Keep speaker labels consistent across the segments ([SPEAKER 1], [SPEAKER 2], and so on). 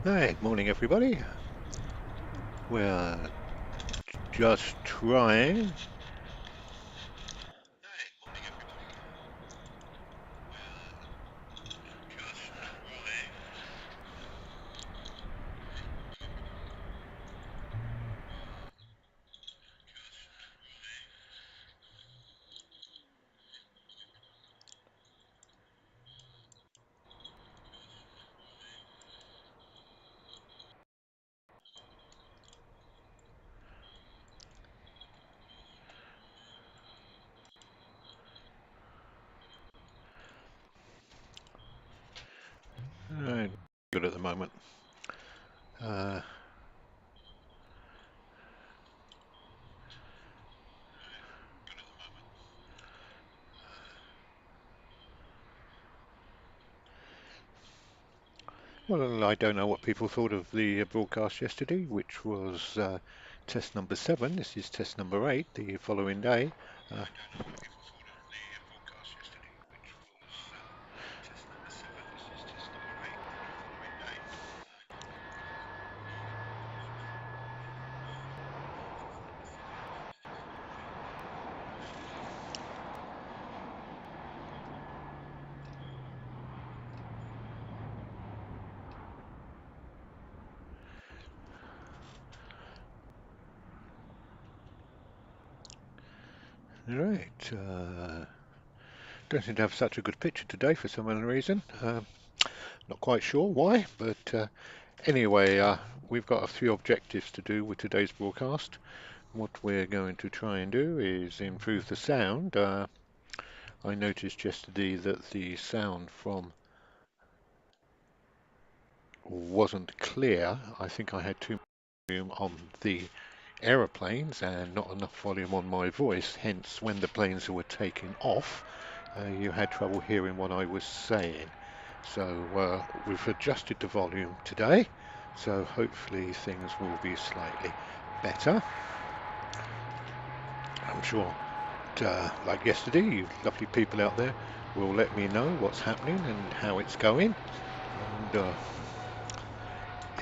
[SPEAKER 1] Hey, morning everybody. We're just trying. Good at the moment. Uh, well, I don't know what people thought of the broadcast yesterday, which was test number 7. This is test number 8 the following day. Uh, right. Don't seem to have such a good picture today for some unknown reason. Not quite sure why, but anyway, we've got a few objectives to do with today's broadcast. What we're going to try and do is improve the sound. I noticed yesterday that the sound from wasn't clear. I think I had too much volume on the aeroplanes and not enough volume on my voice. Hence, when the planes were taking off, you had trouble hearing what I was saying. So we've adjusted the volume today. So hopefully things will be slightly better. I'm sure, like yesterday, you lovely people out there will let me know what's happening and how it's going. And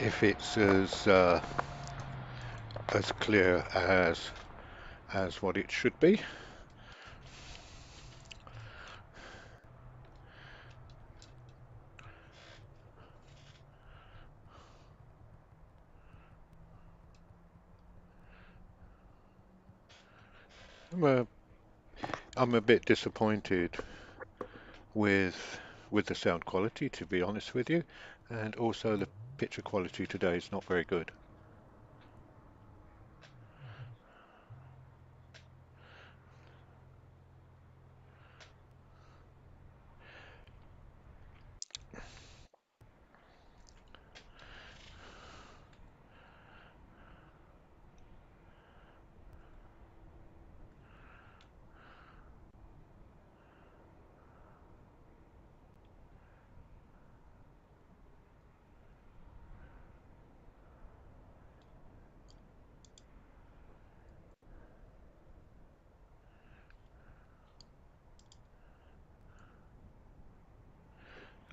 [SPEAKER 1] if it's as clear as what it should be. I'm a, I'm a bit disappointed with with the sound quality, to be honest with you, and also the picture quality today is not very good.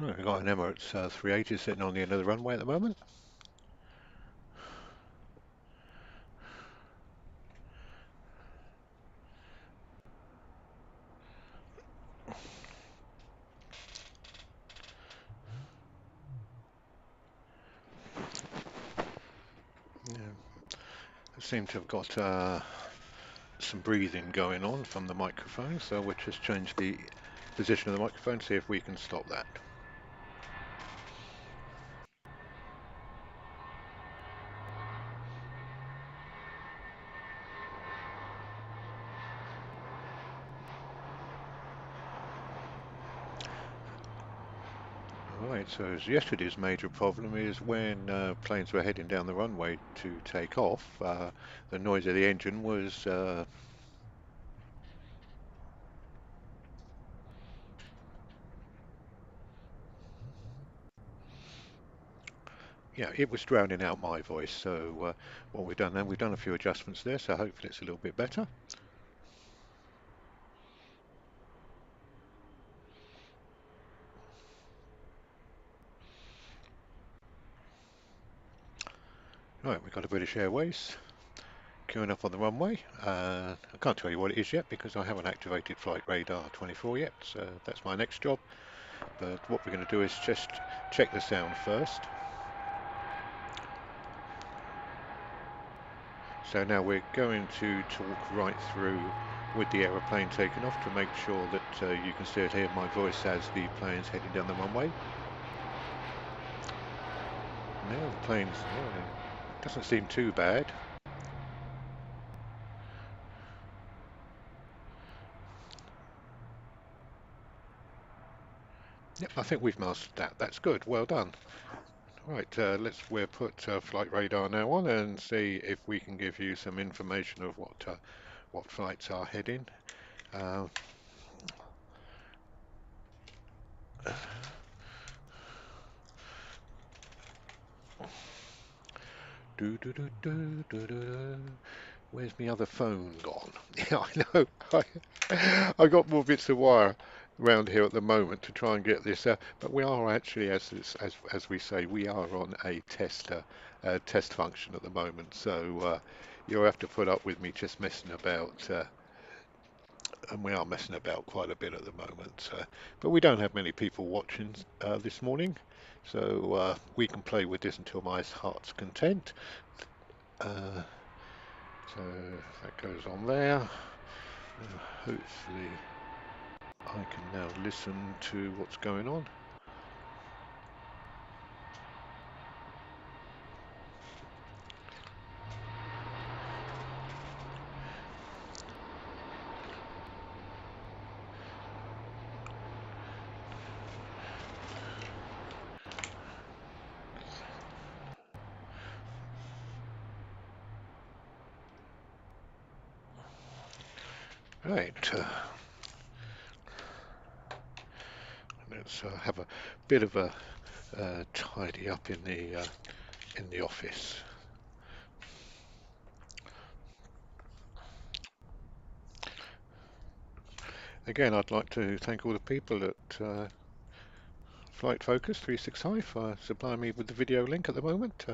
[SPEAKER 1] Right, we've got an Emirates 380 sitting on the end of the runway at the moment. Yeah, I seem to have got some breathing going on from the microphone, so we'll just change the position of the microphone, see if we can stop that. Right, so yesterday's major problem is when planes were heading down the runway to take off, the noise of the engine was, yeah, it was drowning out my voice. So what we've done then, we've done a few adjustments there, so hopefully it's a little bit better. Right, we've got a British Airways queuing up on the runway. I can't tell you what it is yet because I haven't activated Flight Radar 24 yet, so that's my next job. But what we're going to do is just check the sound first. So now we're going to talk right through with the aeroplane taking off to make sure that you can still hear my voice as the plane's heading down the runway. Now the plane's doesn't seem too bad. Yep, I think we've mastered that. That's good. Well done. Right, we'll put flight radar now on and see if we can give you some information of what flights are heading. Uh, do, do, do, do, do, do. Where's my other phone gone? Yeah, I know. I got more bits of wire around here at the moment to try and get this out, but we are actually, as we say, we are on a test function at the moment. So you'll have to put up with me just messing about. And we are messing about quite a bit at the moment. But we don't have many people watching this morning, so we can play with this until my heart's content. Uh, so that goes on there. Hopefully I can now listen to what's going on. Right, let's have a bit of a tidy up in the office. Again, I'd like to thank all the people at Flight Focus 365 for supplying me with the video link at the moment.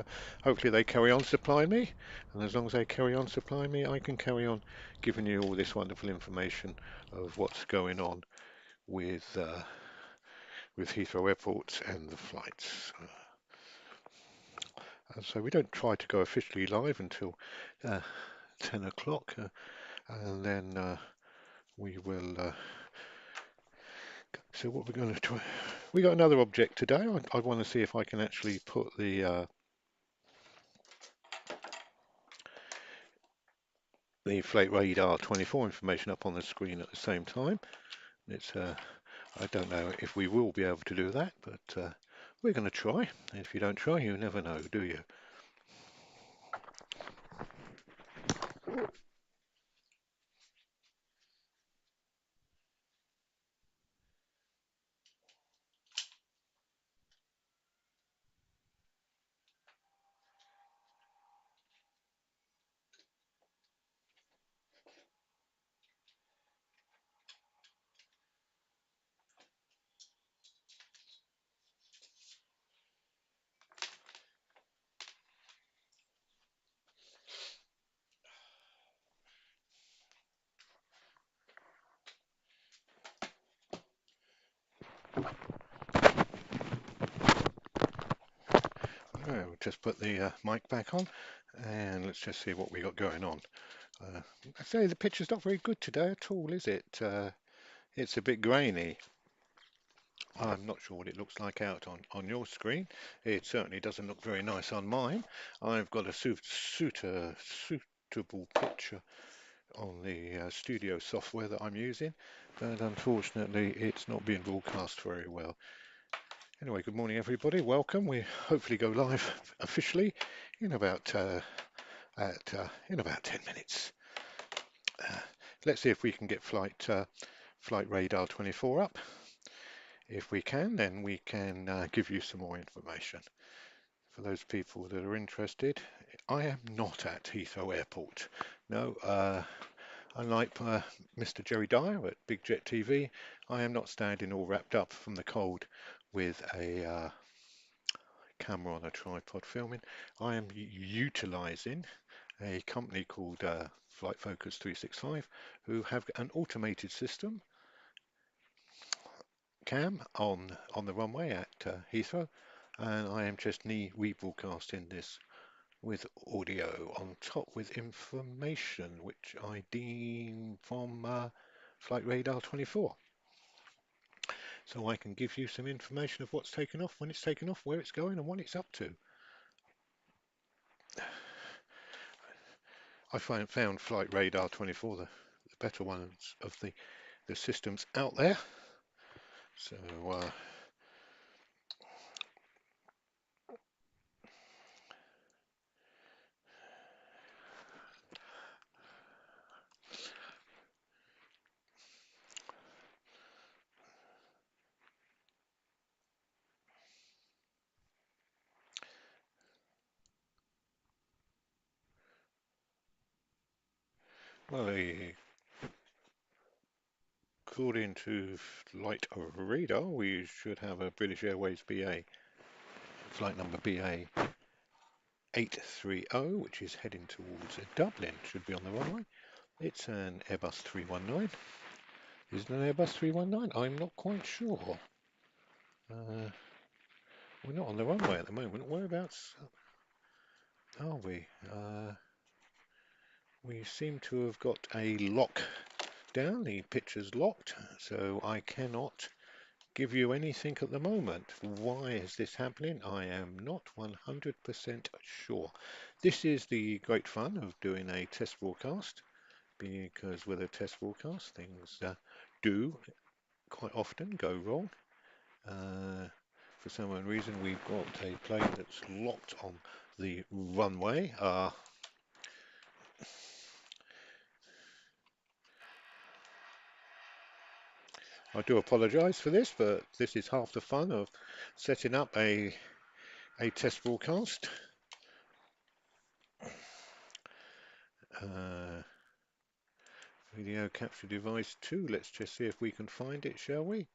[SPEAKER 1] Hopefully they carry on supplying me, and as long as they carry on supplying me, I can carry on giving you all this wonderful information of what's going on with Heathrow Airport and the flights. So we don't try to go officially live until 10 o'clock, and then we will. So what we're going to try. We got another object today. I want to see if I can actually put the Flight Radar 24 information up on the screen at the same time. It's I don't know if we will be able to do that, but we're going to try. If you don't try, you never know, do you? We'll just put the mic back on, and let's just see what we got going on. I say the picture's not very good today at all, is it? It's a bit grainy. I'm not sure what it looks like out on your screen. It certainly doesn't look very nice on mine. I've got a suitable picture on the studio software that I'm using, but unfortunately it's not being broadcast very well. Anyway, good morning everybody, welcome. We hopefully go live officially in about in about 10 minutes. Let's see if we can get flight radar 24 up. If we can, then we can give you some more information. For those people that are interested, I am not at Heathrow Airport. No, unlike Mr Jerry Dyer at Big Jet TV, I am not standing all wrapped up from the cold with a camera on a tripod filming. I am utilising a company called Flight Focus 365, who have an automated system cam on the runway at Heathrow, and I am just rebroadcasting this with audio on top with information which I deem from Flight Radar 24. So I can give you some information of what's taken off, when it's taken off, where it's going and what it's up to. I found Flight Radar 24 the better ones of the systems out there. So well, according to Flight Radar, we should have a British Airways BA flight number BA 830, which is heading towards Dublin. Should be on the runway. It's an Airbus 319. Is it an Airbus 319? I'm not quite sure. We're not on the runway at the moment. Whereabouts are we? We seem to have got a lock down. The picture's locked, so I cannot give you anything at the moment. Why is this happening? I am not 100% sure. This is the great fun of doing a test broadcast, because with a test broadcast things do quite often go wrong. For some reason we've got a plane that's locked on the runway. I do apologise for this, but this is half the fun of setting up a test broadcast. Video capture device 2. Let's just see if we can find it, shall we?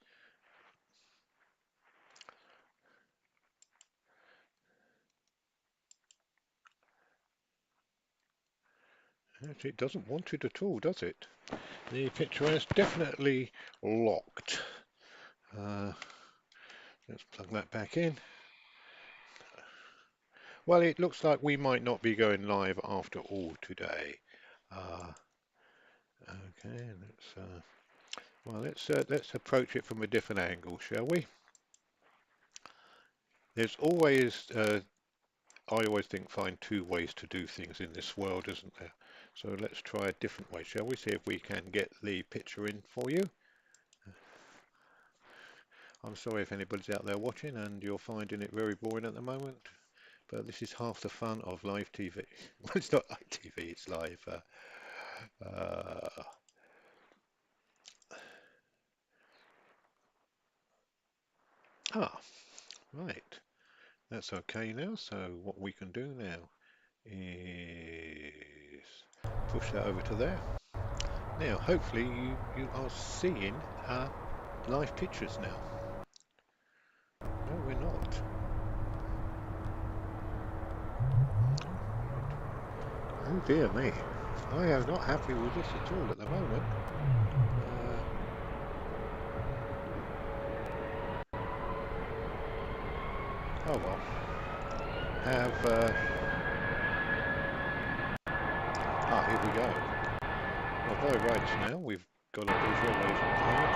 [SPEAKER 1] Actually, it doesn't want it at all, does it? The picture is definitely locked. Let's plug that back in. Well, it looks like we might not be going live after all today. Okay, let's approach it from a different angle, shall we? There's always, I always find two ways to do things in this world, isn't there? So let's try a different way, shall we? See if we can get the picture in for you. I'm sorry if anybody's out there watching and you're finding it very boring at the moment, but this is half the fun of live TV. Well, it's not live TV, it's live. Right. That's okay now. So what we can do now is push that over to there. Now, hopefully you are seeing live pictures now. No, we're not. Oh dear me. I am not happy with this at all at the moment. Oh well. Here we go. Although right now we've got a visualization here.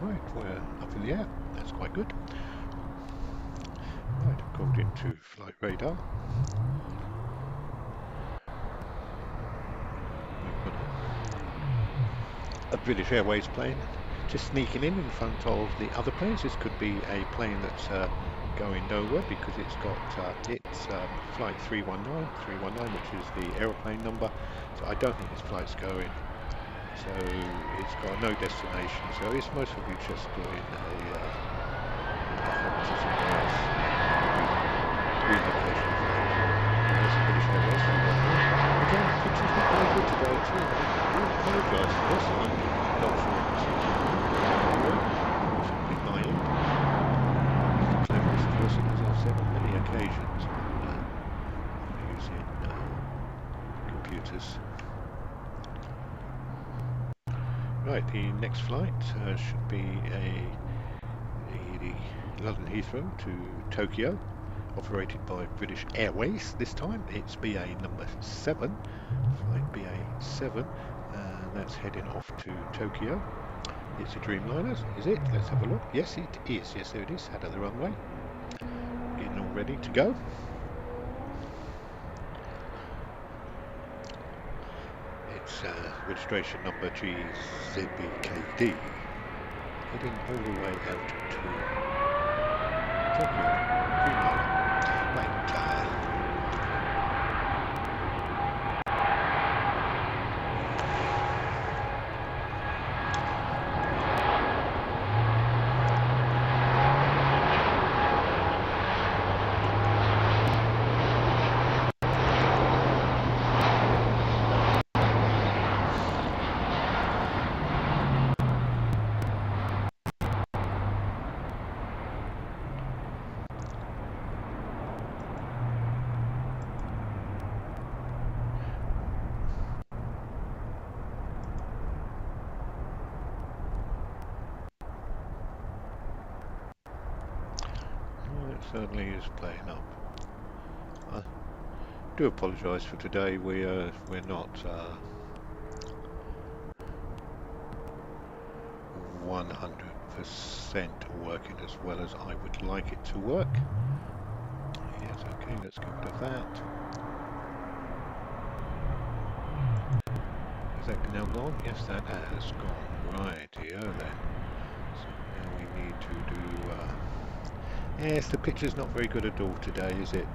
[SPEAKER 1] Right, we're up in the air. That's quite good. Right, according to Flight Radar, we've got a British Airways plane just sneaking in front of the other planes. This could be a plane that's going nowhere because it's got flight 319, which is the aeroplane number. So I don't think this flight's going. So it's got no destination. So it's most probably just doing a hop to somewhere else. Relocation flight. That's a British Airways. Again, the picture's not very good today too. I do apologise for this. I'm not sure what this is. Possibly my end. The cleverest person, as I've said on many occasions, on using computers. Right, the next flight should be the London Heathrow to Tokyo, operated by British Airways. This time it's BA number 7, flight BA 7, and that's heading off to Tokyo. It's a Dreamliner, is it? Let's have a look. Yes, it is. Yes, there it is. Out of the runway. Getting all ready to go. It's registration number GZBKD. Heading all the way out to Tokyo. Dreamliner. Right. Certainly is playing up. I do apologise for today. We're not 100% working as well as I would like it to work. Yes, okay, let's get rid of that. Is that now gone? Yes, that has gone. Right, here then. So now we need to do. Yes, the picture's not very good at all today, is it?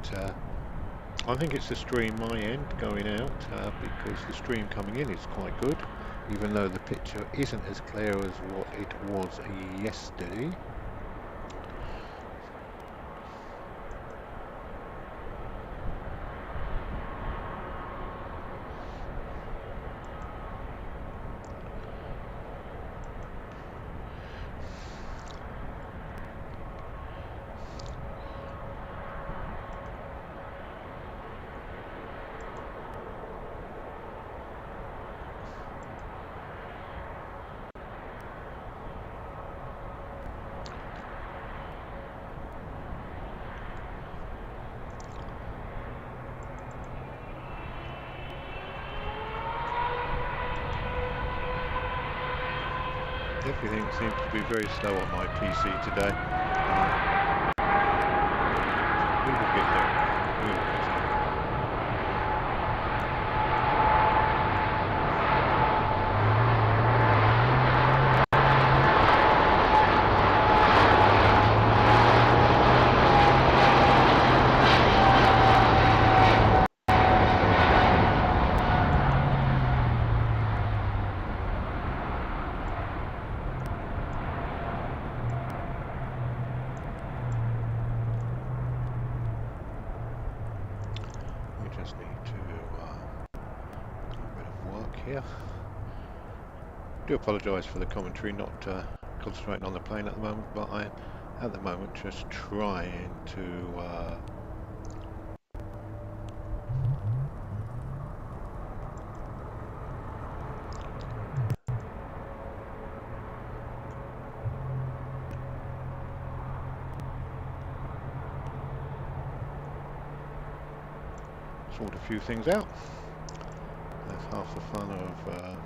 [SPEAKER 1] I think it's the stream my end going out because the stream coming in is quite good, even though the picture isn't as clear as what it was yesterday. Everything seems to be very slow on my PC today. We will get there. We will get there. Just need to do a bit of work here. Do apologise for the commentary, not concentrating on the plane at the moment, but I am at the moment just trying to sort a few things out. That's half the fun of here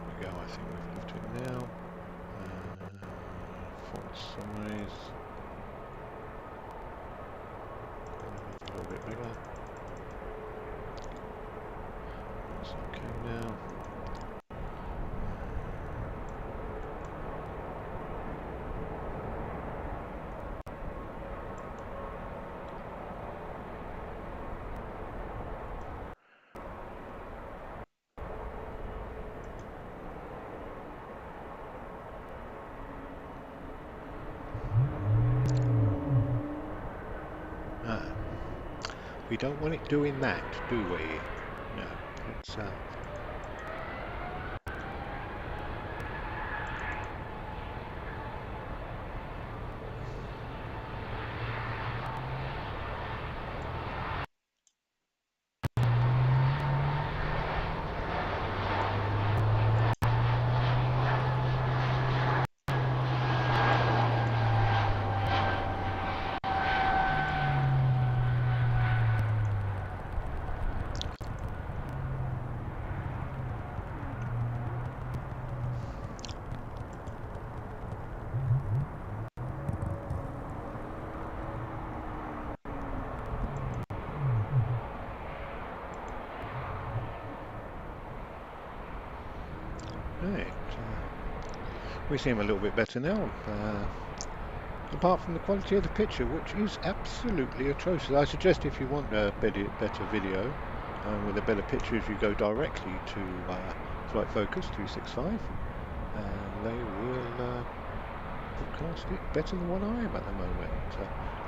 [SPEAKER 1] we go, I think we've left it now. Font size a little bit bigger. That's okay now. We don't want it doing that, do we? No. It's right. We seem a little bit better now. Apart from the quality of the picture, which is absolutely atrocious. I suggest if you want a better video with a better picture, if you go directly to Flight Focus 365, they will broadcast it better than what I am at the moment.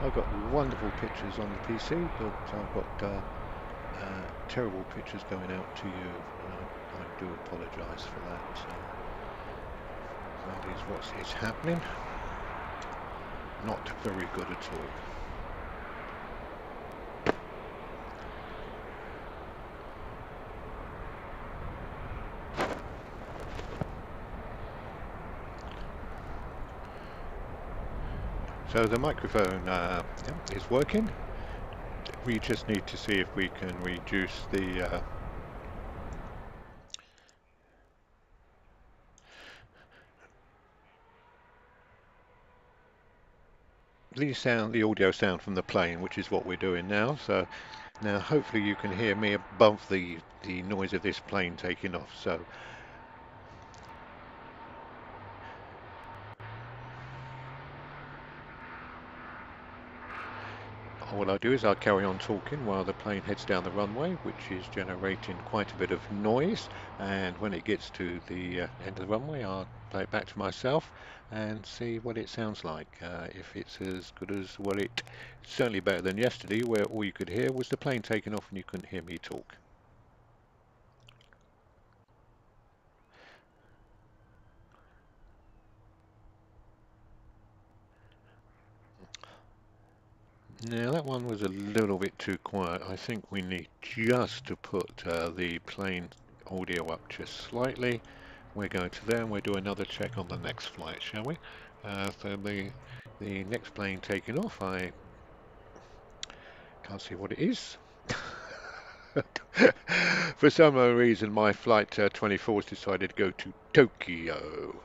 [SPEAKER 1] I've got wonderful pictures on the PC, but I've got terrible pictures going out to you. I do apologise for that. That is what is happening. Not very good at all. So the microphone is working. We just need to see if we can reduce the the audio sound from the plane, which is what we're doing now. So now hopefully you can hear me above the noise of this plane taking off. So what I'll do is I'll carry on talking while the plane heads down the runway, which is generating quite a bit of noise, and when it gets to the end of the runway I'll play it back to myself and see what it sounds like. If it's as good as, well, it's certainly better than yesterday where all you could hear was the plane taking off and you couldn't hear me talk. Now that one was a little bit too quiet. I think we need just to put the plane audio up just slightly. We're going to there and we'll do another check on the next flight, shall we? So the next plane taking off, I can't see what it is. For some reason my flight 24 has decided to go to Tokyo.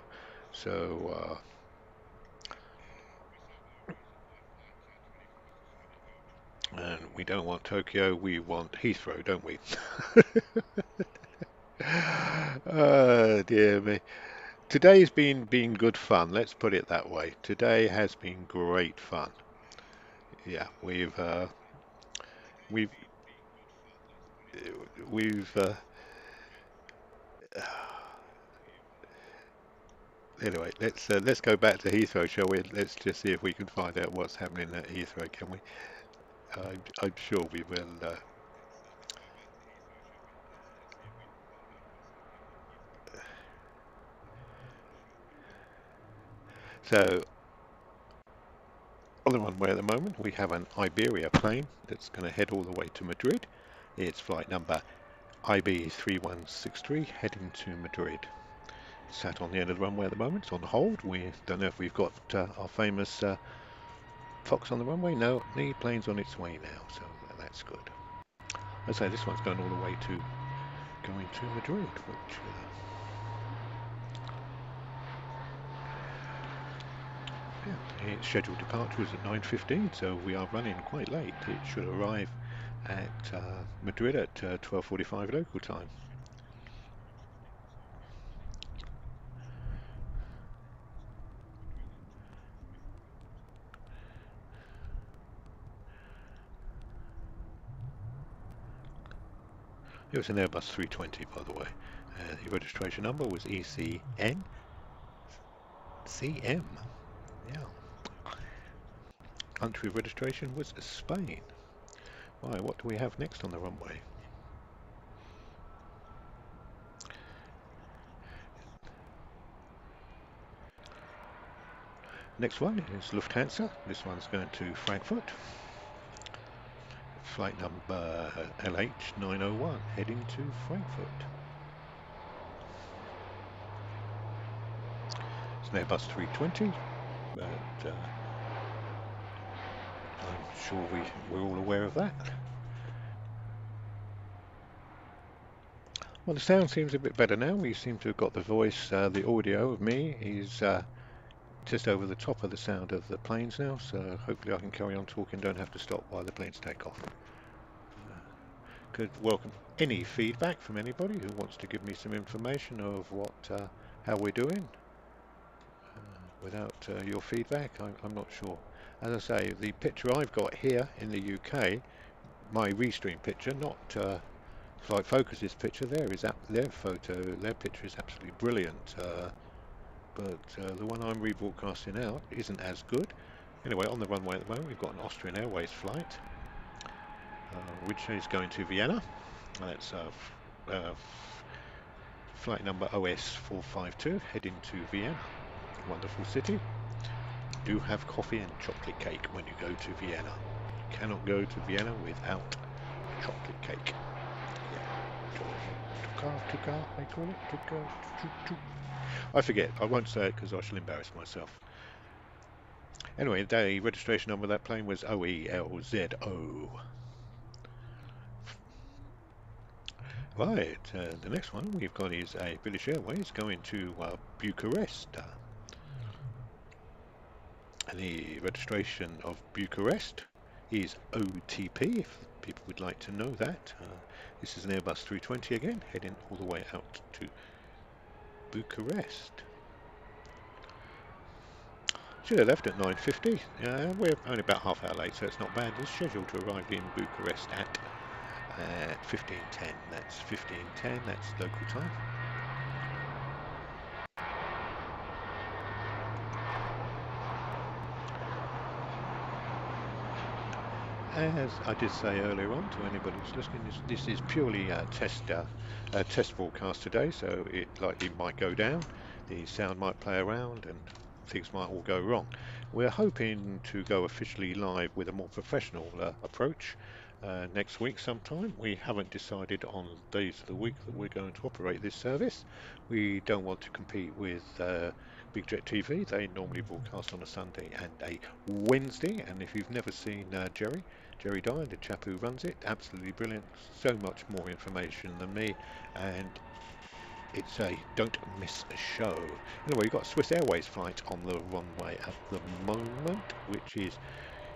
[SPEAKER 1] So and we don't want Tokyo, we want Heathrow, don't we? Oh dear me. Today's been good fun, let's put it that way. Today has been great fun. Yeah, we've we've anyway, let's go back to Heathrow, shall we? Let's just see if we can find out what's happening at Heathrow, can we? I'm sure we will. So on the runway at the moment, we have an Iberia plane that's going to head all the way to Madrid. It's flight number IB3163 heading to Madrid. Sat on the end of the runway at the moment, it's on hold. We don't know if we've got our famous fox on the runway. No, the plane's on its way now, so that's good. I say this one's going all the way to Madrid, which yeah, its scheduled departure is at 9:15, so we are running quite late. It should arrive at Madrid at 12:45 local time. It was an Airbus 320, by the way. The registration number was ECN CM. Yeah. Country of registration was Spain. Right, what do we have next on the runway? Next one is Lufthansa. This one's going to Frankfurt. Flight number LH901 heading to Frankfurt. It's an Airbus 320, but I'm sure we're all aware of that. Well, the sound seems a bit better now. We seem to have got the voice, the audio of me is just over the top of the sound of the planes now, so hopefully I can carry on talking, don't have to stop while the planes take off. Could welcome any feedback from anybody who wants to give me some information of how we're doing. Without your feedback, I'm not sure. As I say, the picture I've got here in the UK, my restream picture, not Flight Focus's picture, their picture is absolutely brilliant. But the one I'm rebroadcasting out isn't as good. Anyway, on the runway at the moment, we've got an Austrian Airways flight, which is going to Vienna. That's flight number OS452, heading to Vienna. Wonderful city. Do have coffee and chocolate cake when you go to Vienna. You cannot go to Vienna without chocolate cake. Yeah. Tuka, they call it. Tuka. I forget. I won't say it because I shall embarrass myself. Anyway, the registration number of that plane was OELZO. Right, the next one we've got is a British Airways going to Bucharest. And the registration of Bucharest is OTP, if people would like to know that. This is an Airbus 320 again, heading all the way out to Bucharest. Should have left at 9:50. We're only about half hour late, so it's not bad. It's scheduled to arrive in Bucharest at 15:10. That's 15:10. That's local time. As I did say earlier on to anybody who's listening, this is purely a test broadcast today, so it likely might go down. The sound might play around and things might all go wrong. We're hoping to go officially live with a more professional approach next week sometime. We haven't decided on days of the week that we're going to operate this service. We don't want to compete with Big Jet TV. They normally broadcast on a Sunday and a Wednesday, and if you've never seen Jerry Dye, the chap who runs it, absolutely brilliant, so much more information than me, and it's a don't miss a show. Anyway, we've got a Swiss Airways flight on the runway at the moment, which is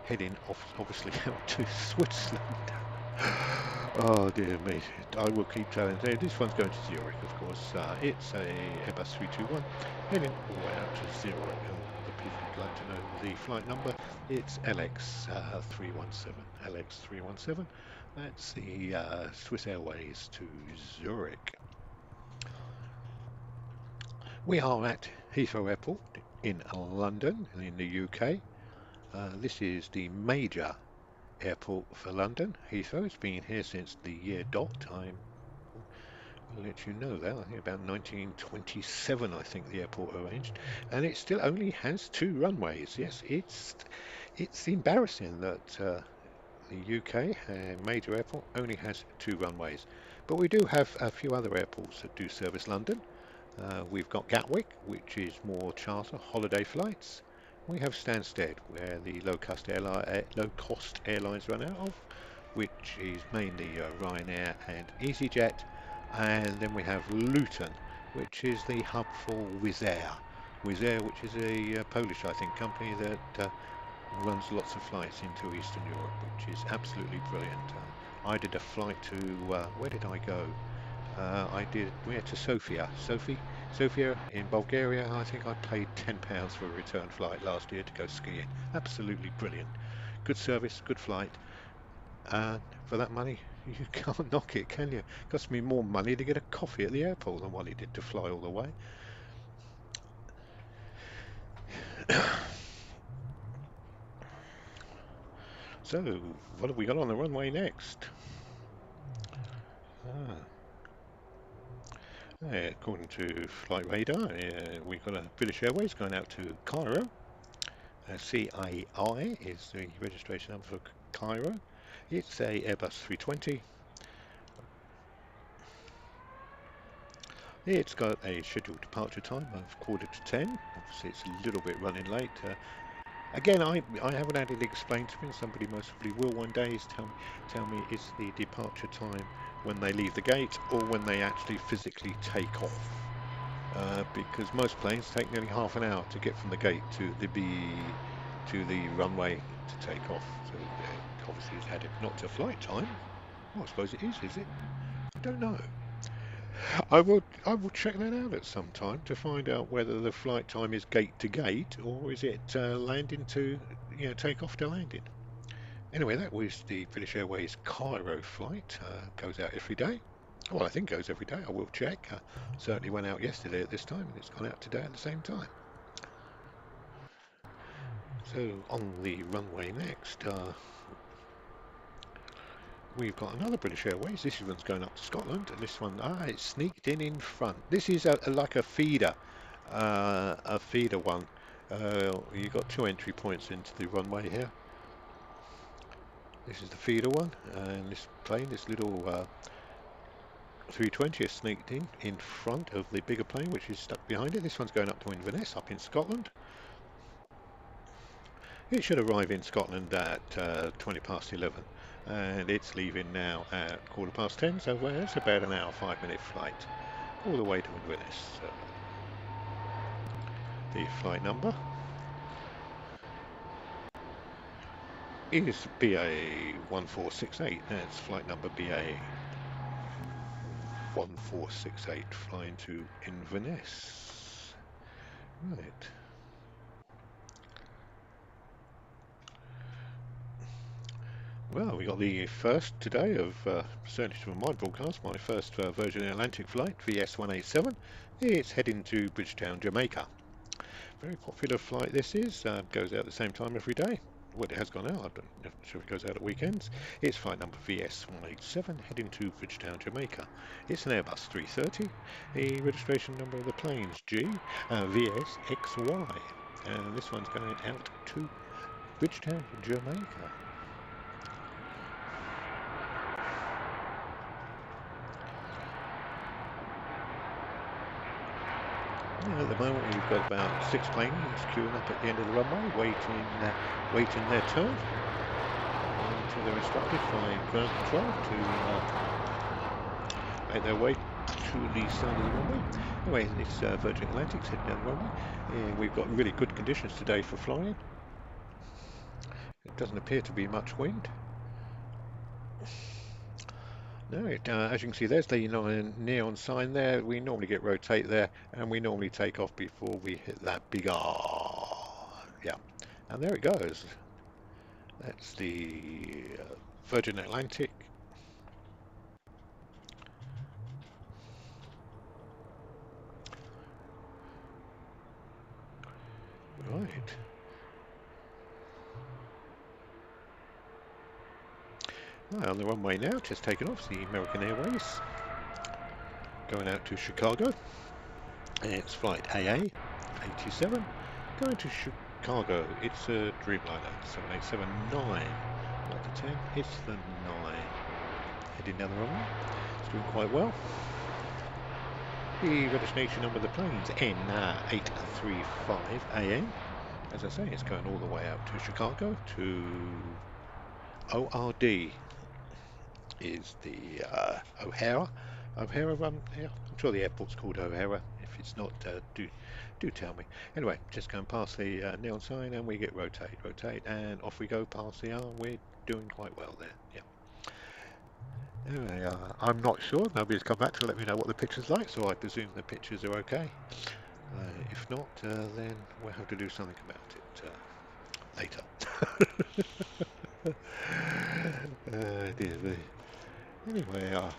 [SPEAKER 1] heading off, obviously, out to Switzerland. Oh dear me, I will keep telling you. This one's going to Zurich, of course. It's a Airbus 321 heading all the way out to Zurich. The people would like to know the flight number. It's LX317. LX317. That's the Swiss Airways to Zurich. We are at Heathrow Airport in London, in the UK. This is the major airport for London. Heathrow's been here since the year dot. I'll let you know that. I think about 1927, I think the airport arranged, and it still only has 2 runways. Yes, it's embarrassing that the UK major airport only has 2 runways, but we do have a few other airports that do service London. We've got Gatwick, which is more charter holiday flights. We have Stansted, where the low-cost airlines run out of, which is mainly Ryanair and EasyJet. And then we have Luton, which is the hub for Wizz Air. Wizz Air, which is a Polish, I think, company that runs lots of flights into Eastern Europe, which is absolutely brilliant. I did a flight to, where did I go? We went to Sofia in Bulgaria. I think I paid £10 for a return flight last year to go skiing. Absolutely brilliant. Good service, good flight. And for that money, you can't knock it, can you? It cost me more money to get a coffee at the airport than what it did to fly all the way. So, what have we got on the runway next? According to flight radar, we've got a British Airways going out to Cairo. CAI is the registration number for Cairo. It's a Airbus 320. It's got a scheduled departure time of 9:45. Obviously, it's a little bit running late. Again, I haven't had it explained to me. Somebody most probably will one day. Is tell me is the departure time when they leave the gate or when they actually physically take off? Because most planes take nearly half an hour to get from the gate to the runway to take off. So obviously it's added not to flight time. Well, I suppose it is it? I don't know. I will check that out at some time to find out whether the flight time is gate to gate or is it landing to take off to landing. Anyway, that was the British Airways Cairo flight. Goes out every day. Well, I think goes every day. I will check. Certainly went out yesterday at this time, and it's gone out today at the same time. So on the runway next, we've got another British Airways. This one's going up to Scotland, and this one, it's sneaked in front. This is like a feeder one. You've got two entry points into the runway here. This is the feeder one, and this plane, this little 320 is sneaked in front of the bigger plane, which is stuck behind it. This one's going up to Inverness, up in Scotland. It should arrive in Scotland at 11:20, and it's leaving now at 10:15. So it's about an hour, 5-minute flight all the way to Inverness. The flight number is BA 1468. That's flight number BA 1468, flying to Inverness. Right. Well, we got the first today of, certainly from my broadcast, my first Virgin Atlantic flight, VS 187. It's heading to Bridgetown, Jamaica. Very popular flight this is, goes out at the same time every day. Well, it has gone out, I'm not sure if it goes out at weekends. It's flight number VS 187, heading to Bridgetown, Jamaica. It's an Airbus 330. The registration number of the plane's VSXY. And this one's going out to Bridgetown, Jamaica. At the moment we've got about 6 planes queuing up at the end of the runway, waiting their turn until they're instructed by ground control to make their way to the side of the runway. Anyway, it's Virgin Atlantic's heading down the runway. We've got really good conditions today for flying. It doesn't appear to be much wind. No, as you can see, there's the neon sign there. We normally get rotate there, and we normally take off before we hit that big R. Yeah, and there it goes. That's the Virgin Atlantic. Right. On the runway now, just taken off, the American Airways. Going out to Chicago. It's flight AA 87. Going to Chicago. It's a Dreamliner 7879. Not the 10, it's the 9. Heading down the runway. It's doing quite well. The registration number of the plane's N835AN. As I say, it's going all the way out to Chicago to ORD is the O'Hara run. Yeah, I'm sure the airport's called O'Hara. If it's not, do tell me. Anyway, just going past the neon sign and we get rotate, and off we go past the R. We're doing quite well there. Yeah. Anyway, I'm not sure. Nobody's come back to let me know what the picture's like, so I presume the pictures are okay. If not, then we'll have to do something about it later. Dear me. Anyway,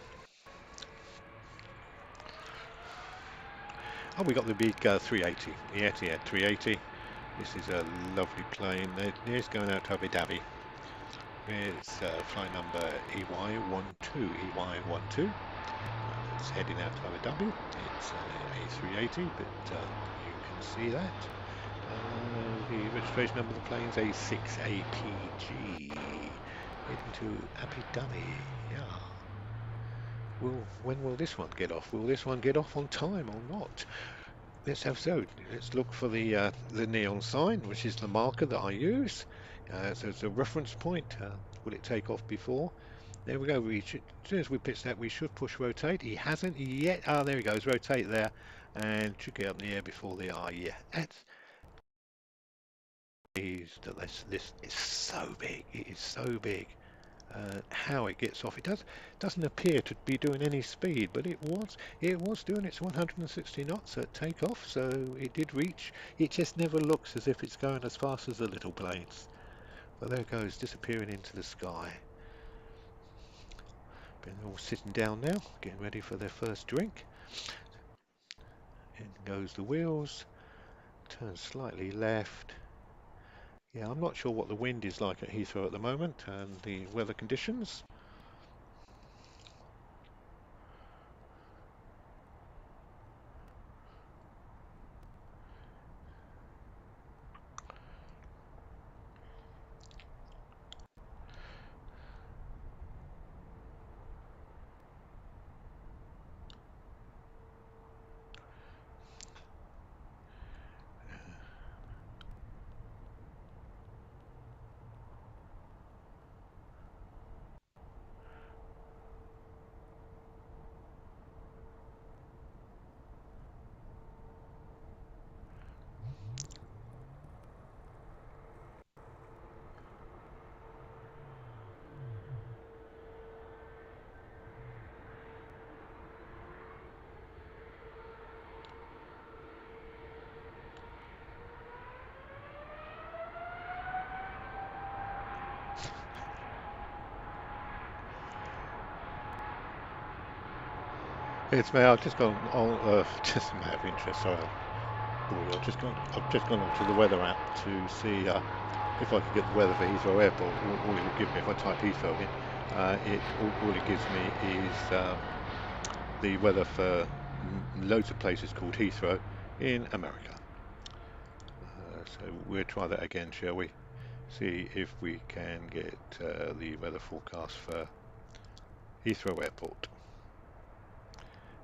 [SPEAKER 1] we got the big 380, the Etihad 380. This is a lovely plane. It's going out to Abu Dhabi. It's flight number EY12, EY12. It's heading out to Abu Dhabi. It's A380, but you can see that. The registration number of the plane's A6APG, heading to Abu Dhabi. Yeah. When will this one get off? Will this one get off on time or not? Let's have so. Let's look for the neon sign, which is the marker that I use. So it's a reference point. Will it take off before? There we go. As soon as we pitch that, we should push rotate. He hasn't yet. Ah, there he goes. Rotate there, and should get up in the air before the R. Yeah, that's. This is so big. It is so big. How it gets off, doesn't appear to be doing any speed, but it was doing its 160 knots at takeoff, so it did reach. It just never looks as if it's going as fast as the little planes. Well, there it goes, disappearing into the sky. Been all sitting down now, getting ready for their first drink. In goes the wheels, turn slightly left. Yeah, I'm not sure what the wind is like at Heathrow at the moment and the weather conditions. It's me. I've just gone on, just a matter of interest. Sorry, I've just gone onto the weather app to see if I could get the weather for Heathrow Airport. All it will give me if I type Heathrow in, all it gives me is the weather for loads of places called Heathrow in America. So we'll try that again, shall we? See if we can get the weather forecast for Heathrow Airport.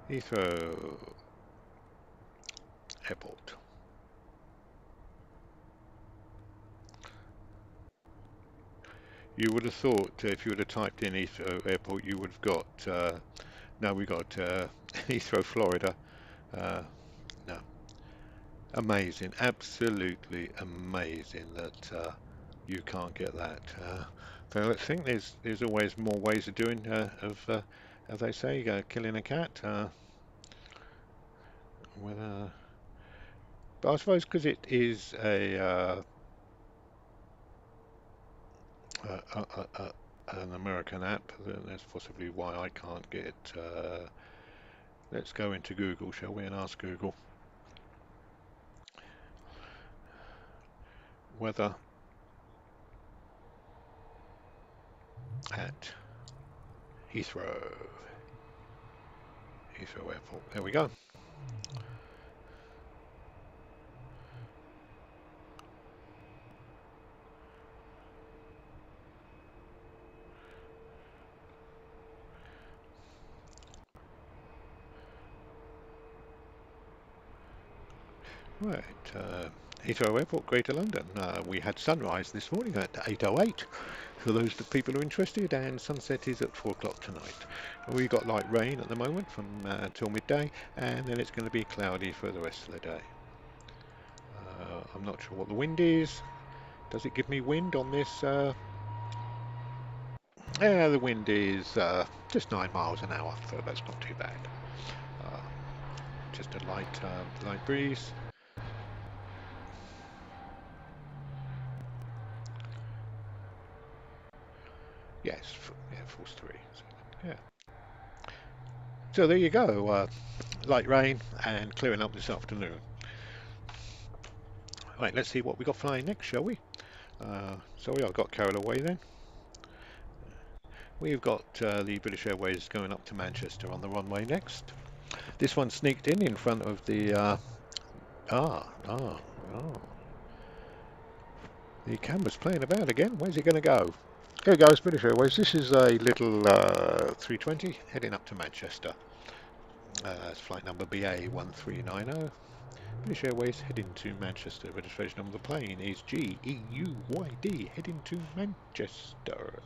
[SPEAKER 1] Heathrow Airport. You would have thought if you would have typed in Heathrow Airport, you would have got. No, we got Heathrow, Florida. No, amazing, absolutely amazing that you can't get that. So I think there's always more ways of doing as they say, killing a cat. Whether, but I suppose because it is an American app, then that's possibly why I can't get. Let's go into Google, shall we, and ask Google weather at Heathrow Airport. There we go. Right, Heathrow Airport, Greater London. We had sunrise this morning at 8:08. For those people who are interested, and sunset is at 4 o'clock tonight. We got light rain at the moment from till midday, and then it's going to be cloudy for the rest of the day. I'm not sure what the wind is. Does it give me wind on this? Yeah, the wind is just 9 miles an hour, so that's not too bad. Uh, just a light breeze. Yes, yeah, force 3. So, yeah. So there you go. Light rain and clearing up this afternoon. Right, let's see what we got flying next, shall we? Sorry, I got carried away then. We've got the British Airways going up to Manchester on the runway next. This one sneaked in front of the oh. The camera's playing about again. Where's it going to go? Here goes British Airways. This is a little 320 heading up to Manchester. It's flight number BA1390. British Airways heading to Manchester. Registration number of the plane is GEUYD heading to Manchester.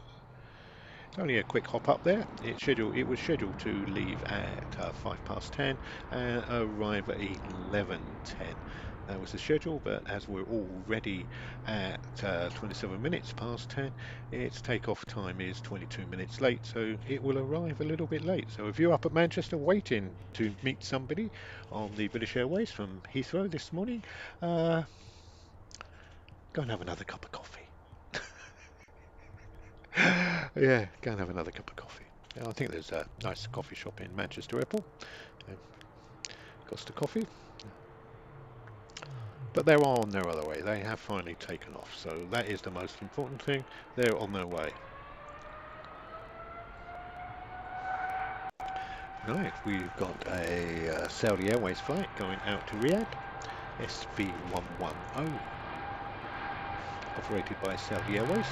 [SPEAKER 1] It's only a quick hop up there. It was scheduled to leave at 10:05 and arrive at 11:10. That was the schedule, but as we're already at 27 minutes past 10, its takeoff time is 22 minutes late, so it will arrive a little bit late. So if you're up at Manchester waiting to meet somebody on the British Airways from Heathrow this morning, go and have another cup of coffee. Yeah, go and have another cup of coffee. I think there's a nice coffee shop in Manchester Airport. Costa Coffee. But they're on their other way. They have finally taken off, so that is the most important thing. They're on their way. Right, we've got a Saudi Airways flight going out to Riyadh, SB110, operated by Saudi Airways.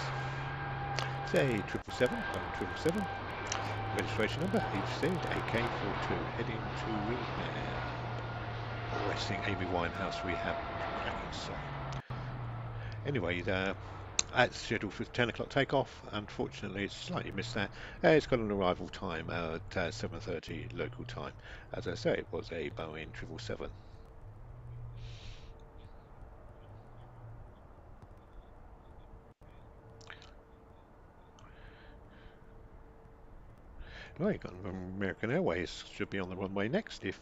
[SPEAKER 1] It's a 777, registration number HZ-AK42, heading to Riyadh. Resting Amy Winehouse Rehab cracking song. Anyway, that's scheduled for 10 o'clock takeoff. Unfortunately, it's slightly missed that. It's got an arrival time at 7:30 local time. As I say, it was a Boeing 777. Right, got American Airways should be on the runway next if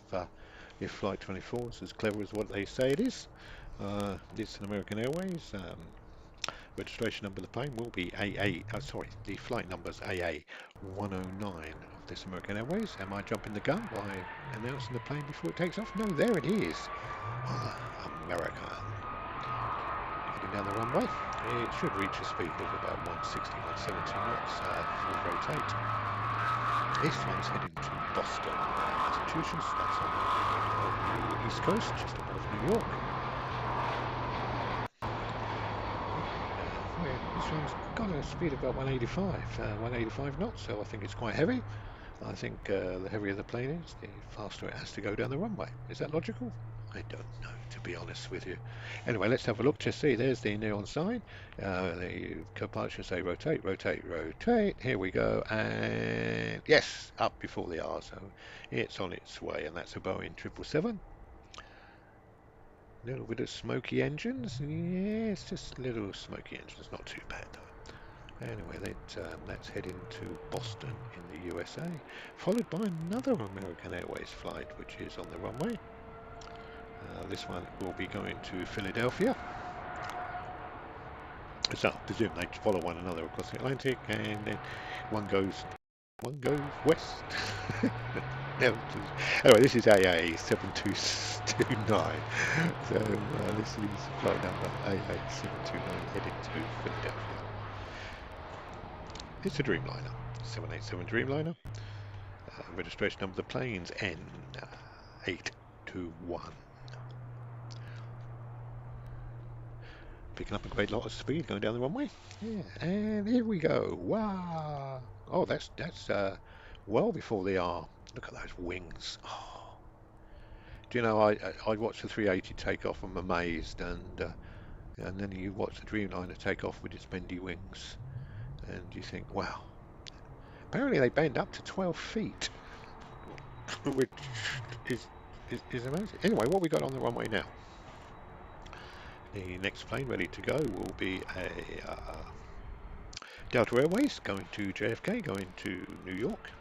[SPEAKER 1] Flight 24 is as clever as what they say it is. It's an American Airways. Registration number of the plane will be the flight number's AA109 of this American Airways. Am I jumping the gun by announcing the plane before it takes off? No, there it is. America. Heading down the runway. It should reach a speed of about 160, 170 knots full rotate. This one's heading to Boston, Massachusetts. That's on the east coast, just above New York. This one's got a speed of about 185 knots, so I think it's quite heavy. I think the heavier the plane is, the faster it has to go down the runway. Is that logical? I don't know, to be honest with you. Anyway, let's have a look to see. There's the neon sign. The co-pilot should say rotate, rotate, rotate. Here we go, and yes, up before the R, so it's on its way, and that's a Boeing 777. A little bit of smoky engines. Yeah, it's just little smoky engines, not too bad though. Anyway, that's heading to Boston in the USA, followed by another American Airways flight, which is on the runway. This one will be going to Philadelphia. So I presume they follow one another across the Atlantic, and then one goes west. Anyway, this is AA7229. So this is flight number AA729 heading to Philadelphia. It's a Dreamliner, 787 Dreamliner. Registration number of the plane's N821. Picking up a great lot of speed going down the runway. Yeah, and here we go. Wow! Oh, that's well before the R. Look at those wings. Oh. Do you know, I watched the 380 take off. I'm amazed, and then you watch the Dreamliner take off with its bendy wings, and you think, wow. Apparently they bend up to 12 feet, which is amazing. Anyway, what we got on the runway now? The next plane ready to go will be a Delta Airways going to JFK, going to New York.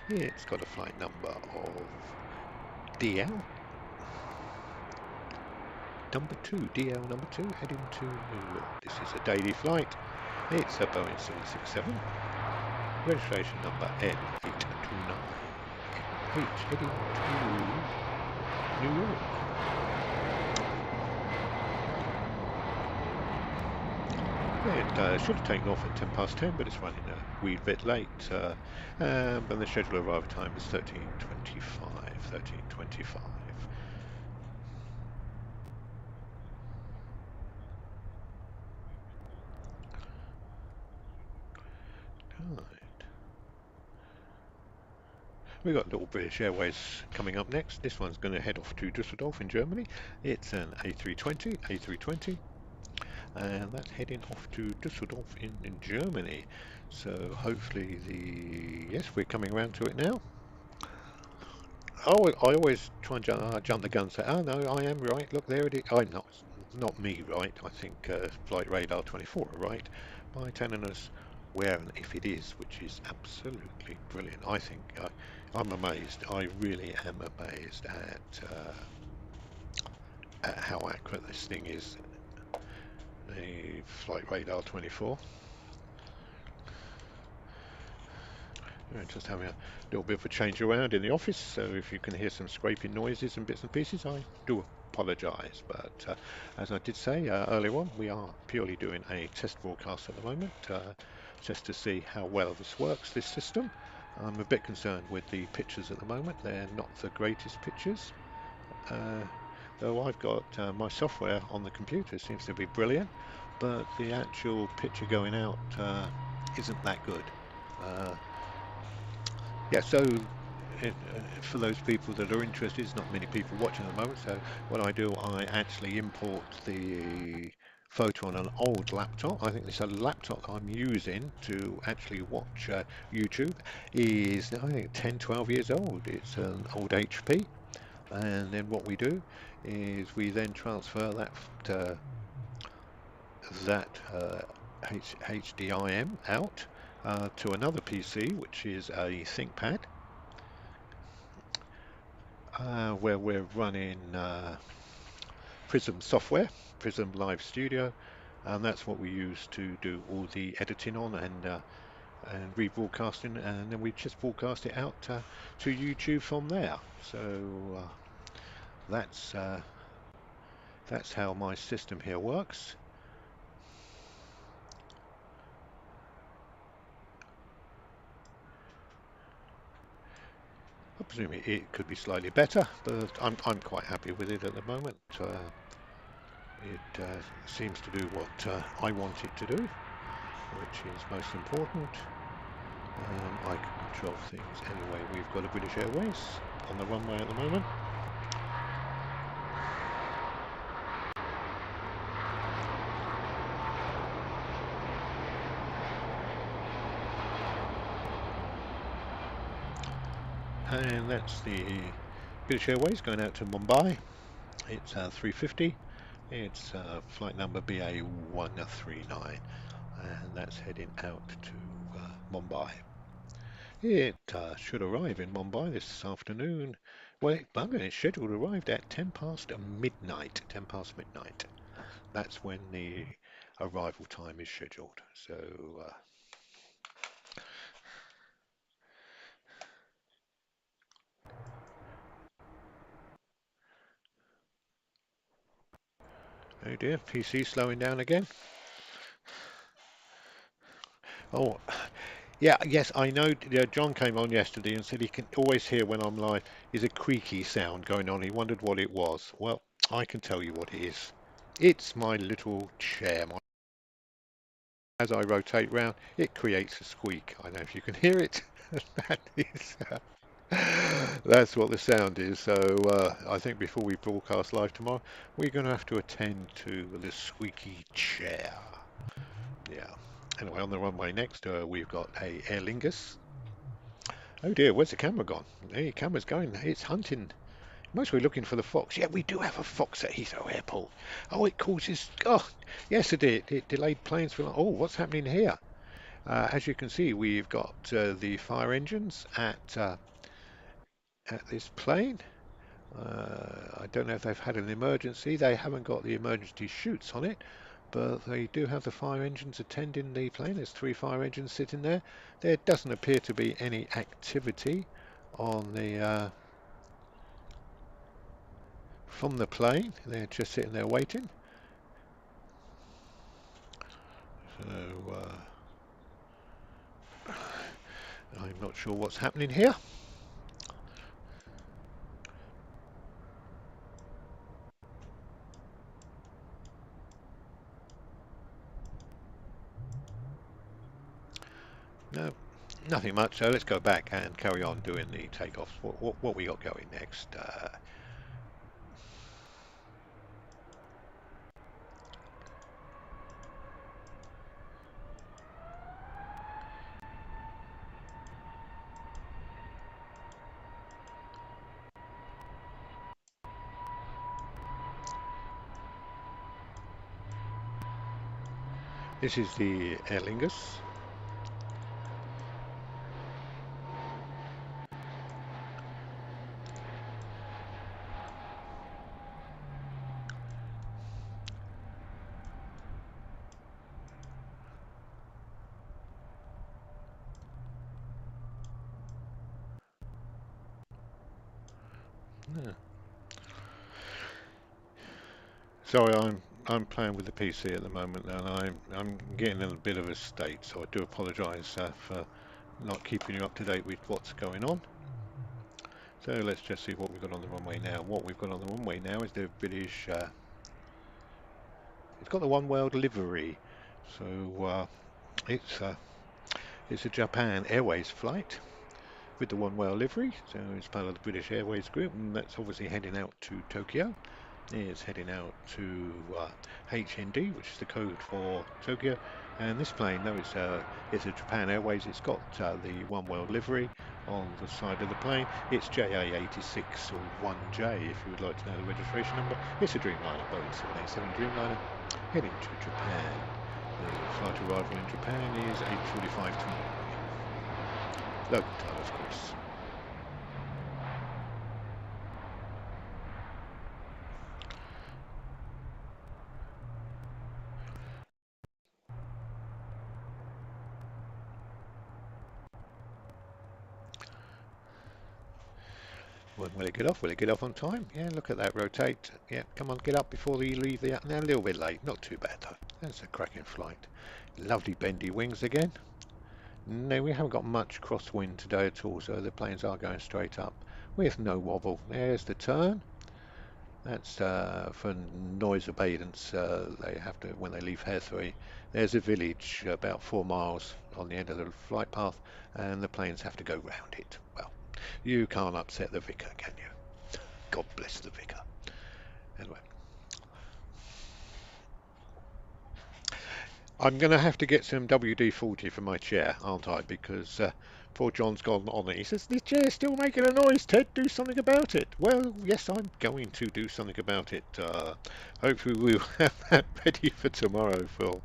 [SPEAKER 1] It's got a flight number of DL number 2, heading to New York. This is a daily flight. It's a Boeing 767. Registration number N829. NH heading to New York. It should have taken off at 10 past 10, but it's running wee bit late, and the scheduled arrival time is 13:25. 13:25. Right. We've got Little British Airways coming up next. This one's going to head off to Düsseldorf in Germany. It's an A320, and that's heading off to Düsseldorf in Germany. So hopefully yes, we're coming around to it now. Oh, I always try and jump the gun and say, oh no, I am right. Look, there it is. I'm not me right. I think Flight Radar 24 are right by telling us where and if it is, which is absolutely brilliant. I think I'm amazed. I really am amazed at how accurate this thing is. The Flight Radar 24. We're just having a little bit of a change around in the office, so if you can hear some scraping noises and bits and pieces, I do apologise. But as I did say earlier on, we are purely doing a test broadcast at the moment, just to see how well this works, this system. I'm a bit concerned with the pictures at the moment. They're not the greatest pictures. Uh, Though I've got my software on the computer seems to be brilliant, but the actual picture going out isn't that good. Uh, yeah, so for those people that are interested, there's not many people watching at the moment, so what I do, I actually import the photo on an old laptop. I think this laptop that I'm using to actually watch YouTube is, I think, 10, 12 years old. It's an old HP, and then what we do is we then transfer that HDIM out to another PC, which is a ThinkPad, where we're running Prism software, Prism Live Studio, and that's what we use to do all the editing on and rebroadcasting, and then we just broadcast it out to YouTube from there. So that's that's how my system here works. I presume it could be slightly better, but I'm quite happy with it at the moment. It seems to do what I want it to do, which is most important. I can control things anyway. We've got a British Airways on the runway at the moment. And that's the British Airways going out to Mumbai. It's 350. It's flight number BA139, and that's heading out to Mumbai. It should arrive in Mumbai this afternoon. Well, it's scheduled to arrive at 10 past midnight. 10 past midnight. That's when the arrival time is scheduled. So, oh dear, PC slowing down again. Oh, yeah, yes, I know. John came on yesterday and said he can always hear when I'm live is a creaky sound going on. He wondered what it was. Well, I can tell you what it is. It's my little chair. As I rotate round, it creates a squeak. I don't know if you can hear it. That is, that's what the sound is. So I think before we broadcast live tomorrow, we're going to have to attend to the squeaky chair. Yeah. Anyway, on the runway next, we've got a Aer Lingus. Oh dear, where's the camera gone? The camera's going. It's hunting. Most we're looking for the fox. Yeah, we do have a fox at Heathrow Airport. Oh, it causes. Oh, yes, it did. It delayed planes for. Oh, what's happening here? As you can see, we've got the fire engines at this plane. I don't know if they've had an emergency. They haven't got the emergency chutes on it, but they do have the fire engines attending the plane. There's 3 fire engines sitting there. There doesn't appear to be any activity on the from the plane. They're just sitting there waiting. So not sure what's happening here. No, nothing much. So let's go back and carry on doing the takeoffs. What we got going next? This is the Aer Lingus. Yeah. Sorry, I'm playing with the PC at the moment, and I'm getting in a bit of a state, so I do apologise for not keeping you up to date with what's going on. So let's just see what we've got on the runway now. What we've got on the runway now is the British. It's got the One World livery, so it's a Japan Airways flight with the One World livery. So it's part of the British Airways group, and that's obviously heading out to Tokyo. It's heading out to HND, which is the code for Tokyo. And this plane, no, it's a Japan Airways. It's got the One World livery on the side of the plane. It's JA86 or 1J if you would like to know the registration number. It's a Dreamliner, Boeing 787 Dreamliner, heading to Japan. The flight arrival in Japan is 8:45 tomorrow. Local time, of course. Will it get off? Will it get off on time? Yeah, look at that, rotate. Yeah, come on, get up before you leave the... Now, a little bit late, not too bad though. That's a cracking flight. Lovely bendy wings again. No, we haven't got much crosswind today at all, so the planes are going straight up with no wobble. There's the turn. That's for noise abatement. They have to, when they leave Heathrow, there's a village about 4 miles on the end of the flight path, and the planes have to go round it. Well, you can't upset the vicar, can you? God bless the vicar. Anyway, I'm going to have to get some WD-40 for my chair, aren't I? Because poor John's gone on it. He says, this chair's still making a noise, Ted. Do something about it. Well, yes, I'm going to do something about it. Hopefully we'll have that ready for tomorrow for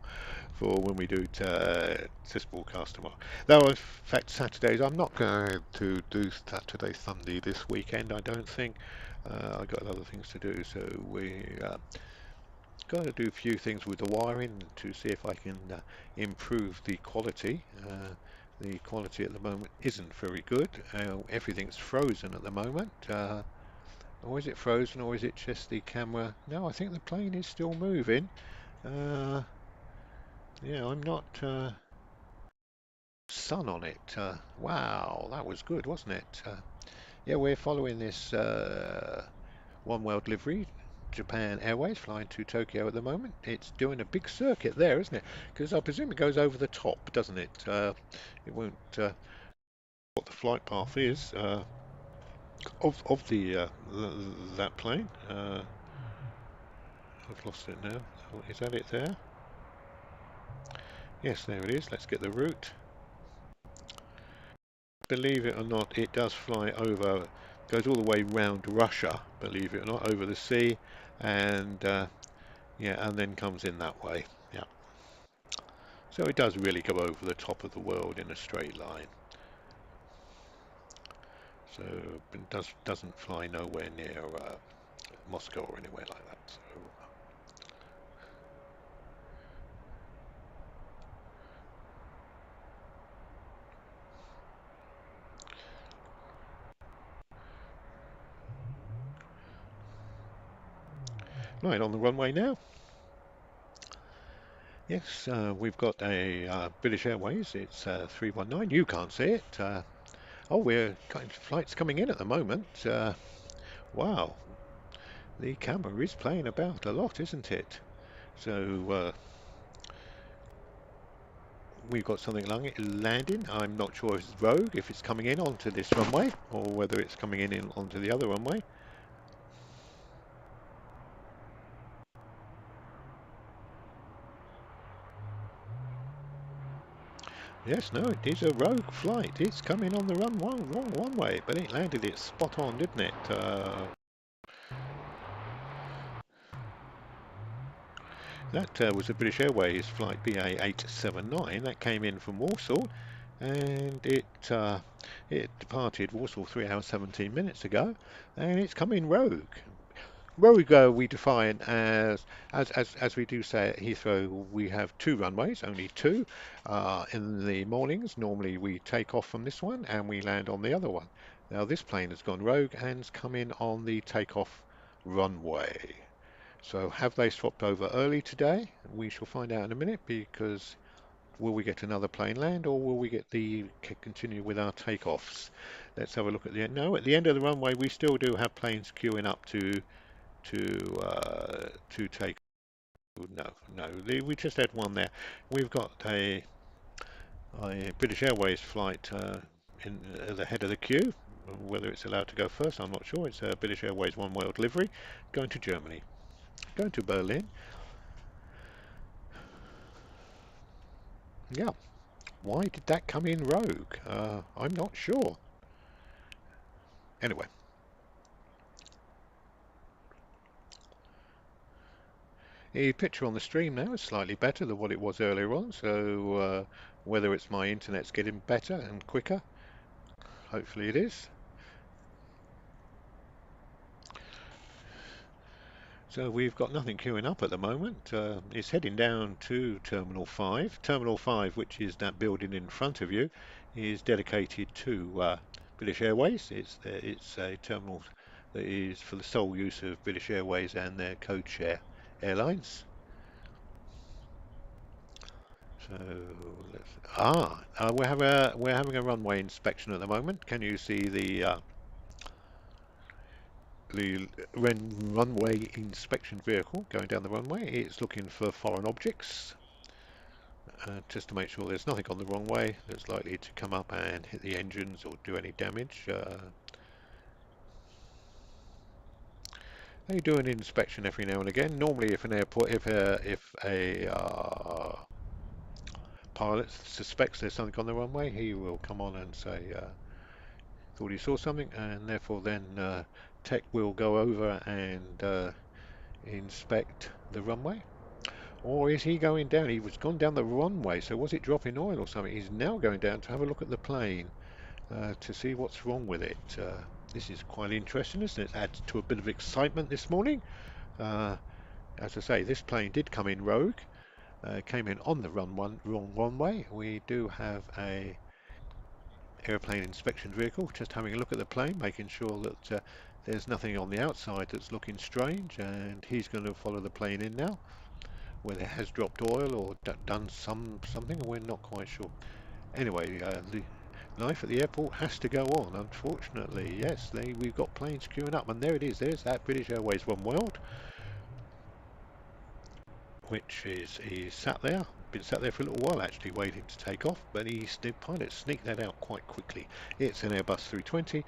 [SPEAKER 1] when we do this broadcast tomorrow. Though, in fact, Saturdays, I'm not going to do Saturday, Sunday this weekend, I don't think. I've got other things to do, so we... got to do a few things with the wiring to see if I can improve the quality. The quality at the moment isn't very good. Everything's frozen at the moment. Or is it frozen, or is it just the camera? No, I think the plane is still moving. Yeah, I'm not sun on it. Wow, that was good, wasn't it? Yeah, we're following this One World livery, Japan Airways, flying to Tokyo at the moment. It's doing a big circuit there, isn't it? Because I presume it goes over the top, doesn't it? It won't. What the flight path is of the that plane. I've lost it now. Oh, is that it there? Yes, there it is. Let's get the route. Believe it or not, it does fly over, goes all the way round Russia, believe it or not, over the sea, and yeah, and then comes in that way. Yeah. So it does really go over the top of the world in a straight line. So it doesn't fly nowhere near Moscow or anywhere like that. So right, on the runway now. Yes, we've got a British Airways. It's 319. You can't see it. Oh, we're got flights coming in at the moment. Wow, the camera is playing about a lot, isn't it? So we've got something landing. I'm not sure if it's Rogue, if it's coming in onto this runway, or whether it's coming in onto the other runway. Yes, no, it is a Rogue flight. It's coming on the wrong runway, but it landed it spot on, didn't it? That was a British Airways flight BA879 that came in from Warsaw, and it departed Warsaw 3 hours 17 minutes ago, and it's coming Rogue. Rogue we define as we do say at Heathrow, we have two runways, only two. In the mornings, normally we take off from this one and we land on the other one. Now this plane has gone rogue and has come in on the takeoff runway. So have they swapped over early today? We shall find out in a minute, because will we get another plane land, or will we get the continue with our takeoffs? Let's have a look at the end. No, at the end of the runway we still do have planes queuing up to take. No, no, we just had one there. We've got a British Airways flight in the head of the queue. Whether it's allowed to go first, I'm not sure. It's a British Airways One World livery, going to Germany, going to Berlin. Yeah, why did that come in rogue? I'm not sure. Anyway, the picture on the stream now is slightly better than what it was earlier on, so whether it's my internet's getting better and quicker, hopefully it is. So we've got nothing queuing up at the moment. It's heading down to Terminal 5. Terminal 5, which is that building in front of you, is dedicated to British Airways. It's a terminal that is for the sole use of British Airways and their code share airlines. So we're having a runway inspection at the moment. Can you see the runway inspection vehicle going down the runway? It's looking for foreign objects, just to make sure there's nothing on the wrong way that's likely to come up and hit the engines or do any damage. They do an inspection every now and again. Normally, if a pilot suspects there's something on the runway, he will come on and say thought he saw something, and therefore then tech will go over and inspect the runway. Or is he going down? He was gone down the runway, so was it dropping oil or something? He's now going down to have a look at the plane to see what's wrong with it. This is quite interesting, isn't it? It adds to a bit of excitement this morning. As I say, this plane did come in rogue, came in on the wrong runway. We do have a airplane inspection vehicle, just having a look at the plane, making sure that there's nothing on the outside that's looking strange, and he's going to follow the plane in now. Whether it has dropped oil or done something, we're not quite sure. Anyway, the life at the airport has to go on, unfortunately. Yes, we've got planes queuing up, and there it is. There's that British Airways One World, which is sat there. Been sat there for a little while actually, waiting to take off, but the pilot sneaked that out quite quickly. It's an Airbus 320,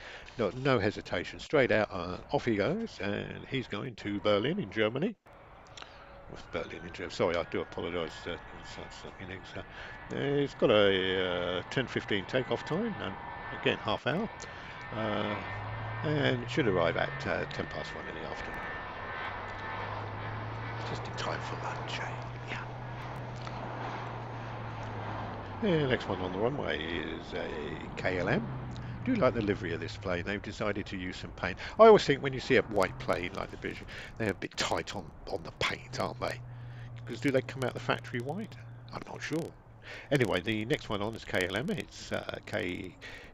[SPEAKER 1] no hesitation, straight out, off he goes, and he's going to Berlin in Germany. Berlin in Germany. Sorry, I do apologise. It's got a 10:15 takeoff time, and again half hour, and it should arrive at 1:10 in the afternoon, just in time for lunch. Yeah. The next one on the runway is a KLM. I do like the livery of this plane. They've decided to use some paint. I always think when you see a white plane like the British, they're a bit tight on the paint, aren't they? Because do they come out the factory white? I'm not sure. Anyway, the next one on is KLM. It's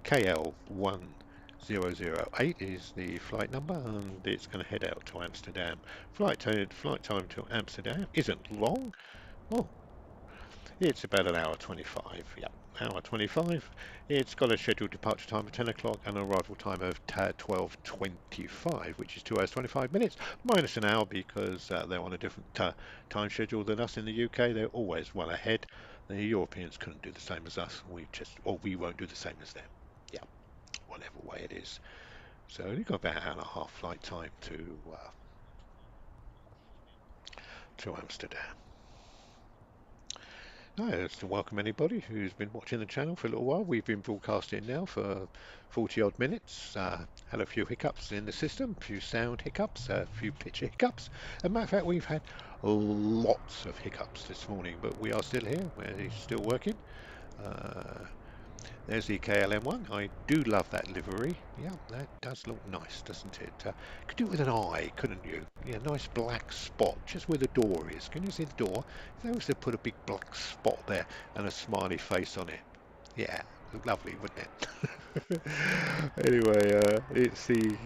[SPEAKER 1] KL1008 is the flight number, and it's going to head out to Amsterdam. Flight time to Amsterdam isn't long. Oh, it's about an hour 25. Yeah. hour 25. It's got a scheduled departure time of 10 o'clock and an arrival time of 12:25, which is 2 hours 25 minutes, minus an hour because they're on a different time schedule than us in the UK. They're always well ahead. The Europeans couldn't do the same as us. We won't do the same as them. Yeah, whatever way it is. So we've got about an hour and a half flight time to Amsterdam. No, it's to welcome anybody who's been watching the channel for a little while. We've been broadcasting now for 40 odd minutes. Had a few hiccups in the system, a few sound hiccups, a few picture hiccups. As a matter of fact, we've had lots of hiccups this morning, but we are still here. We're still working. Uh, There's the KLM one. I do love that livery. Yeah, that does look nice, doesn't it? Could do it with an eye, couldn't you? Yeah, nice black spot just where the door is. Can you see the door? If they was to put a big black spot there and a smiley face on it. Yeah, lovely, wouldn't it? Anyway, it's the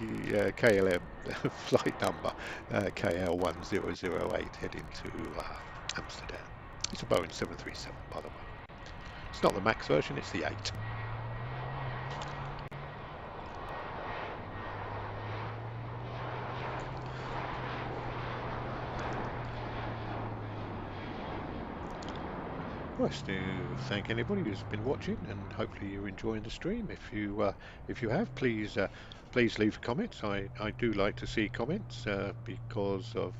[SPEAKER 1] KLM flight number KL1008 heading to Amsterdam. It's a Boeing 737, by the way. It's not the MAX version, it's the 8. Nice to thank anybody who's been watching, and hopefully you're enjoying the stream. If you have, please leave comments. I do like to see comments because of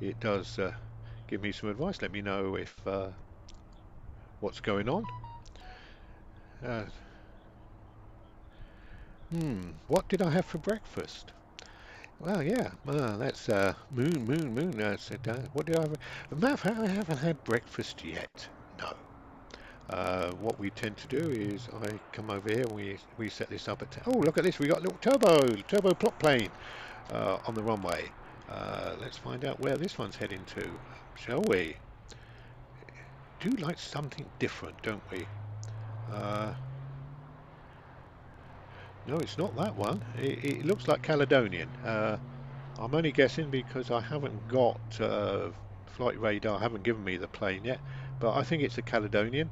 [SPEAKER 1] it does give me some advice. Let me know if what's going on. Uh, what did I have for breakfast? Well, yeah, that's moon. What did I have? As a matter of fact, I haven't had breakfast yet. No. What we tend to do is I come over here, we set this up at, oh look at this, we got a little turbo prop plane on the runway. Let's find out where this one's heading to, shall we? Do like something different, don't we? No, it's not that one. It looks like Caledonian. I'm only guessing because I haven't got flight radar, haven't given me the plane yet, but I think it's a Caledonian.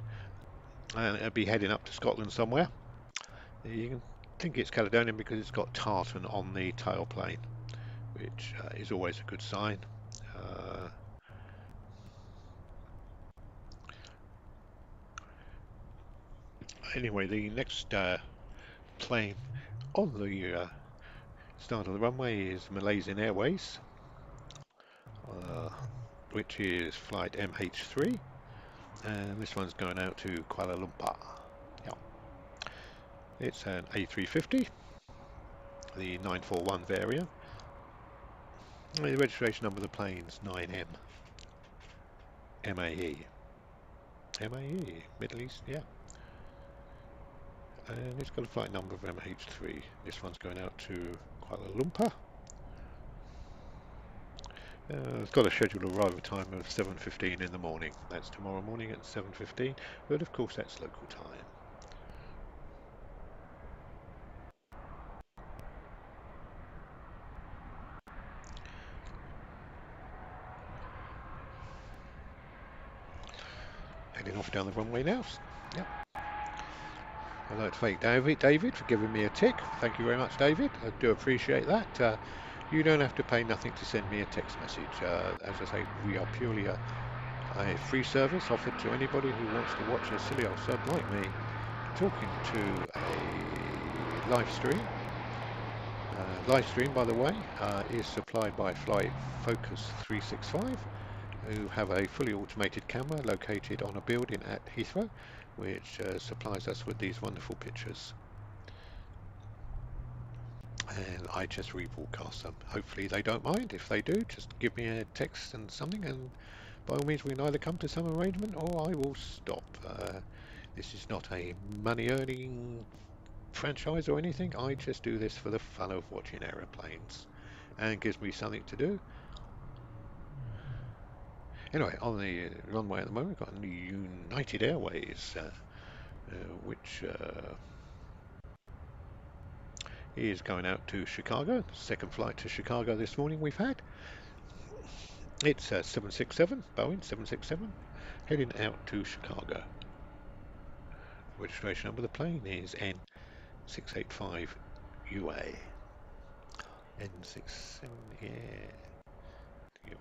[SPEAKER 1] And it'll be heading up to Scotland somewhere. You can think it's Caledonian because it's got tartan on the tailplane, which is always a good sign. Anyway, the next plane on the start of the runway is Malaysian Airways, which is flight MH3, and this one's going out to Kuala Lumpur. Yeah. It's an A350, the 941 variant. The registration number of the plane is 9M. MAE. MAE, Middle East, yeah. And it's got a flight number of MH3. This one's going out to Kuala Lumpur. It's got a scheduled arrival time of 7:15 in the morning. That's tomorrow morning at 7:15, but of course that's local time. Heading off down the runway now. Yep. I'd like to thank David for giving me a tick. Thank you very much, David. I do appreciate that. You don't have to pay nothing to send me a text message. As I say, we are purely a free service offered to anybody who wants to watch a silly old sub like me talking to a live stream. Live stream, by the way, is supplied by Flight Focus 365, who have a fully automated camera located on a building at Heathrow, which supplies us with these wonderful pictures. And I just rebroadcast them. Hopefully they don't mind. If they do, just give me a text and something, and by all means we can either come to some arrangement or I will stop. This is not a money-earning franchise or anything. I just do this for the fun of watching aeroplanes, and it gives me something to do. Anyway, on the runway at the moment, we've got United Airways, which is going out to Chicago. Second flight to Chicago this morning we've had. It's 767, Boeing 767, heading out to Chicago. Registration number of the plane is N685UA. N67, yeah, UA.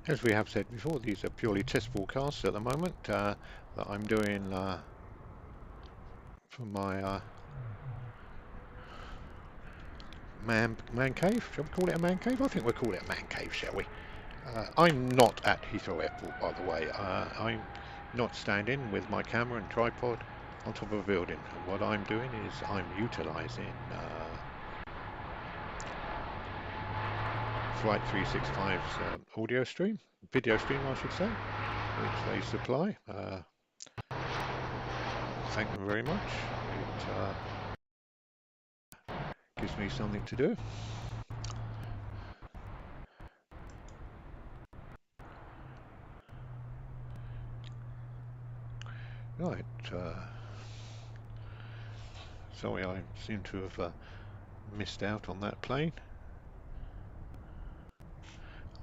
[SPEAKER 1] As we have said before, these are purely test forecasts at the moment that I'm doing for my man cave. Shall we call it a man cave? I think we'll call it a man cave, shall we? I'm not at Heathrow Airport, by the way. I'm not standing with my camera and tripod on top of a building. And what I'm doing is I'm utilising Flight 365's audio stream, video stream I should say, which they supply. Thank them very much. It gives me something to do. Right, sorry I seem to have missed out on that plane.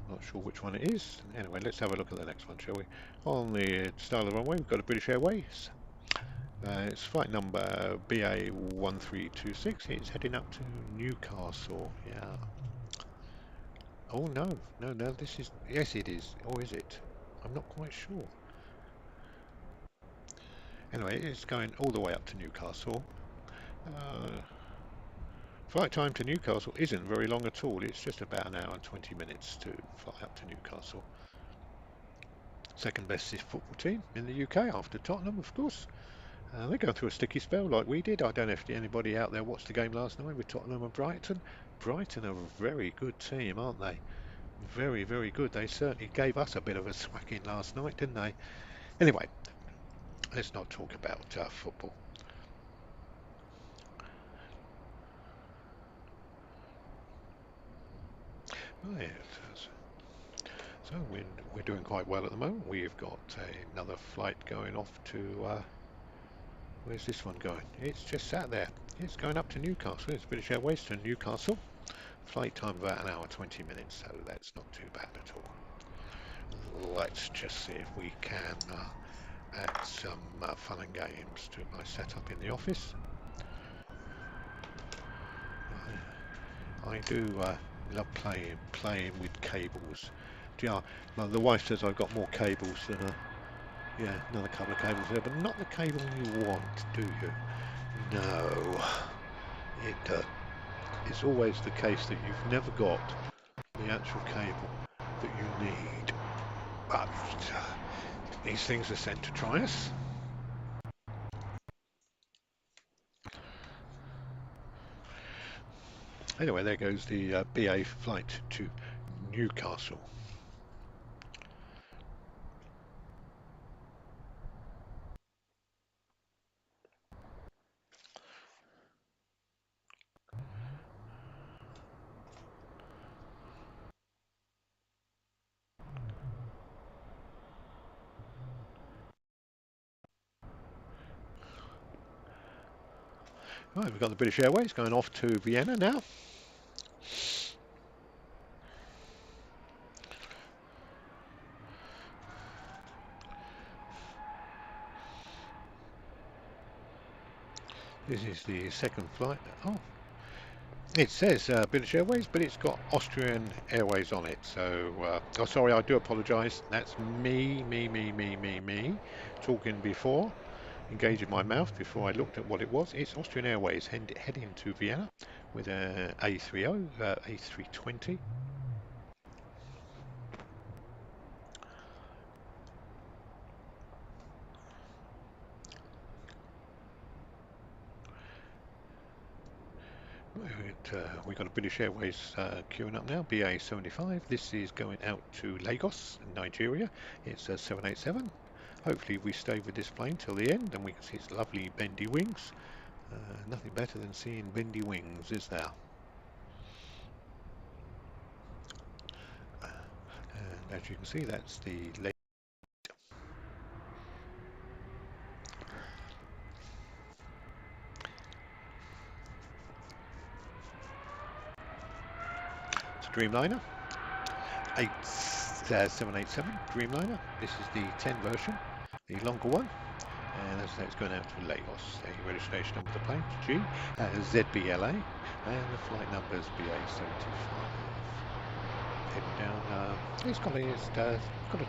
[SPEAKER 1] I'm not sure which one it is. Anyway, let's have a look at the next one, shall we? On the start of the runway, we've got a British Airways. It's flight number BA1326. It's heading up to Newcastle. Yeah. Oh no, this is... Yes, it is. Or is it? I'm not quite sure. Anyway, it's going all the way up to Newcastle. Flight time to Newcastle isn't very long at all. It's just about an hour and 20 minutes to fly up to Newcastle. Second best football team in the UK after Tottenham, of course. They're going through a sticky spell like we did. I don't know if anybody out there watched the game last night with Tottenham and Brighton. Brighton are a very good team, aren't they? Very, very good. They certainly gave us a bit of a swacking last night, didn't they? Anyway, let's not talk about football. Right. So we're doing quite well at the moment. We've got another flight going off to... where's this one going? It's just sat there. It's going up to Newcastle. It's British Airways to Newcastle. Flight time about an hour 20 minutes, so that's not too bad at all. Let's just see if we can add some fun and games to my setup in the office. I do love playing with cables. Yeah, well, the wife says I've got more cables than yeah, another couple of cables there, but not the cable you want, do you? No, it's always the case that you've never got the actual cable that you need. But these things are sent to try us. Anyway, there goes the BA flight to Newcastle. Right, we've got the British Airways going off to Vienna now. This is the second flight. Oh, It says British Airways, but it's got Austrian Airways on it. So, oh, sorry, I do apologise. That's me, talking before, engaging my mouth before I looked at what it was. It's Austrian Airways heading to Vienna with a A30, A320. We got a British Airways queuing up now, BA75. This is going out to Lagos, Nigeria. It's a 787. Hopefully we stay with this plane till the end and we can see its lovely bendy wings. Nothing better than seeing bendy wings, is there? And as you can see, that's the Dreamliner, 787 Dreamliner. This is the 10 version, the longer one. And as I say, it's going out to Lagos. The registration number of the plane, G, ZBLA, and the flight number is BA75. Heading down, it's got a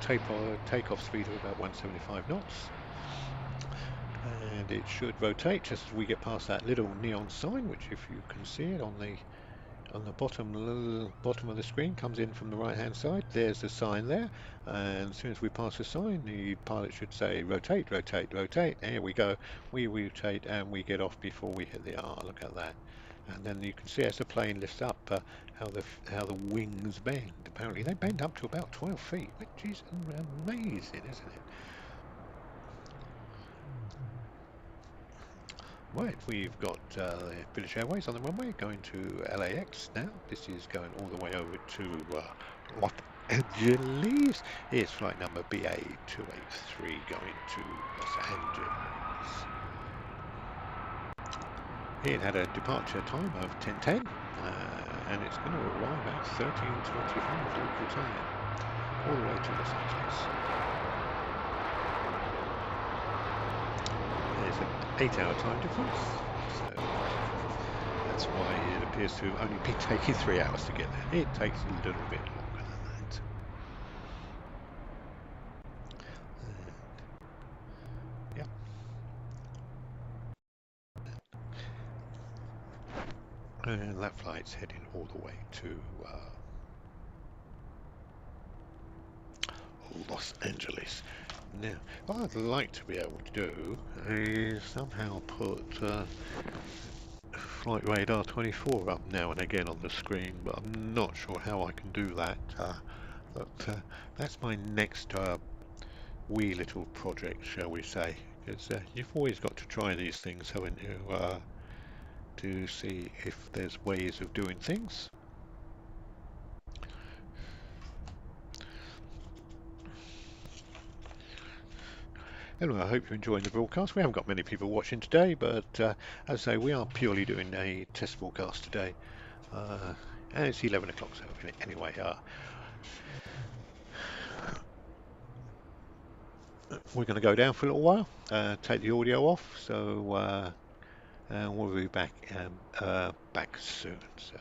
[SPEAKER 1] takeoff speed of about 175 knots. And it should rotate just as we get past that little neon sign, which if you can see it on the bottom of the screen, comes in from the right hand side. There's the sign there, and as soon as we pass the sign, the pilot should say rotate, rotate, rotate. There we go. We rotate and we get off before we hit the R. Look at that. And then you can see as the plane lifts up how the wings bend. Apparently they bend up to about 12 feet, which is amazing, isn't it? Right, we've got British Airways on the runway going to LAX now. This is going all the way over to Los Angeles. Here's flight number BA283 going to Los Angeles. It had a departure time of 10:10 and it's going to arrive at 13:25 local time all the way to Los Angeles. There's an 8-hour time difference, so that's why it appears to only be taking 3 hours to get there. It takes a little bit longer than that. Yep. And that flight's heading all the way to Los Angeles. Now, what I'd like to be able to do is somehow put Flight Radar 24 up now and again on the screen, but I'm not sure how I can do that. But that's my next wee little project, shall we say, because you've always got to try these things, haven't you, to see if there's ways of doing things. Anyway, I hope you're enjoying the broadcast. We haven't got many people watching today, but as I say, we are purely doing a test broadcast today. And it's 11 o'clock, so anyway, we're going to go down for a little while, take the audio off, so we'll be back back soon. So.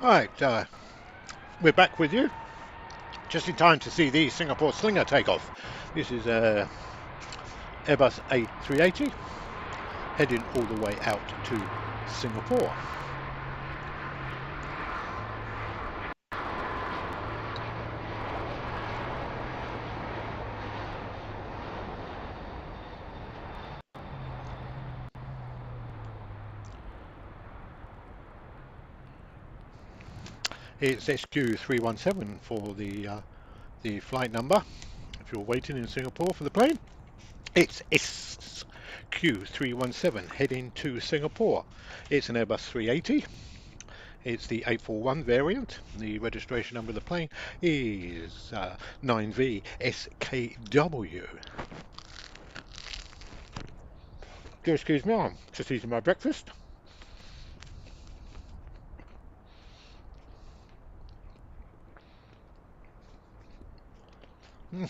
[SPEAKER 1] Right, we're back with you, just in time to see the Singapore Slinger take off. This is Airbus A380 heading all the way out to Singapore. It's SQ317 for the flight number. If you're waiting in Singapore for the plane, it's SQ317 heading to Singapore. It's an Airbus 380. It's the 841 variant. The registration number of the plane is 9VSKW. Do excuse me, I'm just eating my breakfast. Mm,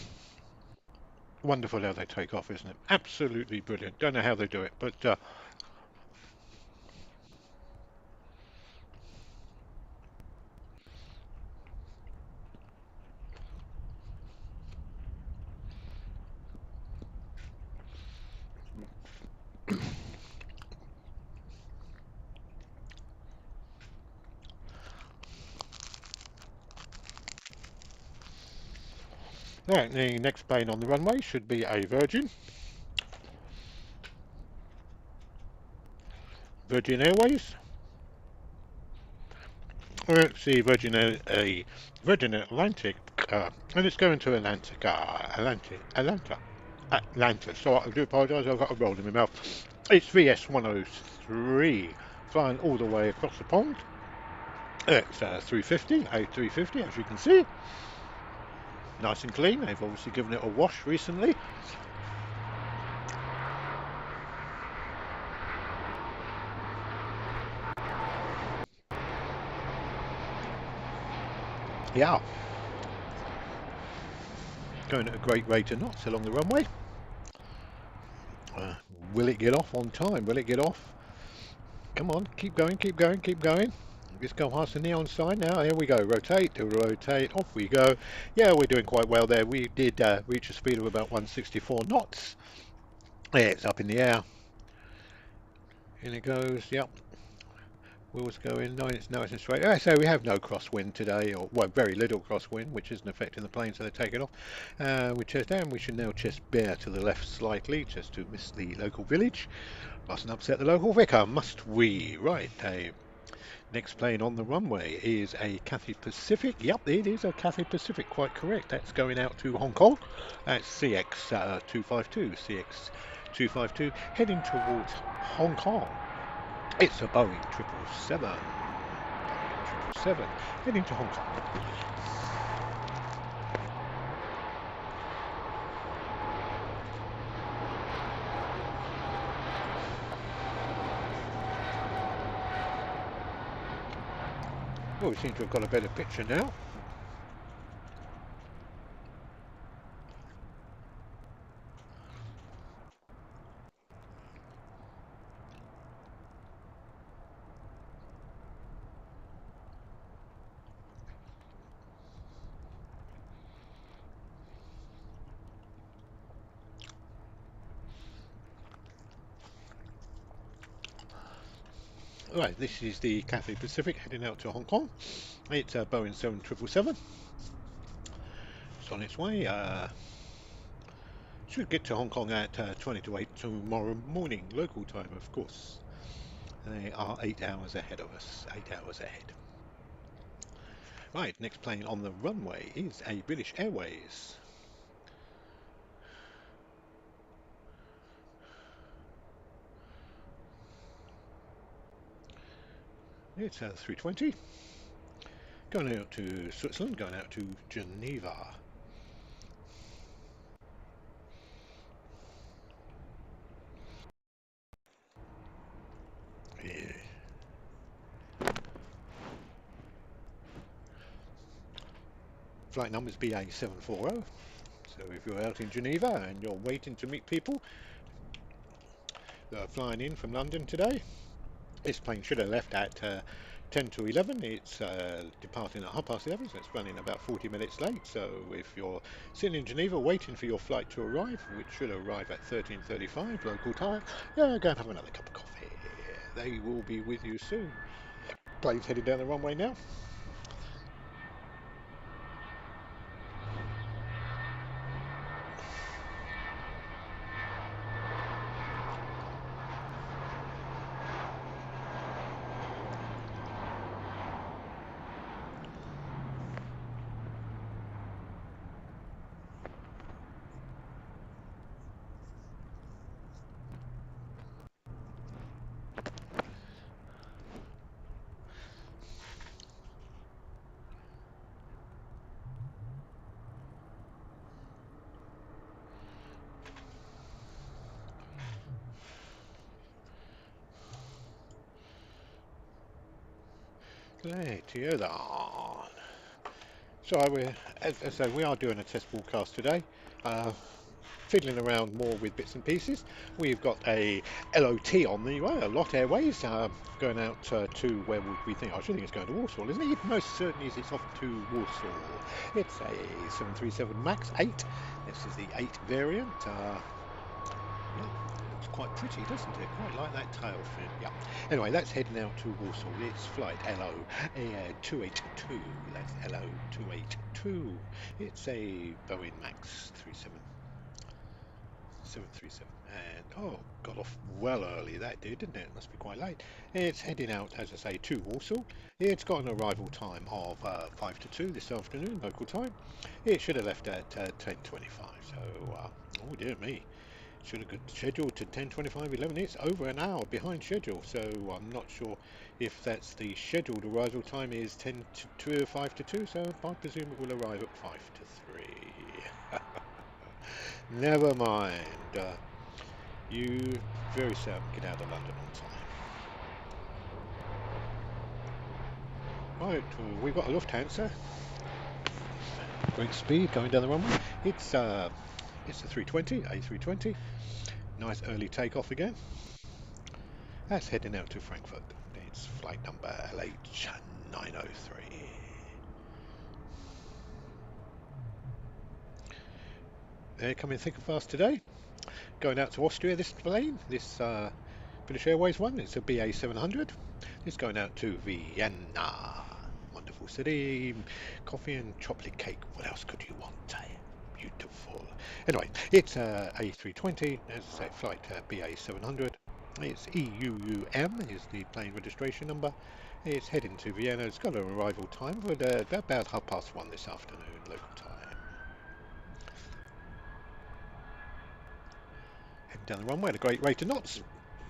[SPEAKER 1] wonderful how they take off, isn't it? Absolutely brilliant. Don't know how they do it, but right, the next plane on the runway should be a Virgin Airways. Let's see, Virgin Atlantic, and it's going to Atlanta. So I do apologise, I've got a roll in my mouth. It's VS103, flying all the way across the pond. It's A350, as you can see. Nice and clean. They've obviously given it a wash recently. Yeah, going at a great rate of knots along the runway. Uh, will it get off on time? Will it get off? Come on, keep going, keep going, keep going. Just go past the neon sign now. Here we go. Rotate, rotate. Off we go. Yeah, we're doing quite well there. We did reach a speed of about 164 knots. Yeah, it's up in the air. In it goes. Yep. Wheels going. Nice and straight. So we have no crosswind today, or well, very little crosswind, which isn't affecting the plane, so they're taking off. We chest down. We should now chest bear to the left slightly, just to miss the local village. Mustn't upset the local vicar, must we? Right, next plane on the runway is a Cathay Pacific. Yep, it is a Cathay Pacific, quite correct. That's going out to Hong Kong. That's CX252, heading towards Hong Kong. It's a Boeing 777, heading to Hong Kong. Oh, we seem to have got a better picture now. Right, this is the Cathay Pacific heading out to Hong Kong. It's a Boeing 777. It's on its way. Should get to Hong Kong at 20 to 8 tomorrow morning, local time, of course. They are 8 hours ahead of us. 8 hours ahead. Right, next plane on the runway is a British Airways. It's a 320. Going out to Switzerland, going out to Geneva. Yeah. Flight number is BA740. So if you're out in Geneva and you're waiting to meet people that are flying in from London today, this plane should have left at 10 to 11. It's departing at 11:30, so it's running about 40 minutes late. So if you're sitting in Geneva waiting for your flight to arrive, which should arrive at 13:35 local time, yeah, go and have another cup of coffee. They will be with you soon. Plane's headed down the runway now. Great, here they are. So as I say, we are doing a test broadcast today. Uh, Fiddling around more with bits and pieces. We've got a LOT on the way, a lot Airways, going out to where would we think? I should think it's going to Warsaw, isn't it? Most certainly is it's off to Warsaw. It's a 737 MAX 8. This is the 8 variant. Yeah, looks quite pretty, doesn't it? Quite like that tail fin. Yeah. Anyway, that's heading out to Warsaw. It's flight LO 282. That's LO 282. It's a Boeing MAX 737, and oh, got off well early that did, didn't it? Must be quite late. It's heading out, as I say, to Warsaw. It's got an arrival time of 5 to 2 this afternoon, local time. It should have left at 10:25, so, oh dear me. Should have got scheduled to 10:25, 11. It's over an hour behind schedule, so I'm not sure if that's the scheduled arrival time is 10 to 2 or 5 to 2, so I presume it will arrive at 5 to 3. Never mind. You very seldom get out of London on time. Right, we've got a Lufthansa. Great speed going down the runway. It's a 320, A320. Nice early takeoff again. That's heading out to Frankfurt. It's flight number LH903. They're coming thick and fast today. Going out to Austria, this plane, this British Airways one, it's a BA 700. It's going out to Vienna. Wonderful city. Coffee and chocolate cake. What else could you want? Beautiful. Anyway, it's A320, as I say, flight BA 700. It's EUUM is the plane registration number. It's heading to Vienna. It's got an arrival time for about 1:30 this afternoon, local time. Heading down the runway at a great rate of knots,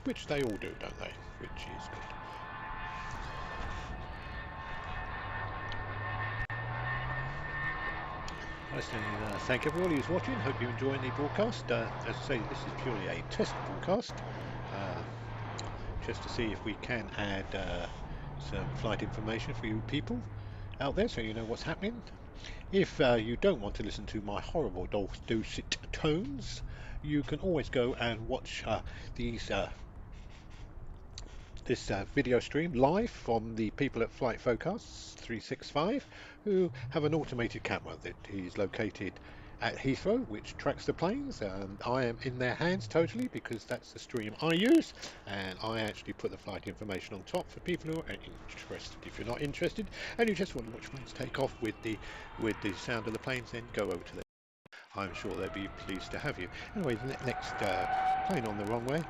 [SPEAKER 1] which they all do, don't they? Which is good. I say thank everybody who's watching. Hope you're enjoying the broadcast. As I say, this is purely a test broadcast, just to see if we can add some flight information for you people out there, so you know what's happening. If you don't want to listen to my horrible dulcet tones, you can always go and watch this video stream live from the people at Flight Forecasts 365, who have an automated camera that is located at Heathrow, which tracks the planes. I am in their hands totally because that's the stream I use, and I actually put the flight information on top for people who are interested. If you're not interested and you just want to watch planes take off with the sound of the planes, then go over to them. I'm sure they'll be pleased to have you. Anyway, the next plane on the runway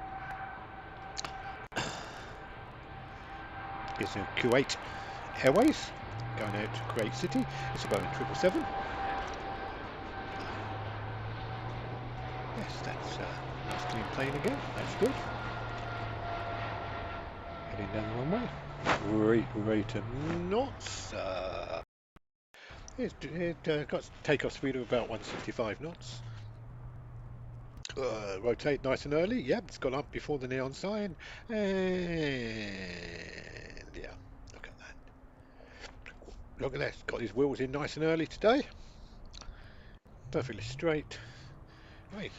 [SPEAKER 1] is a Kuwait Airways going out to Kuwait City. It's a Boeing 777. Yes, that's a nice clean plane again. That's good. Heading down the runway. Great rate of knots. It got takeoff speed of about 165 knots. Rotate nice and early. Yep, it's got up before the neon sign. And yeah, look at that. Look at that. It's got his wheels in nice and early today. Perfectly straight. Right.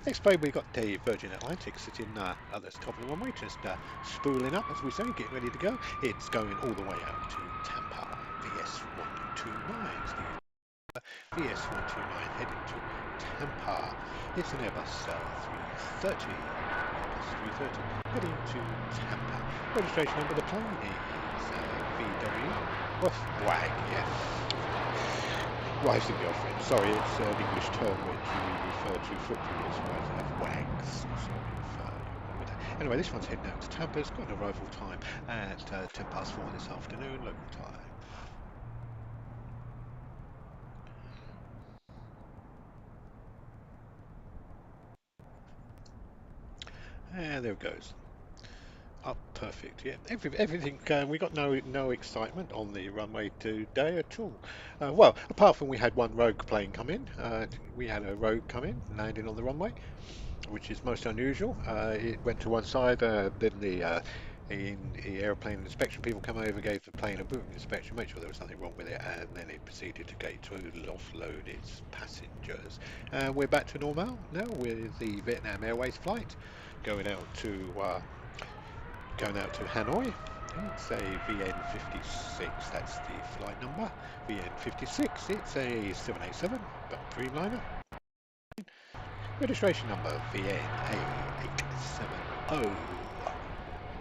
[SPEAKER 1] Next plane we've got the Virgin Atlantic sitting at the top of the runway, just spooling up as we say, getting ready to go. It's going all the way out to Tampa, VS129. VS129 heading to Tampa. It's an Airbus 330. Airbus 330 heading to Tampa. Registration number of the plane is VW. WAG, yeah. Rising girlfriend. Sorry, it's an English term which we refer to footballers who have wags. Sorry if with that. Anyway, this one's heading out to Tampa. It's got an arrival time at 4:10 this afternoon, local time. And there it goes. Up perfect, yeah. Everything. We got no excitement on the runway today at all. Well, apart from we had one rogue plane come in. We had a rogue come in, landing on the runway, which is most unusual. It went to one side. Then the airplane inspection people come over, gave the plane a boot inspection, made sure there was nothing wrong with it, and then it proceeded to go to offload its passengers. And we're back to normal now with the Vietnam Airways flight going out to Hanoi. It's a VN56, that's the flight number. VN56, it's a 787, but Dreamliner. Registration number VNA870.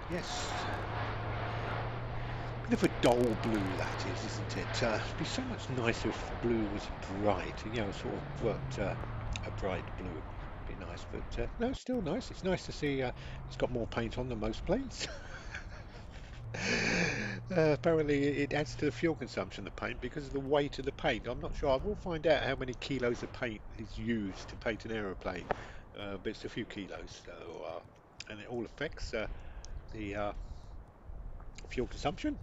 [SPEAKER 1] Yes. Bit of a dull blue that is, isn't it? It'd be so much nicer if blue was bright, sort of worked a bright blue. Be nice, but no, still nice. It's nice to see it's got more paint on than most planes. Apparently it adds to the fuel consumption, the paint, because of the weight of the paint. I'm not sure. I will find out how many kilos of paint is used to paint an aeroplane, but it's a few kilos, so and it all affects the fuel consumption.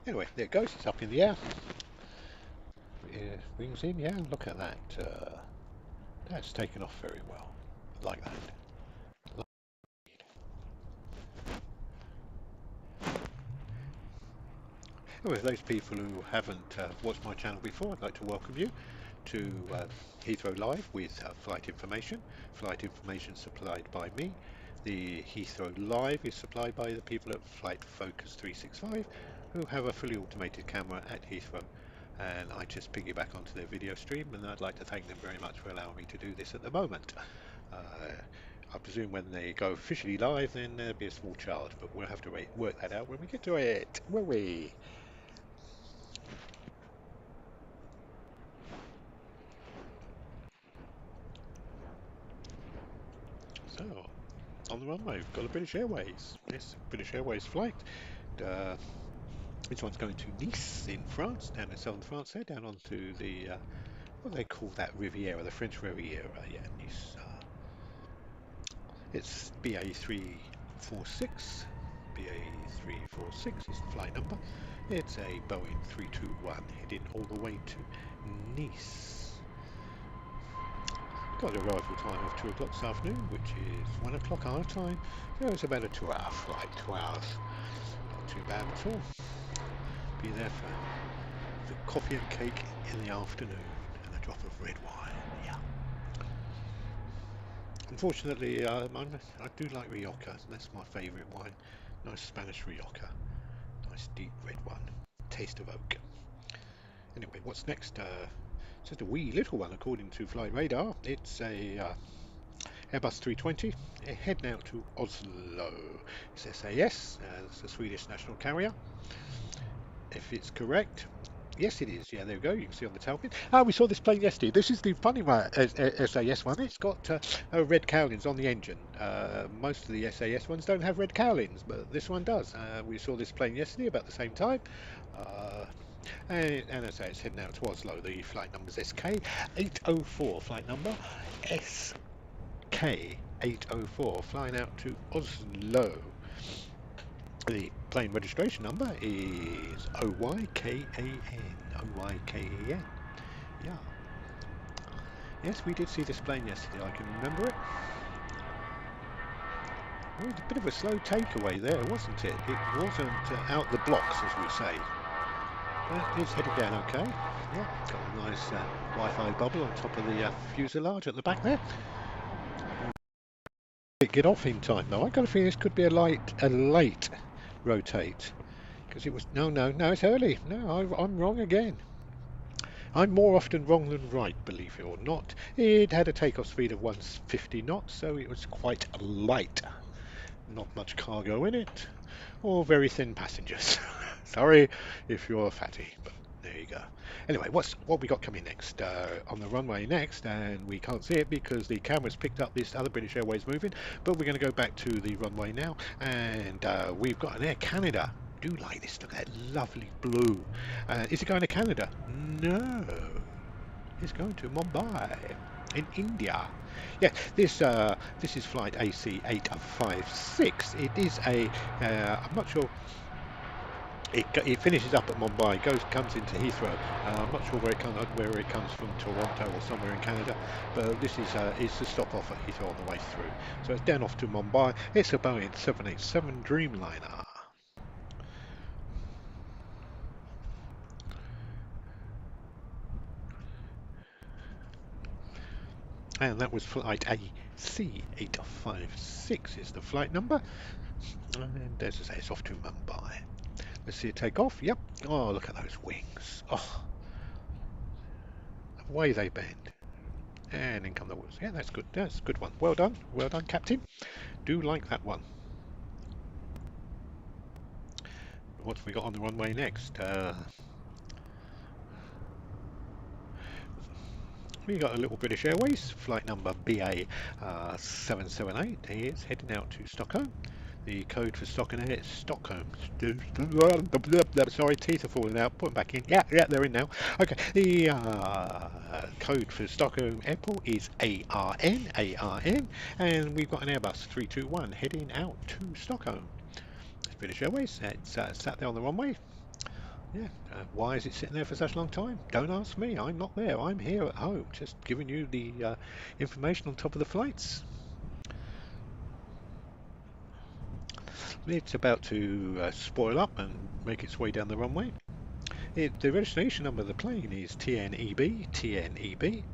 [SPEAKER 1] Anyway, there it goes. It's up in the air. Wings in, yeah. Look at that. That's taken off very well, like that. Anyway, those people who haven't watched my channel before, I'd like to welcome you to Heathrow Live with flight information. Flight information supplied by me. The Heathrow Live is supplied by the people at Flight Focus 365 who have a fully automated camera at Heathrow, and I just piggyback onto their video stream, and I'd like to thank them very much for allowing me to do this at the moment. I presume when they go officially live then there'll be a small charge, but we'll have to work that out when we get to it, will we? So, on the runway, we've got a British Airways. Yes, British Airways flight. Uh, this one's going to Nice in France, down in southern France there, down onto the, what do they call that Riviera, the French Riviera, yeah, Nice. It's BA346. BA346 is the flight number. It's a Boeing 321 heading all the way to Nice. Got an arrival time of 2 o'clock this afternoon, which is 1 o'clock our time. So it's about a 2-hour flight, 2 hours. Not too bad at all. Be there for the coffee and cake in the afternoon and a drop of red wine. Yeah. Unfortunately, I do like Rioja. That's my favourite wine. Nice Spanish Rioja. Nice deep red one. Taste of oak. Anyway, what's next? It's just a wee little one according to Flight Radar. It's a Airbus 320 heading out to Oslo. It's SAS, it's a Swedish national carrier. If it's correct, yes it is. Yeah, there we go. You can see on the tailpin. We saw this plane yesterday. This is the funny one, SAS one. It's got red cowlings on the engine. Most of the SAS ones don't have red cowlings, but this one does. We saw this plane yesterday about the same time. And as I say, it's heading out to Oslo. The flight number is SK804. Flight number SK804. Flying out to Oslo. The plane registration number is OYKAN. OYKAN. Yeah. Yes, we did see this plane yesterday. I can remember it. It was a bit of a slow takeaway there, wasn't it? It wasn't out the blocks, as we say. It's headed down okay. Yeah, got a nice Wi-Fi bubble on top of the fuselage at the back there. get off in time though. I got a feeling this could be a late rotate because it was no, it's early. No, I'm wrong again. I'm more often wrong than right, believe it or not. It had a takeoff speed of 150 knots, so it was quite light. Not much cargo in it, or very thin passengers. Sorry if you're fatty, but there you go. Anyway, what we got coming next? On the runway next, and we can't see it because the camera's picked up this other British Airways moving, but we're going to go back to the runway now, and we've got an Air Canada. Do like this, look at that lovely blue. Is it going to Canada? No, it's going to Mumbai in India. Yeah, this is flight AC856. It is a I'm not sure. It finishes up at Mumbai, comes into Heathrow. I'm not sure where it comes from, Toronto or somewhere in Canada, but this is the stop off at Heathrow on the way through. So it's down off to Mumbai. It's a Boeing 787 Dreamliner. And that was flight AC856 is the flight number. And as I say, it's off to Mumbai. Let's see it take off. Yep. Oh, look at those wings. Oh, the way they bend. And in come the wheels. Yeah, that's good. That's a good one. Well done. Well done, Captain. Do like that one. What have we got on the runway next? We got a little British Airways, flight number BA 778. It's heading out to Stockholm. The code for Stockholm is Stockholm. Sorry, teeth are falling out. Put them back in. Yeah, they're in now. Okay, the code for Stockholm Airport is ARN, and we've got an Airbus 321 heading out to Stockholm. It's British Airways. It's sat there on the runway. Yeah, why is it sitting there for such a long time? Don't ask me. I'm not there. I'm here at home, just giving you the information on top of the flights. It's about to spoil up and make its way down the runway. The registration number of the plane is TNEB,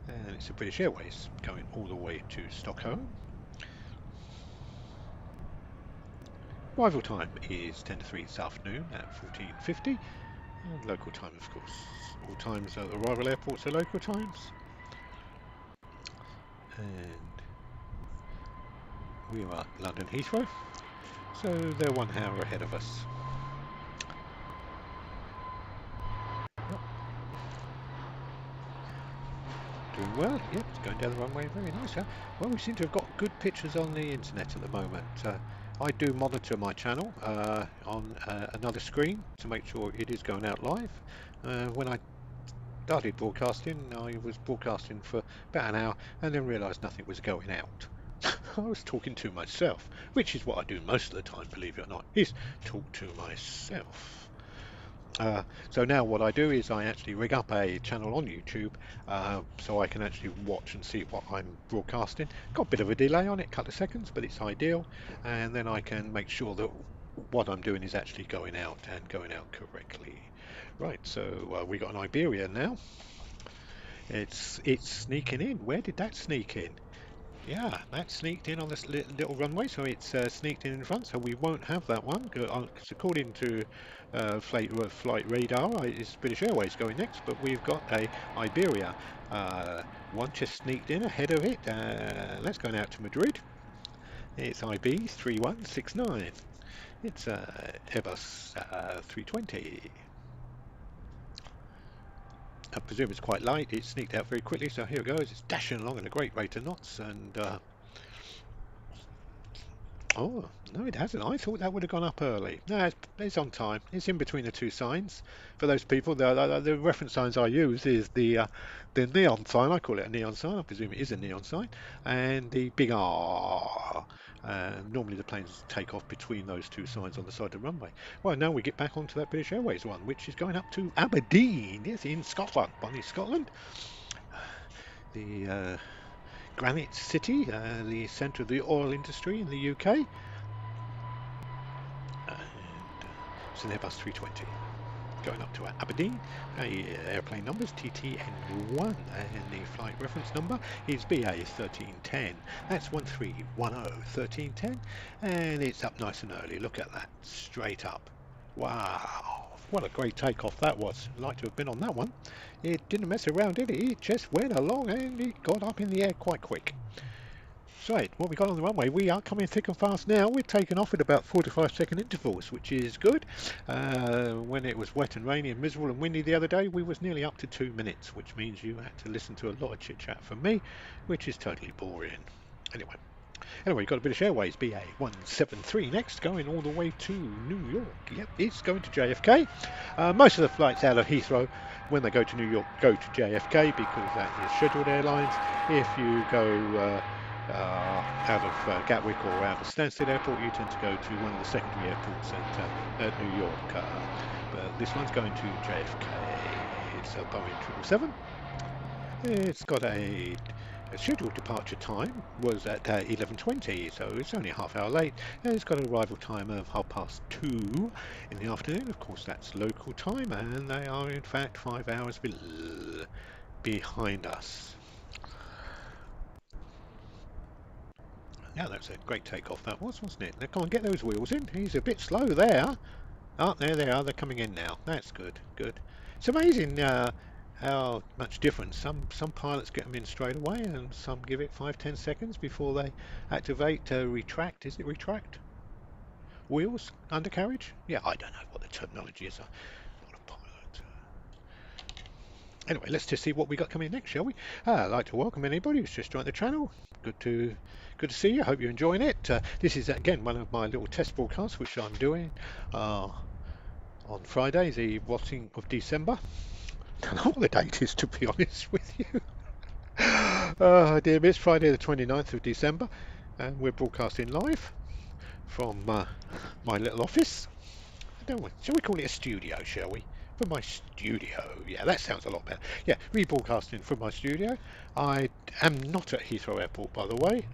[SPEAKER 1] and it's a British Airways going all the way to Stockholm. Arrival time is 10 to 3 this afternoon at 14:50, and local time, of course. All times at arrival airports are local times. And we are at London Heathrow, so they're 1 hour ahead of us. Doing well, yep, it's going down the runway, very nice. Huh? Well, we seem to have got good pictures on the internet at the moment. I do monitor my channel on another screen to make sure it is going out live. When I started broadcasting, I was broadcasting for about an hour and then realised nothing was going out. I was talking to myself, which is what I do most of the time, believe it or not, is talk to myself. So now what I do is I actually rig up a channel on YouTube so I can actually watch and see what I'm broadcasting. Got a bit of a delay on it, a couple of seconds, but it's ideal, and then I can make sure that what I'm doing is actually going out and going out correctly. Right, so we got an Iberia now. It's sneaking in. Where did that sneak in? Yeah, that sneaked in on this little runway, so it's sneaked in front, so we won't have that one. Because according to flight radar, it's British Airways going next, but we've got a Iberia. One just sneaked in ahead of it. That's going out to Madrid. It's IB 3169. It's Airbus 320. I presume it's quite light. It sneaked out very quickly, so here it goes. It's dashing along at a great rate of knots, and oh no, it hasn't. I thought that would have gone up early. No, it's on time. It's in between the two signs. For those people, the reference signs I use is the neon sign. I call it a neon sign. I presume it is a neon sign, and the big R. Normally the planes take off between those two signs on the side of the runway. Well, now we get back onto that British Airways one, which is going up to Aberdeen. Yes, in Scotland. Bonnie, Scotland. The Granite City, the centre of the oil industry in the UK. And it's an Airbus 320. going up to Aberdeen. Airplane numbers TTN1 and the flight reference number is BA1310. That's 1310 and it's up nice and early. Look at that, straight up. Wow, what a great takeoff that was. I'd like to have been on that one. It didn't mess around, did it? It just went along and it got up in the air quite quick. So, what we got on the runway, we are coming thick and fast now. We're taking off at about 4 to 5 second intervals, which is good. When it was wet and rainy and miserable and windy the other day, we was nearly up to 2 minutes, which means you had to listen to a lot of chit chat from me, which is totally boring. Anyway, got a British Airways BA173 next, going all the way to New York. Yep, it's going to JFK. Most of the flights out of Heathrow, when they go to New York, go to JFK because that is scheduled airlines. If you go out of Gatwick or out of Stansted Airport, you tend to go to one of the secondary airports at New York. But this one's going to JFK. It's a Boeing 777. It's got a scheduled departure time was at 11:20, so it's only a half hour late. And it's got an arrival time of 2:30 in the afternoon. Of course, that's local time, and they are in fact 5 hours behind us. Yeah, that's a great takeoff that was, wasn't it? Now, come on, get those wheels in. He's a bit slow there. Oh, there they are. They're coming in now. That's good. Good. It's amazing how much difference. Some pilots get them in straight away, and some give it 5-10 seconds before they activate retract. Is it retract? Wheels? Undercarriage? Yeah, I don't know what the terminology is. I'm not a pilot. Anyway, let's just see what we got coming next, shall we? I'd like to welcome anybody who's just joined the channel. Good to see you. Hope you're enjoying it. This is again one of my little test broadcasts which I'm doing on Friday, the watching of December. I don't know what the date is, to be honest with you. Dear Miss, Friday the 29th of December, and we're broadcasting live from my little office. Shall we call it a studio, shall we? From my studio. Yeah, that sounds a lot better. Yeah, rebroadcasting from my studio. I am not at Heathrow Airport, by the way.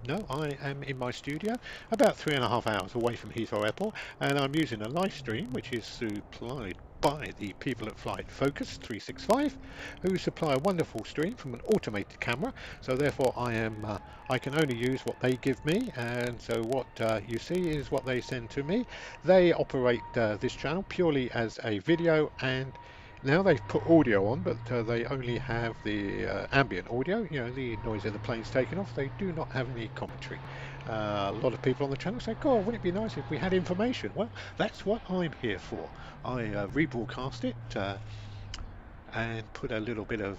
[SPEAKER 1] No, I am in my studio, about 3.5 hours away from Heathrow Airport, and I'm using a live stream, which is supplied by the people at Flight Focus 365, who supply a wonderful stream from an automated camera. So therefore I can only use what they give me, and so what you see is what they send to me. They operate this channel purely as a video, and now they've put audio on, but they only have the ambient audio, you know, the noise of the planes taking off. They do not have any commentary. A lot of people on the channel say, God, wouldn't it be nice if we had information? Well, that's what I'm here for. I rebroadcast it and put a little bit of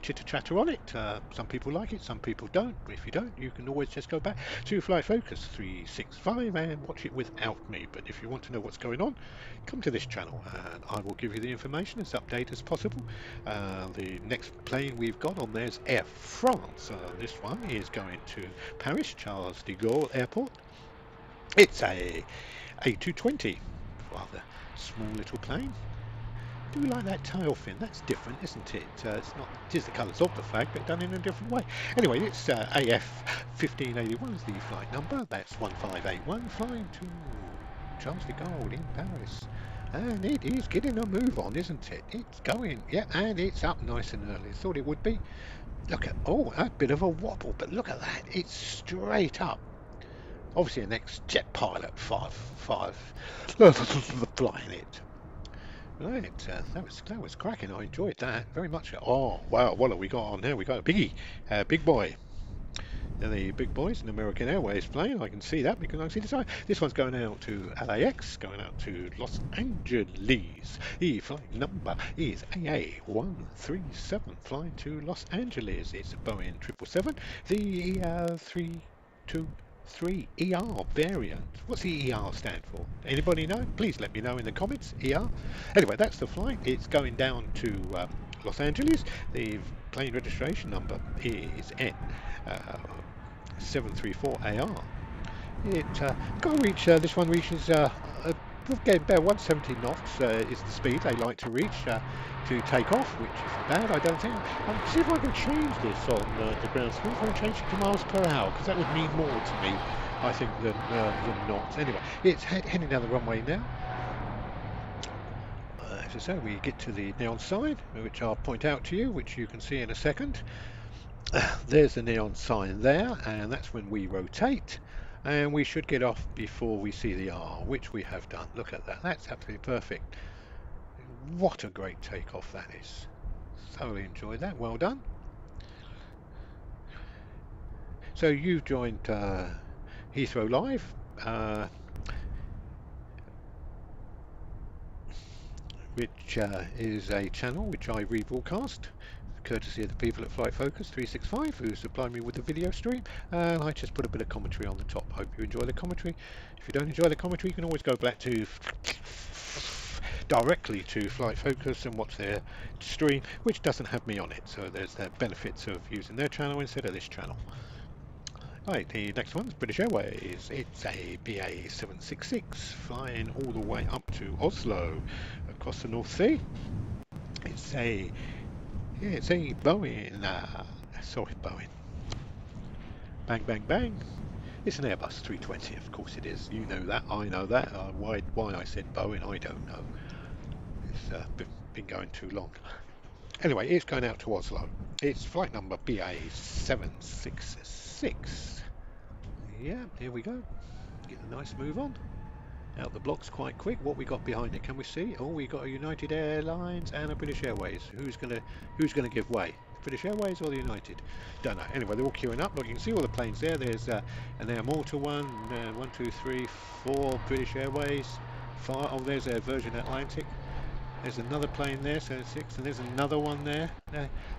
[SPEAKER 1] chitter chatter on it. Some people like it, some people don't. If you don't, you can always just go back to Flight Focus 365 and watch it without me. But if you want to know what's going on, come to this channel and I will give you the information as updated as possible. The next plane we've got on there is Air France. This one is going to Paris Charles de Gaulle Airport. It's a A220, rather small little plane. Do like that tail fin? That's different, isn't it? It's not. It is the colours of the flag, but done in a different way. Anyway, it's AF 1581 is the flight number. That's 1581, flying to Charles de Gaulle in Paris. And it is getting a move on, isn't it? It's going, yeah, and it's up nice and early. Thought it would be. Look at, oh, a bit of a wobble, but look at that. It's straight up. Obviously, an ex-jet pilot, flying it. Right, that was cracking. I enjoyed that very much. Oh wow, what have we got on there? We got a biggie, big boy. And the big boy's an American Airways plane. I can see that because I can see the sign. This one's going out to LAX, going out to Los Angeles. The flight number is AA137, flying to Los Angeles. It's a Boeing 777. The 323 ER variant. What's the ER stand for? Anybody know? Please let me know in the comments. ER. Anyway, that's the flight. It's going down to Los Angeles. The plane registration number is N 734AR. It got to reach. This one reaches about 170 knots is the speed they like to reach to take off, which isn't bad, I don't think. See if I can change this on the ground speed. If I can change it to miles per hour, because that would mean more to me, I think, than knots. Anyway, it's heading down the runway now. As I say, we get to the neon sign, which I'll point out to you, which you can see in a second. There's the neon sign there, and that's when we rotate, and we should get off before we see the R, which we have done. Look at that, that's absolutely perfect. What a great takeoff that is. Thoroughly enjoyed that, well done. So you've joined Heathrow Live, which is a channel which I rebroadcast courtesy of the people at Flight Focus 365 who supply me with the video stream, and I just put a bit of commentary on the top. Hope you enjoy the commentary. If you don't enjoy the commentary, you can always go back to directly to Flight Focus and watch their stream, which doesn't have me on it, so there's the benefits of using their channel instead of this channel. Right, the next one's British Airways. It's a BA 766 flying all the way up to Oslo across the North Sea. It's a Boeing, sorry, Boeing. Bang, bang, bang. It's an Airbus 320, of course it is. You know that, I know that. Why I said Boeing, I don't know. It's been going too long. Anyway, it's going out to Oslo. It's flight number BA 766. Yeah, here we go. Get a nice move on. Out the blocks quite quick. What we got behind it? Can we see? Oh, we got a United Airlines and a British Airways. Who's gonna give way? British Airways or the United? Don't know. Anyway, they're all queuing up. Look, you can see all the planes there. There's an Air Malta one. 1, 2, 3, 4 British Airways. 5. Oh, there's a Virgin Atlantic. There's another plane there, so 6, and there's another one there.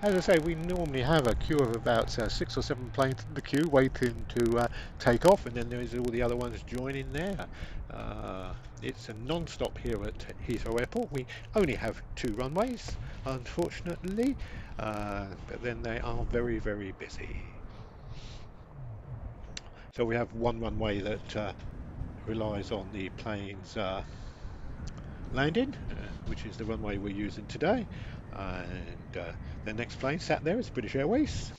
[SPEAKER 1] As I say, we normally have a queue of about 6 or 7 planes in the queue waiting to take off, and then there's all the other ones joining there. It's a non-stop here at Heathrow Airport. We only have 2 runways, unfortunately, but then they are very, very busy. So we have one runway that relies on the planes landing, which is the runway we're using today, and the next plane sat there is British Airways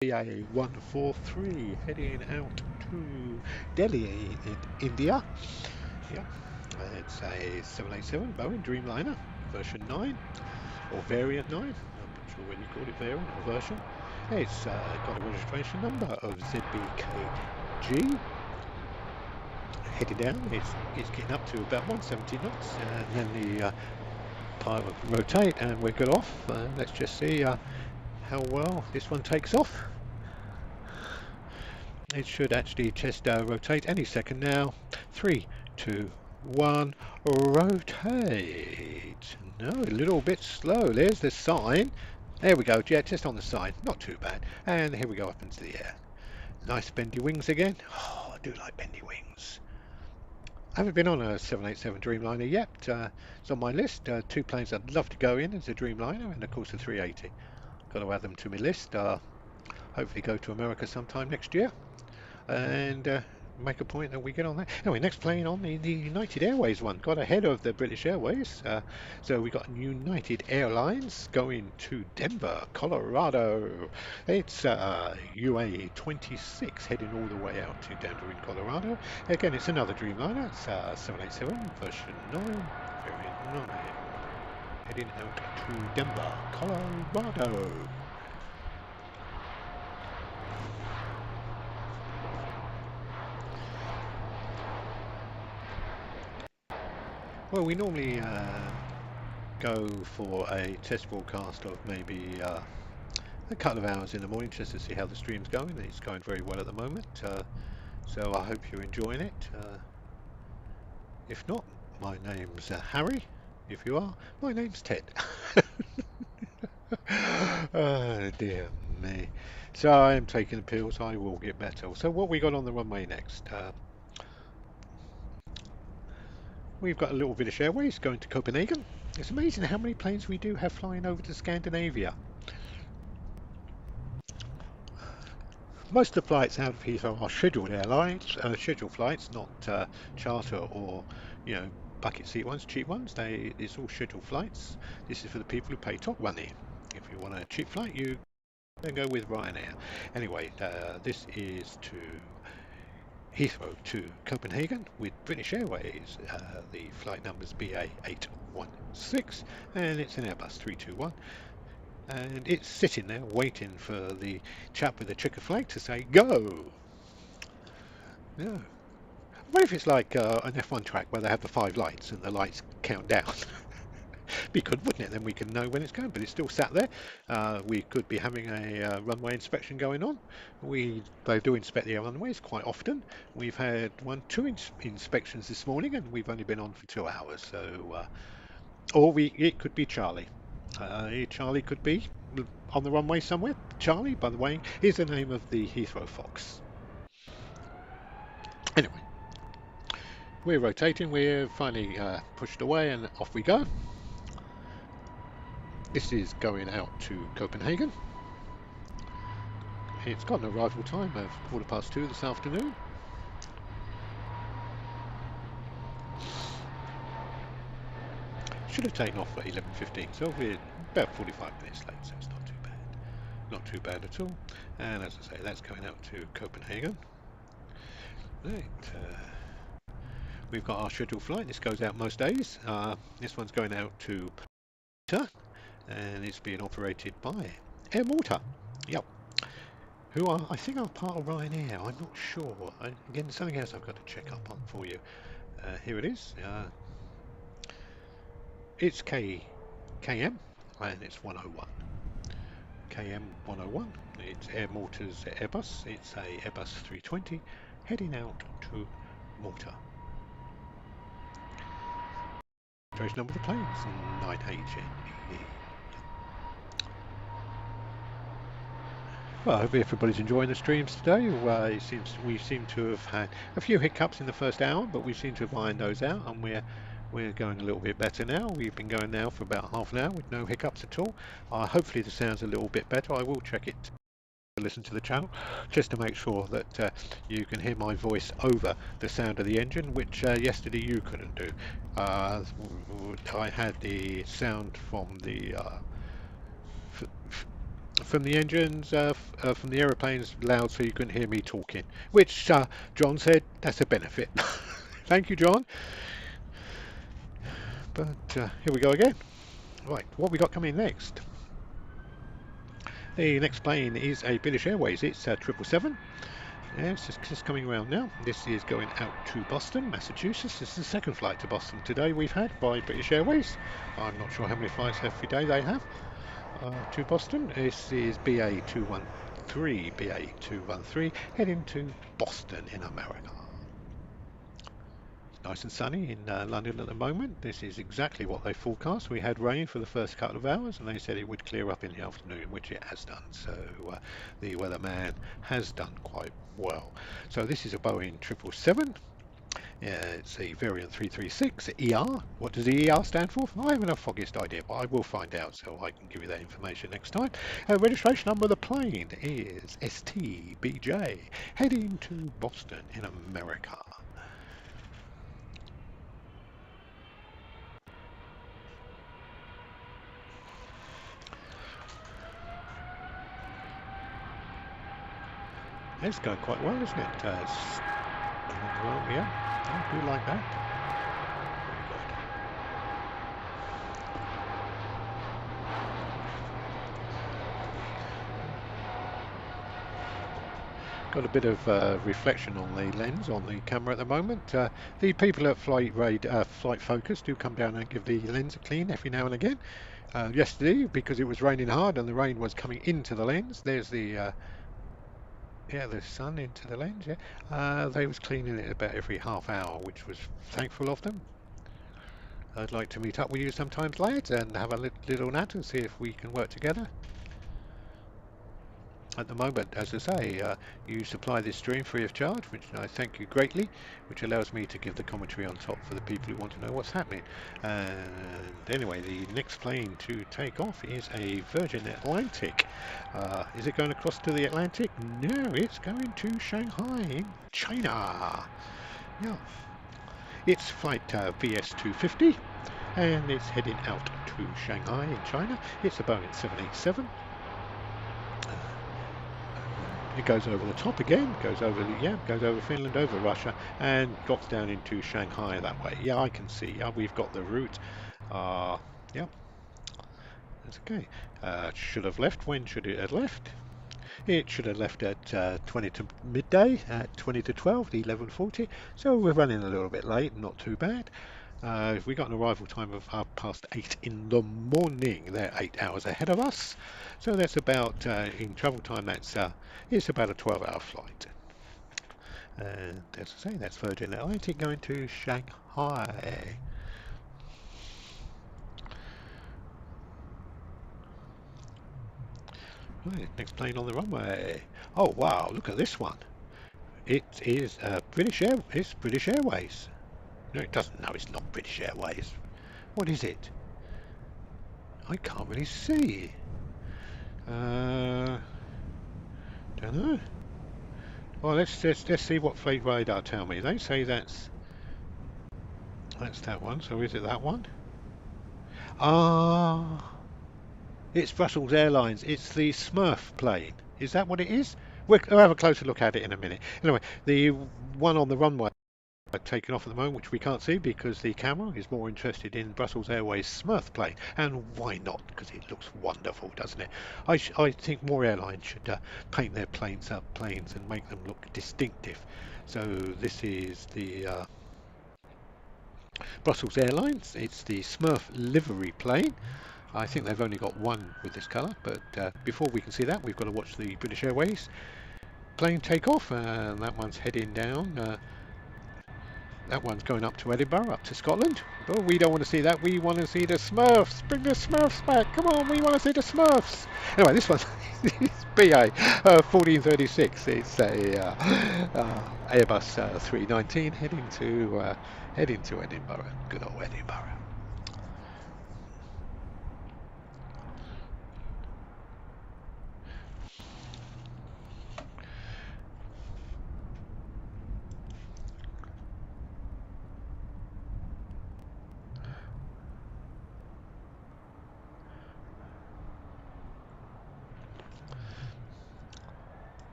[SPEAKER 1] BA 143 heading out to Delhi in India. Yeah, it's a 787 Boeing Dreamliner version 9 or variant 9. I'm not sure whether you call it variant or version. It's got a registration number of ZBKG. Heading down, it's getting up to about 170 knots, and then the pilot will rotate and we're good off. Let's just see how well this one takes off. It should actually just rotate any second now. 3, 2, 1, rotate. No, a little bit slow. There's the sign. There we go, yeah, just on the side, not too bad. And here we go up into the air. Nice bendy wings again. Oh, I do like bendy wings. I haven't been on a 787 Dreamliner yet. It's on my list. 2 planes I'd love to go in is a Dreamliner and of course a 380. Got to add them to my list. Hopefully go to America sometime next year and make a point that we get on that. Anyway, next plane on the United Airways one. Got ahead of the British Airways. So we got United Airlines going to Denver, Colorado. It's UA 26 heading all the way out to Denver in Colorado. Again, it's another Dreamliner. It's 787 version 9, variant 9. Heading out to Denver, Colorado. Well, we normally go for a test broadcast of maybe a couple of hours in the morning just to see how the stream's going. It's going very well at the moment, so I hope you're enjoying it. If not, my name's Harry. If you are, my name's Ted. Oh dear me. So I am taking the pills. I will get better. So what we got on the runway next? We've got a little British Airways going to Copenhagen. It's amazing how many planes we do have flying over to Scandinavia. Most of the flights out of Heathrow are scheduled airlines, scheduled flights, not charter or, you know, bucket seat ones, cheap ones. It's all scheduled flights. This is for the people who pay top money. If you want a cheap flight, you can go with Ryanair. Anyway, this is to Heathrow to Copenhagen with British Airways. The flight number's BA816 and it's an Airbus 321. And it's sitting there waiting for the chap with the checker flag to say go. Yeah. What if it's like an F1 track where they have the 5 lights and the lights count down? Be good, wouldn't it? Then we can know when it's going, but it's still sat there. We could be having a runway inspection going on. They do inspect the runways quite often. We've had two inspections this morning, and we've only been on for 2 hours. So, it could be Charlie. Charlie could be on the runway somewhere. Charlie, by the way, is the name of the Heathrow Fox. Anyway, we're rotating. We're finally pushed away, and off we go. This is going out to Copenhagen. It's got an arrival time of 2:15 this afternoon. Should have taken off at 11:15, so we're about 45 minutes late, so it's not too bad. Not too bad at all. And as I say, that's going out to Copenhagen. Right, we've got our scheduled flight. This goes out most days. This one's going out to Malta, and it's being operated by Air Malta. Yep. Who are, I think, are part of Ryanair. I'm not sure. Again, something else I've got to check up on for you. Here it is. It's KM, and it's 101. KM 101. It's Air Malta's Airbus. It's a Airbus 320 heading out to Malta. Registration number of the planes 9HNE. Well, I hope everybody's enjoying the streams today. We seem to have had a few hiccups in the first hour, but we seem to have ironed those out, and we're going a little bit better now. We've been going now for about half an hour with no hiccups at all. Hopefully the sound's a little bit better. I will check it to listen to the channel just to make sure that you can hear my voice over the sound of the engine, which yesterday you couldn't do. I had the sound from the engines, from the aeroplanes loud, so you can hear me talking, which John said that's a benefit. Thank you, John. But here we go again. Right, what we got coming next? The next plane is a British Airways. It's 777. Yeah, it's just coming around now. This is going out to Boston, Massachusetts. This is the second flight to Boston today we've had by British Airways. I'm not sure how many flights every day they have to Boston. This is BA213, heading to Boston in America. Nice and sunny in London at the moment. This is exactly what they forecast. We had rain for the first couple of hours, and they said it would clear up in the afternoon, which it has done. So the weatherman has done quite well. So this is a Boeing 777. It's a variant 336 ER. What does the ER stand for? I haven't the foggiest idea, but I will find out, so I can give you that information next time. Registration number of the plane is STBJ, heading to Boston in America. It's going quite well, isn't it? Well, yeah, I do like that. Got a bit of reflection on the lens on the camera at the moment. The people at Flight Focus do come down and give the lens a clean every now and again. Yesterday, because it was raining hard and the rain was coming into the lens, there's the the sun into the lens. Yeah, they was cleaning it about every half hour, which was thankful of them. I'd like to meet up with you sometimes, lads, and have a little nat and see if we can work together. At the moment, as I say, you supply this stream free of charge, which I thank you greatly, which allows me to give the commentary on top for the people who want to know what's happening. And anyway, the next plane to take off is a Virgin Atlantic. Is it going across to the Atlantic? No, it's going to Shanghai, China. Yeah, it's flight VS250, and it's heading out to Shanghai in China. It's a Boeing 787. It goes over the top again, goes over goes over Finland, over Russia, and drops down into Shanghai that way. Yeah, I can see. Yeah, we've got the route. Yeah, that's okay. Should have left. When should it have left? It should have left at 20 to midday, at 20 to 12, 11:40. So we're running a little bit late, not too bad. We got an arrival time of ~8 in the morning. They're 8 hours ahead of us. So that's about, in travel time, it's about a 12-hour flight. And as I say, that's Virgin Atlantic going to Shanghai. Right, next plane on the runway. Oh wow, look at this one. It is it's British Airways. No, it doesn't. No, it's not British Airways. What is it? I can't really see. Don't know. Well, let's see what flight radar tell me. They say that's that one. So is it that one? Ah, it's Brussels Airlines. It's the Smurf plane. Is that what it is? We'll have a closer look at it in a minute. Anyway, the one on the runway taken off at the moment, which we can't see because the camera is more interested in Brussels Airways Smurf plane. And why not? Because it looks wonderful, doesn't it? I think more airlines should paint their planes and make them look distinctive. So this is the Brussels Airlines. It's the Smurf livery plane. I think they've only got one with this colour, but before we can see that, we've got to watch the British Airways plane take off, and that one's heading down. That one's going up to Edinburgh, up to Scotland. But we don't want to see that. We want to see the Smurfs. Bring the Smurfs back. Come on, we want to see the Smurfs. Anyway, this one is BA 1436. It's a Airbus 319 heading to Edinburgh. Good old Edinburgh.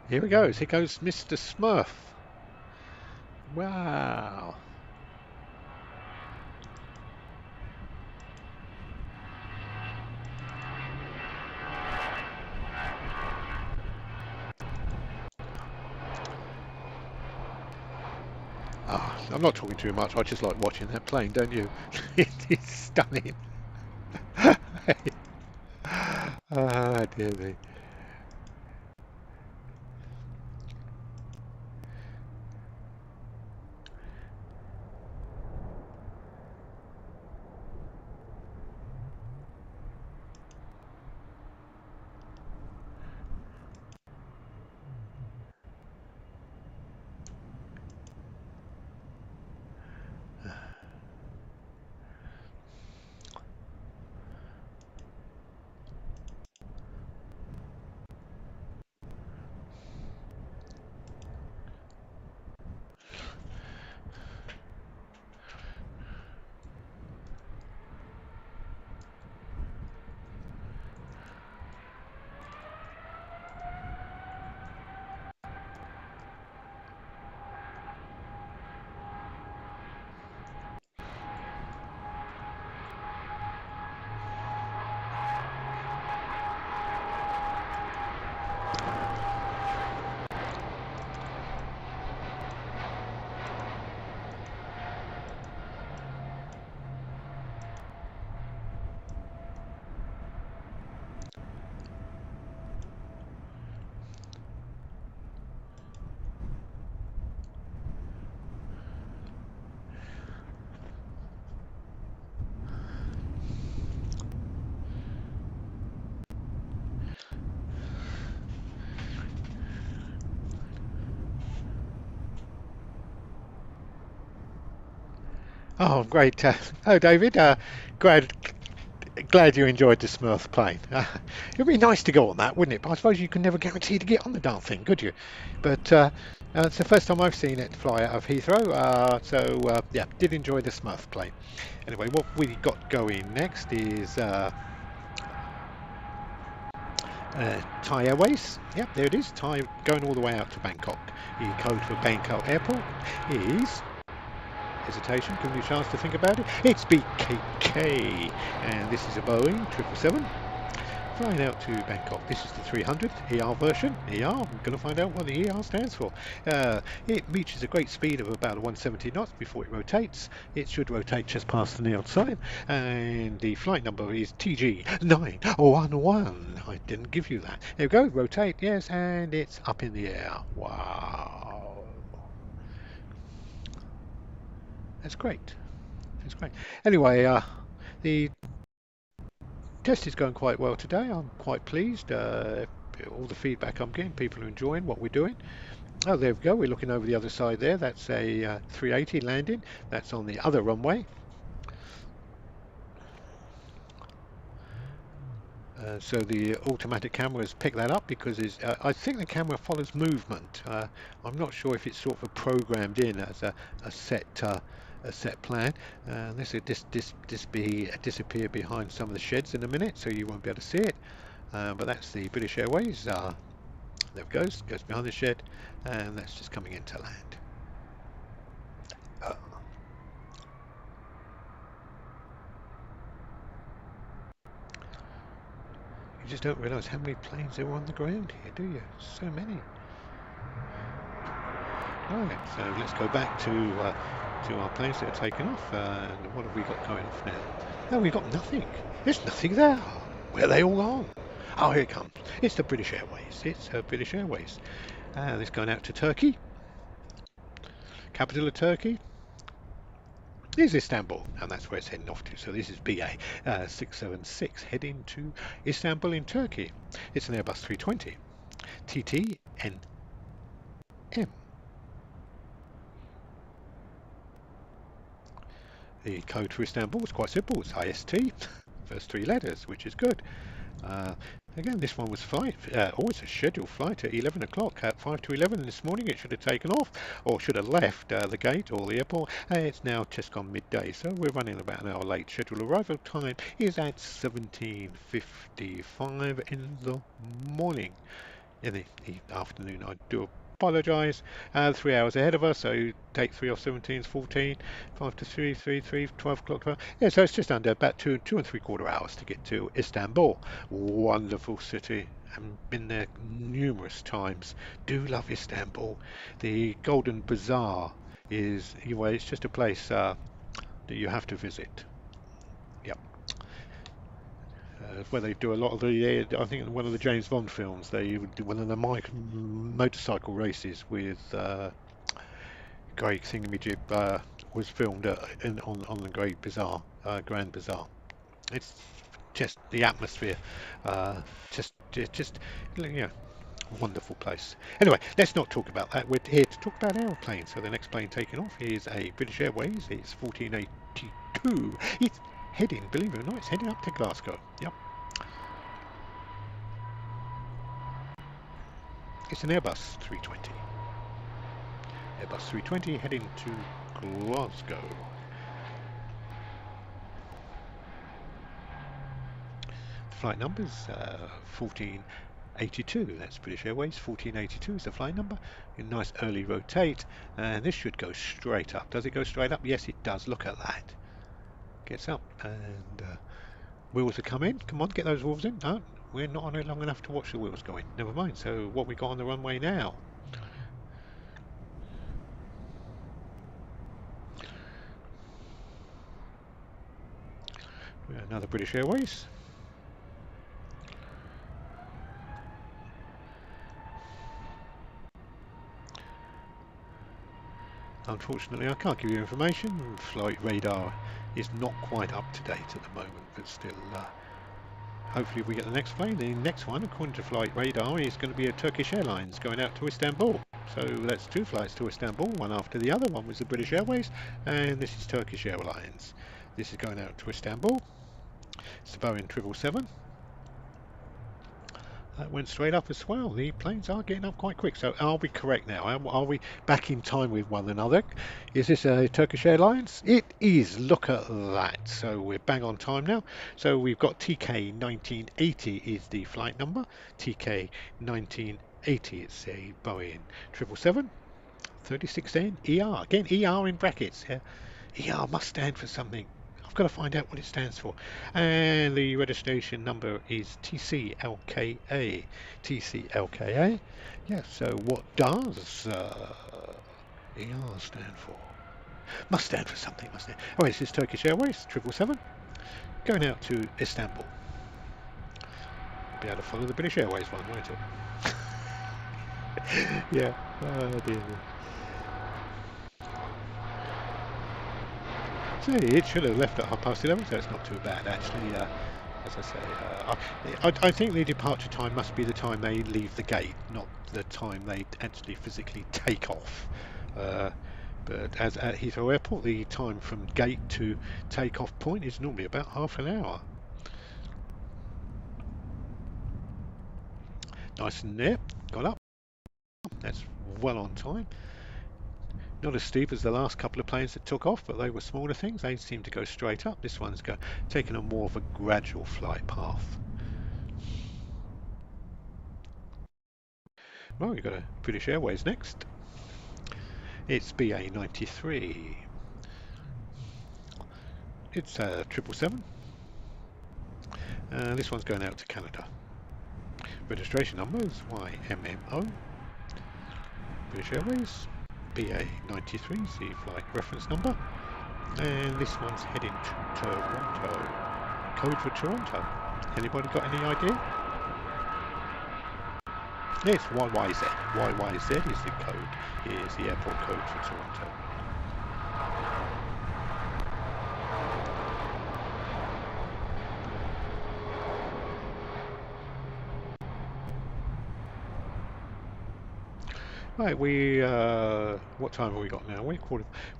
[SPEAKER 1] Here he goes. Here goes Mr. Smurf. Wow. Oh, I'm not talking too much. I just like watching that plane, don't you? It is stunning. Ah, dear me. Oh, great. Oh, David, glad you enjoyed the Smurf plane. It'd be nice to go on that, wouldn't it? But I suppose you can never guarantee to get on the darn thing, could you? But it's the first time I've seen it fly out of Heathrow. Yeah, did enjoy the Smurf plane. Anyway, what we got going next is Thai Airways, yep, there it is, Thai going all the way out to Bangkok. The code for Bangkok Airport is, hesitation, give me a chance to think about it, it's BKK, and this is a Boeing 777 flying out to Bangkok. This is the 300 ER version. ER, I'm going to find out what the ER stands for. It reaches a great speed of about 170 knots before it rotates. It should rotate just past the near side. And the flight number is TG911. I didn't give you that. There we go, rotate, yes, and it's up in the air. Wow. That's great. That's great. Anyway, the test is going quite well today. I'm quite pleased. All the feedback I'm getting, people are enjoying what we're doing. Oh, there we go. We're looking over the other side there. That's a 380 landing. That's on the other runway. So the automatic cameras pick that up because I think the camera follows movement. I'm not sure if it's sort of programmed in as a set plan. This will disappear behind some of the sheds in a minute, so you won't be able to see it. But that's the British Airways. There it goes behind the shed, and that's just coming into land. You just don't realise how many planes there are on the ground here, do you? So many. Right, so let's go back to our planes that are taken off. And what have we got going off now? No, we've got nothing. There's nothing there. Where are they all gone? Oh, here it comes. It's the British Airways. It's British Airways. This going out to Turkey. Capital of Turkey is Istanbul, and that's where it's heading off to. So this is BA 676 heading to Istanbul in Turkey. It's an Airbus 320 TTNM. The code for Istanbul is quite simple. It's IST, first three letters, which is good. Again, this one was always a scheduled flight at 11 o'clock. At 5 to 11 this morning, it should have taken off, or should have left the gate or the airport. It's now just gone midday, so we're running about an hour late. Scheduled arrival time is at 17:55 in the morning. In the afternoon, I do apologise. 3 hours ahead of us, so take 3 off 17 is 14, 5 to 3, 12 o'clock. Yeah, so it's just under about two and 3/4 hours to get to Istanbul. Wonderful city. I've been there numerous times. Do love Istanbul. The Golden Bazaar is, anyway, it's just a place that you have to visit. Yep. Where they do a lot of the, I think in one of the James Bond films, they would do one of the motorcycle races with Great Thingamajig was filmed on the Great Bazaar, Grand Bazaar. It's just the atmosphere, just wonderful place. Anyway, let's not talk about that. We're here to talk about aeroplanes. So the next plane taking off is a British Airways. It's 1482. It's heading, believe it or not, it's heading up to Glasgow. Yep. It's an Airbus 320. Airbus 320 heading to Glasgow. The flight number's 1482. That's British Airways. 1482 is the flight number. A nice early rotate, and this should go straight up. Does it go straight up? Yes, it does. Look at that. Gets up, and wheels are coming. Come on, get those wheels in. No, we're not on it long enough to watch the wheels go in. Never mind. So what we got on the runway now? Another British Airways. Unfortunately, I can't give you information. Flight radar is not quite up to date at the moment, but still, hopefully we get the next plane. The next one, according to flight radar, is going to be a Turkish Airlines going out to Istanbul. So that's two flights to Istanbul, one after the other. One was the British Airways, and this is Turkish Airlines. This is going out to Istanbul. It's the Boeing 777. That went straight up as well. The planes are getting up quite quick. So are we correct now? Are we back in time with one another? Is this a Turkish Airlines? It is. Look at that. So we're bang on time now. So we've got TK 1980 is the flight number. TK 1980. It's a Boeing 777 36N ER. Again, ER in brackets. Yeah. ER must stand for something. I've got to find out what it stands for. And the registration number is TCLKA. TCLKA. Yeah, so what does ER stand for? Must stand for something, mustn't it? Oh, this is Turkish Airways, 777, going out to Istanbul. Be able to follow the British Airways one, won't it? Yeah. Oh dear. So it should have left at 11:30, so it's not too bad actually. As I say, I think the departure time must be the time they leave the gate, not the time they actually physically take off. But as at Heathrow Airport, the time from gate to take-off point is normally about half an hour. Nice and near, got up. That's well on time. Not as steep as the last couple of planes that took off, but they were smaller things. They seem to go straight up. This one's taking a more of a gradual flight path. Well, we've got a British Airways next. It's BA93. It's 777. This one's going out to Canada. Registration number is YMMO. British Airways. BA93 is the flight reference number. And this one's heading to Toronto. Code for Toronto. Anybody got any idea? Yes, YYZ. YYZ is the code. Is the airport code for Toronto. Right, what time have we got now?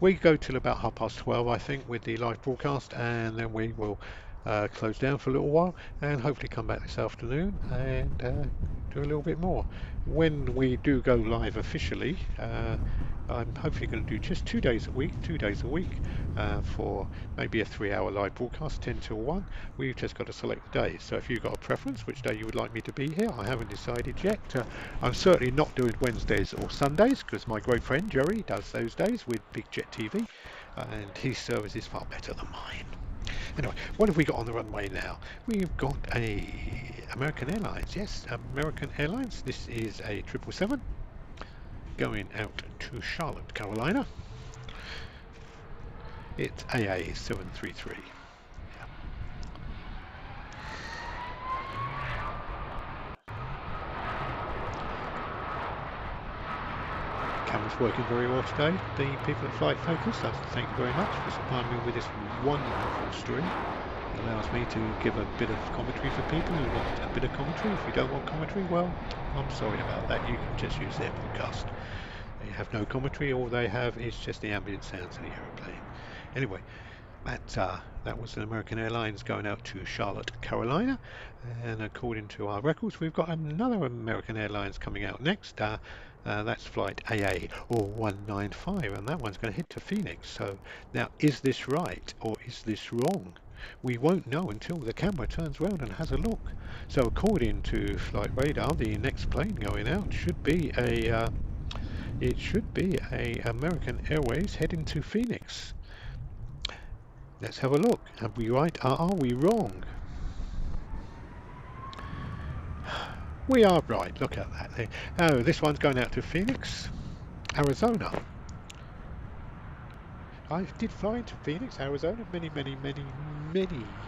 [SPEAKER 1] We go till about 12:30, I think, with the live broadcast, and then we will close down for a little while, and hopefully come back this afternoon and do a little bit more. When we do go live officially, I'm hopefully going to do just 2 days a week, for maybe a 3-hour live broadcast, 10 till 1. We've just got to select the days. So if you've got a preference, which day you would like me to be here, I haven't decided yet. I'm certainly not doing Wednesdays or Sundays, because my great friend Jerry does those days with Big Jet TV, and his service is far better than mine. Anyway, what have we got on the runway now? We've got a American Airlines. Yes, American Airlines. This is a 777 going out to Charlotte, Carolina. It's AA733. Camera's working very well today. The people at Flight Focus, thank you very much for supplying me with this wonderful stream. It allows me to give a bit of commentary for people who want a bit of commentary. If you don't want commentary, well, I'm sorry about that. You can just use their podcast. They have no commentary. All they have is just the ambient sounds of the aeroplane. Anyway, that was an American Airlines going out to Charlotte, Carolina, and according to our records, we've got another American Airlines coming out next. That's flight AA or 195, and that one's going to hit to Phoenix. So now, is this right or is this wrong? We won't know until the camera turns round and has a look. So according to Flight Radar, the next plane going out should be a American Airways heading to Phoenix. Let's have a look. Are we right? Are we wrong? We are right. Look at that. Oh, this one's going out to Phoenix, Arizona. I did fly into Phoenix, Arizona many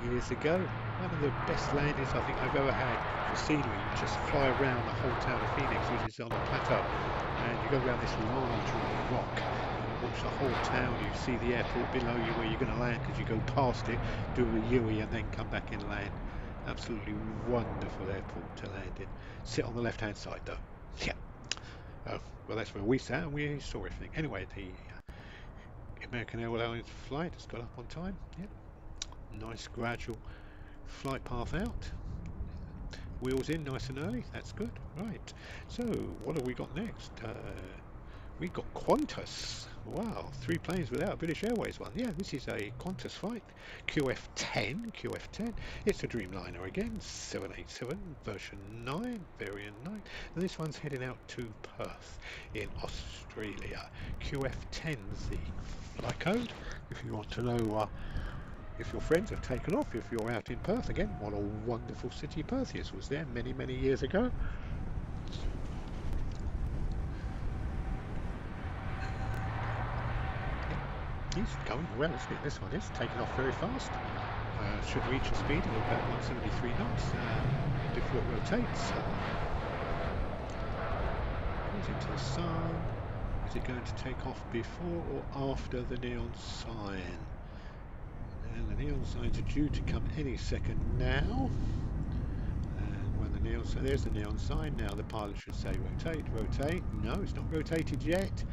[SPEAKER 1] years ago. One of the best landings I think I've ever had for scenery. You just fly around the whole town of Phoenix, which is on a plateau, and you go around this large rock. Watch the whole town. You see the airport below you where you're going to land, because you go past it, do a U-ey, and then come back and land. Absolutely wonderful airport to land in. Sit on the left-hand side though. Yeah. Well, that's where we sat and we saw everything. Anyway, the American Airlines flight has got up on time. Yep. Nice gradual flight path out. Wheels in nice and early, that's good. Right, so what have we got next? We got Qantas. Wow, 3 planes without a British Airways one. Yeah, this is a Qantas flight. QF10. It's a Dreamliner again, 787 version 9, variant 9. And this one's heading out to Perth in Australia. QF10's the flight code. If you want to know if your friends have taken off, if you're out in Perth again, what a wonderful city Perth is. Was there many, many years ago. He's going well, isn't it? This one is taking off very fast. Should reach a speed of about 173 knots before it rotates. Goes into the sun. Is it going to take off before or after the neon sign? And the neon signs are due to come any second now. And when the neon sign, there's the neon sign. Now the pilot should say rotate, rotate. No, it's not rotated yet.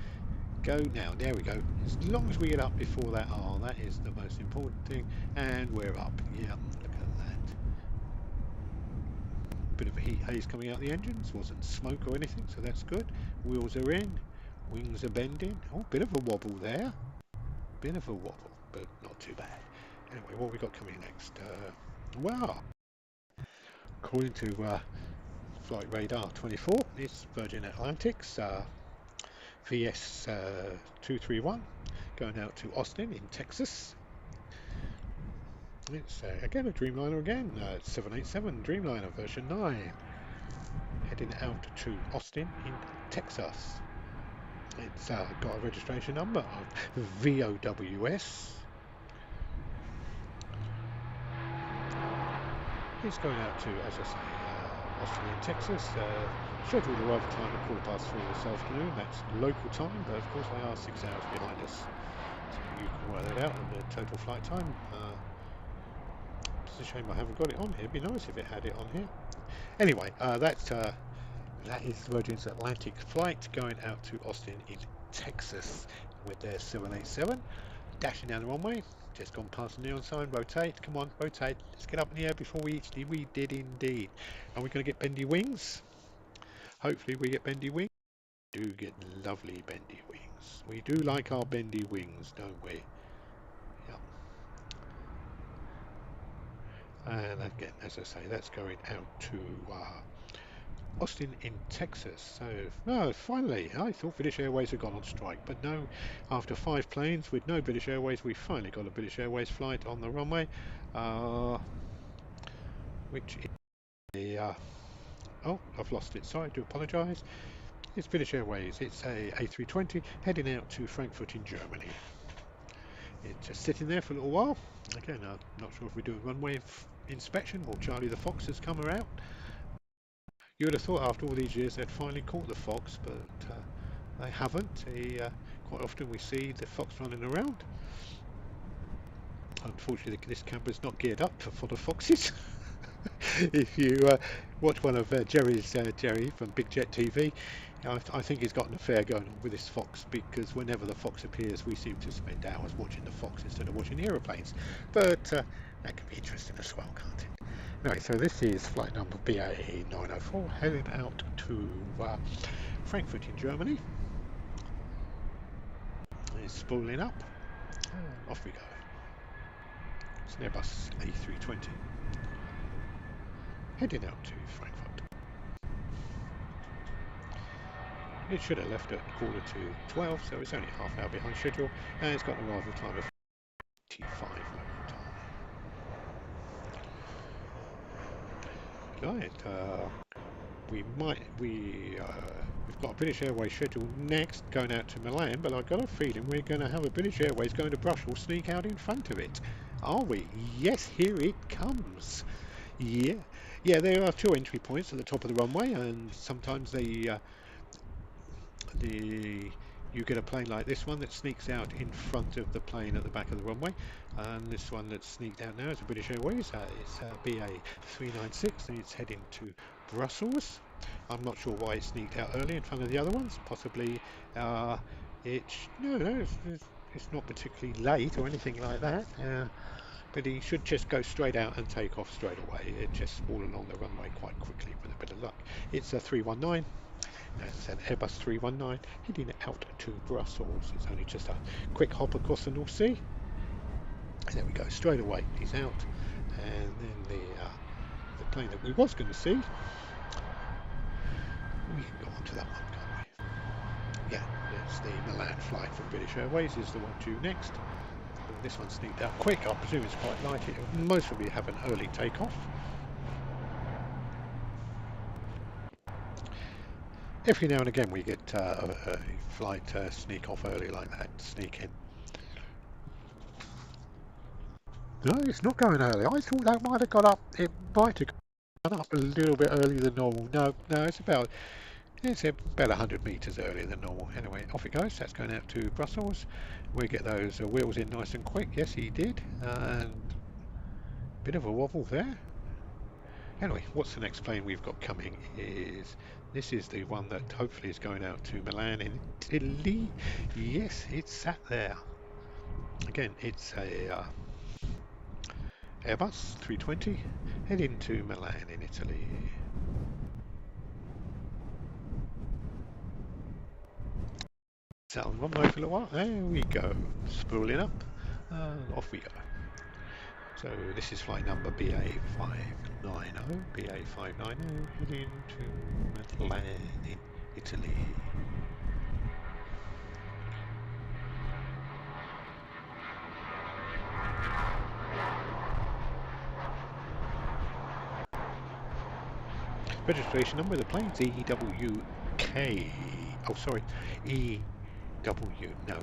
[SPEAKER 1] Go now, there we go. As long as we get up before that R, that is the most important thing. And we're up. Yeah, look at that. Bit of a heat haze coming out the engines. Wasn't smoke or anything, so that's good. Wheels are in. Wings are bending. Oh, bit of a wobble there. Bit of a wobble, but not too bad. Anyway, what have we got coming next? Wow. According to Flight Radar 24, it's Virgin Atlantic's VS 231 going out to Austin in Texas. It's again a Dreamliner again, 787 Dreamliner version 9 heading out to Austin in Texas. It's got a registration number of VOWS. It's going out to, as I say, Austin in Texas. Scheduled arrival time at 4:15 this afternoon. That's local time, but of course they are 6 hours behind us. So you can work that out on the total flight time. It's a shame I haven't got it on here. It'd be nice if it had it on here. Anyway, that is Virgin's Atlantic flight going out to Austin in Texas with their 787. Dashing down the runway. Just gone past the neon sign. Rotate. Come on, rotate. Let's get up in the air before we eat. We did indeed. Are we going to get bendy wings? Hopefully we get bendy wings. We do get lovely bendy wings. We do like our bendy wings, don't we? Yep. And again, as I say, that's going out to Austin in Texas. So, finally, I thought British Airways had gone on strike, but no, after 5 planes with no British Airways, we finally got a British Airways flight on the runway, which is the, oh, I've lost it, sorry, I do apologise. It's British Airways, it's a A320 heading out to Frankfurt in Germany. It's just sitting there for a little while. Again, I'm not sure if we do a runway inspection or Charlie the Fox has come around. You would have thought after all these years they'd finally caught the fox, but they haven't. Quite often we see the fox running around. Unfortunately, this camera's not geared up for the foxes. If you watch one of Jerry from Big Jet TV, I think he's got an affair going on with this fox, because whenever the fox appears we seem to spend hours watching the fox instead of watching the aeroplanes. But that can be interesting as well, can't it? Anyway, so this is flight number BA 904 heading out to Frankfurt in Germany. It's spooling up. Off we go. It's an Airbus A320 heading out to Frankfurt. It should have left at 11:45, so it's only half an hour behind schedule, and it's got an arrival time of 45 local time. Right, we've got a British Airways schedule next going out to Milan, but I've got a feeling we're going to have a British Airways going to Brussels sneak out in front of it. Are we? Yes, here it comes. Yeah, there are 2 entry points at the top of the runway, and sometimes you get a plane like this one that sneaks out in front of the plane at the back of the runway, and this one that's sneaked out now is a British Airways. It's BA 396 and it's heading to Brussels. I'm not sure why it sneaked out early in front of the other ones. Possibly it's not particularly late or anything like that, but he should just go straight out and take off straight away. It just fall along the runway quite quickly with a bit of luck. It's a 319. That's an Airbus 319 heading out to Brussels. It's only just a quick hop across the North Sea. And there we go, straight away he's out. And then the plane that we was going to see, we can go on to that one, can't we? Yeah, it's the Milan flight from British Airways is the one due next. And this one sneaked out quick. I presume it's quite light. It will most probably have an early takeoff. Every now and again we get a flight sneak off early like that, sneak in. No, it's not going early. I thought that might have got up. It might have gone up a little bit earlier than normal. No, it's about 100 metres earlier than normal. Anyway, off it goes. That's going out to Brussels. We get those wheels in nice and quick. Yes, he did. And bit of a wobble there. Anyway, what's the next plane we've got coming? This is the one that hopefully is going out to Milan in Italy. Yes, it's sat there. Again, it's a Airbus 320 heading to Milan in Italy. Sat on runway for a little while. There we go. Spooling up. Off we go. So this is flight number BA590. BA590 heading to Milan in Italy. Registration number of the plane's EWK. Oh, sorry, EW. No,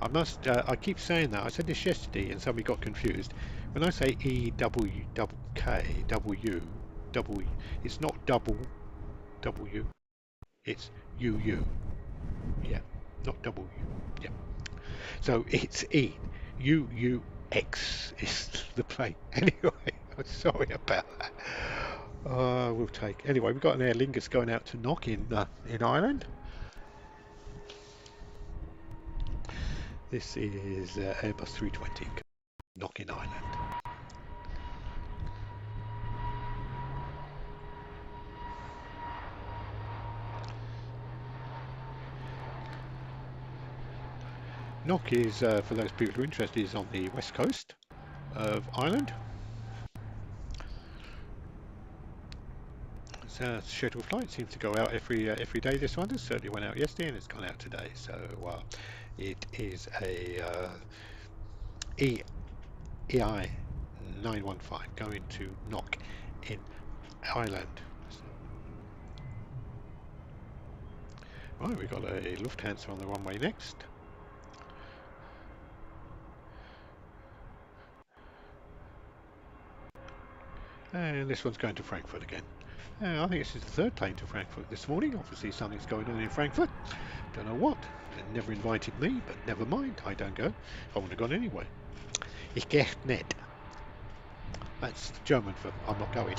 [SPEAKER 1] I keep saying that. I said this yesterday and somebody got confused. When I say EWK, W, it's not double W, it's UU. Yeah, not double U. Yeah. So it's UUX is the plane. Anyway, I'm sorry about that. We'll take. Anyway, we've got an Aer Lingus going out to Knock in Ireland. This is Airbus 320 Knock in Ireland. Knock is, for those people who are interested, is on the west coast of Ireland. It's a scheduled flight. Seems to go out every day. This one certainly went out yesterday and it's gone out today. So it is a EI 915 going to Knock in Ireland. Right, we've got a Lufthansa on the runway next. And this one's going to Frankfurt again. I think this is the third plane to Frankfurt this morning. Obviously something's going on in Frankfurt. Don't know what. They never invited me, but never mind. I don't go. I wouldn't have gone anyway. Ich gehe nicht. That's German for I'm not going.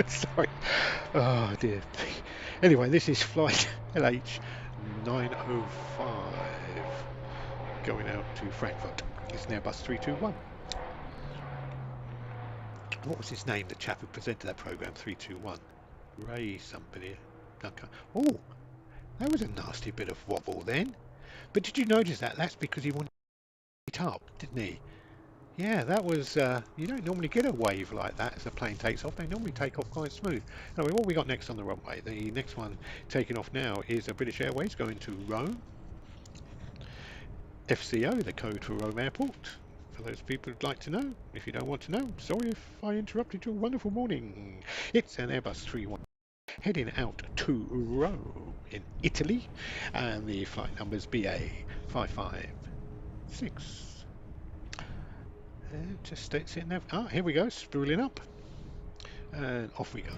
[SPEAKER 1] Sorry. Oh dear. Anyway, this is flight LH 905 going out to Frankfurt. It's an Airbus 321. What was his name, the chap who presented that programme, 321? Ray somebody. Oh, that was a nasty bit of wobble then. But did you notice that? That's because he wanted to up, didn't he? Yeah, that was, you don't normally get a wave like that as the plane takes off. They normally take off quite smooth. Anyway, what we got next on the runway? The next one taking off now is a British Airways going to Rome. FCO, the code for Rome Airport. For those people who'd like to know. If you don't want to know, sorry if I interrupted your wonderful morning. It's an Airbus 321 heading out to Rome in Italy, and the flight number is BA556. Just sitting there. Ah, here we go, spooling up, and off we go.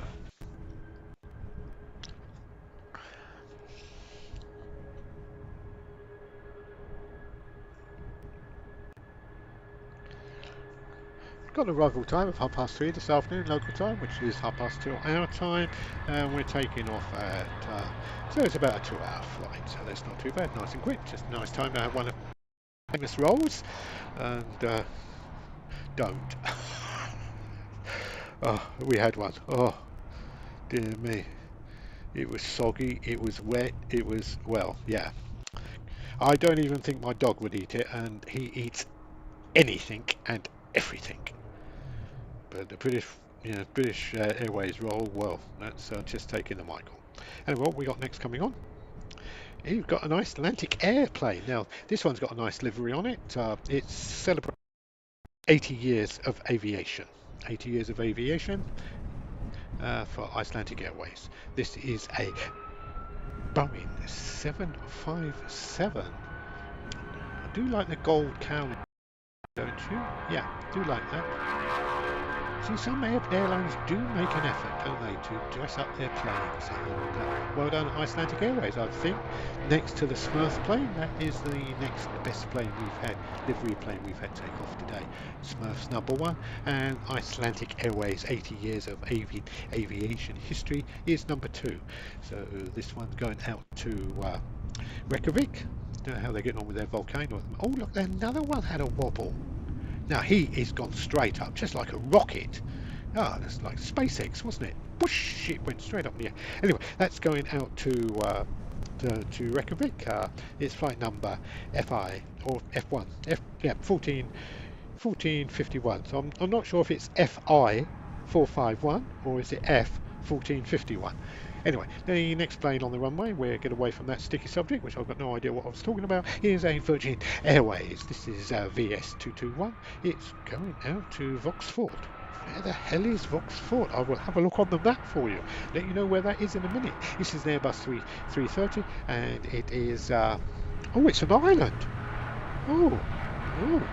[SPEAKER 1] Got an arrival time of 3:30 this afternoon local time, which is 2:30 our time, and we're taking off at so it's about a 2-hour flight, so that's not too bad. Nice and quick, just a nice time to have one of the famous rolls. And Don't. Oh, we had one. Oh, dear me. It was soggy, it was wet, it was, well, yeah. I don't even think my dog would eat it, and he eats anything and everything. But the British, British Airways roll, well, that's just taking the Michael. And what we got next coming on? You've got an Icelandic airplane. Now, this one's got a nice livery on it. It's celebrating 80 years of aviation. 80 years of aviation for Icelandic Airways. This is a Boeing 757. I do like the gold cow, don't you? Yeah, do like that. See, some airlines do make an effort, don't they, to dress up their planes. And well done, Icelandic Airways. I think next to the Smurf plane, that is the next best plane we've had, livery plane we've had take off today. Smurf's number one, and Icelandic Airways 80 years of aviation history is number two. So this one's going out to Reykjavik. Don't know how they're getting on with their volcano. Oh, look, another one had a wobble. Now he is gone straight up, just like a rocket. Ah, that's like SpaceX, wasn't it? Whoosh! It went straight up in the air. Anyway, that's going out to Reykjavik. It's flight number FI or F1. Yeah, 1451. So I'm not sure if it's FI 451 or is it F 1451. Anyway, the next plane on the runway, we'll get away from that sticky subject, which I've got no idea what I was talking about, is a Virgin Airways. This is VS221. It's going out to Vauxhall. Where the hell is Vauxhall? I will have a look on the map for you. Let you know where that is in a minute. This is the Airbus 330, and it is... oh, it's an island. Oh, oh.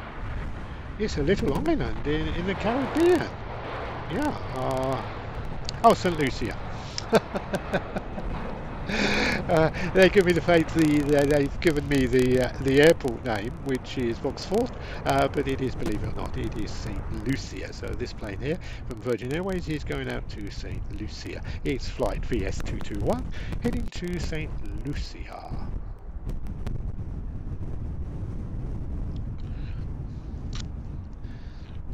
[SPEAKER 1] It's a little island in the Caribbean. Yeah. Oh, St. Lucia. They give me they've given me the airport name, which is Vauxhall, but it is, believe it or not, it is St. Lucia. So this plane here from Virgin Airways is going out to St. Lucia. It's flight VS221 heading to St. Lucia.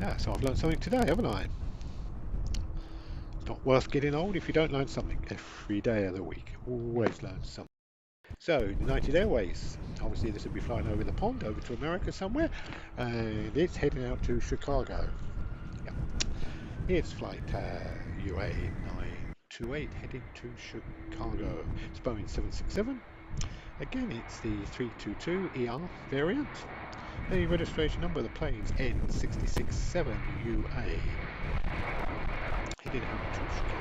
[SPEAKER 1] Yeah, so I've learned something today, haven't I? Not worth getting old if you don't learn something every day of the week. Always learn something. So, United Airways. Obviously, this will be flying over the pond, over to America somewhere, and it's heading out to Chicago. Yep. It's flight UA 928 heading to Chicago. It's Boeing 767. Again, it's the 322 ER variant. The registration number of the plane's N667UA. Heading out to Chicago.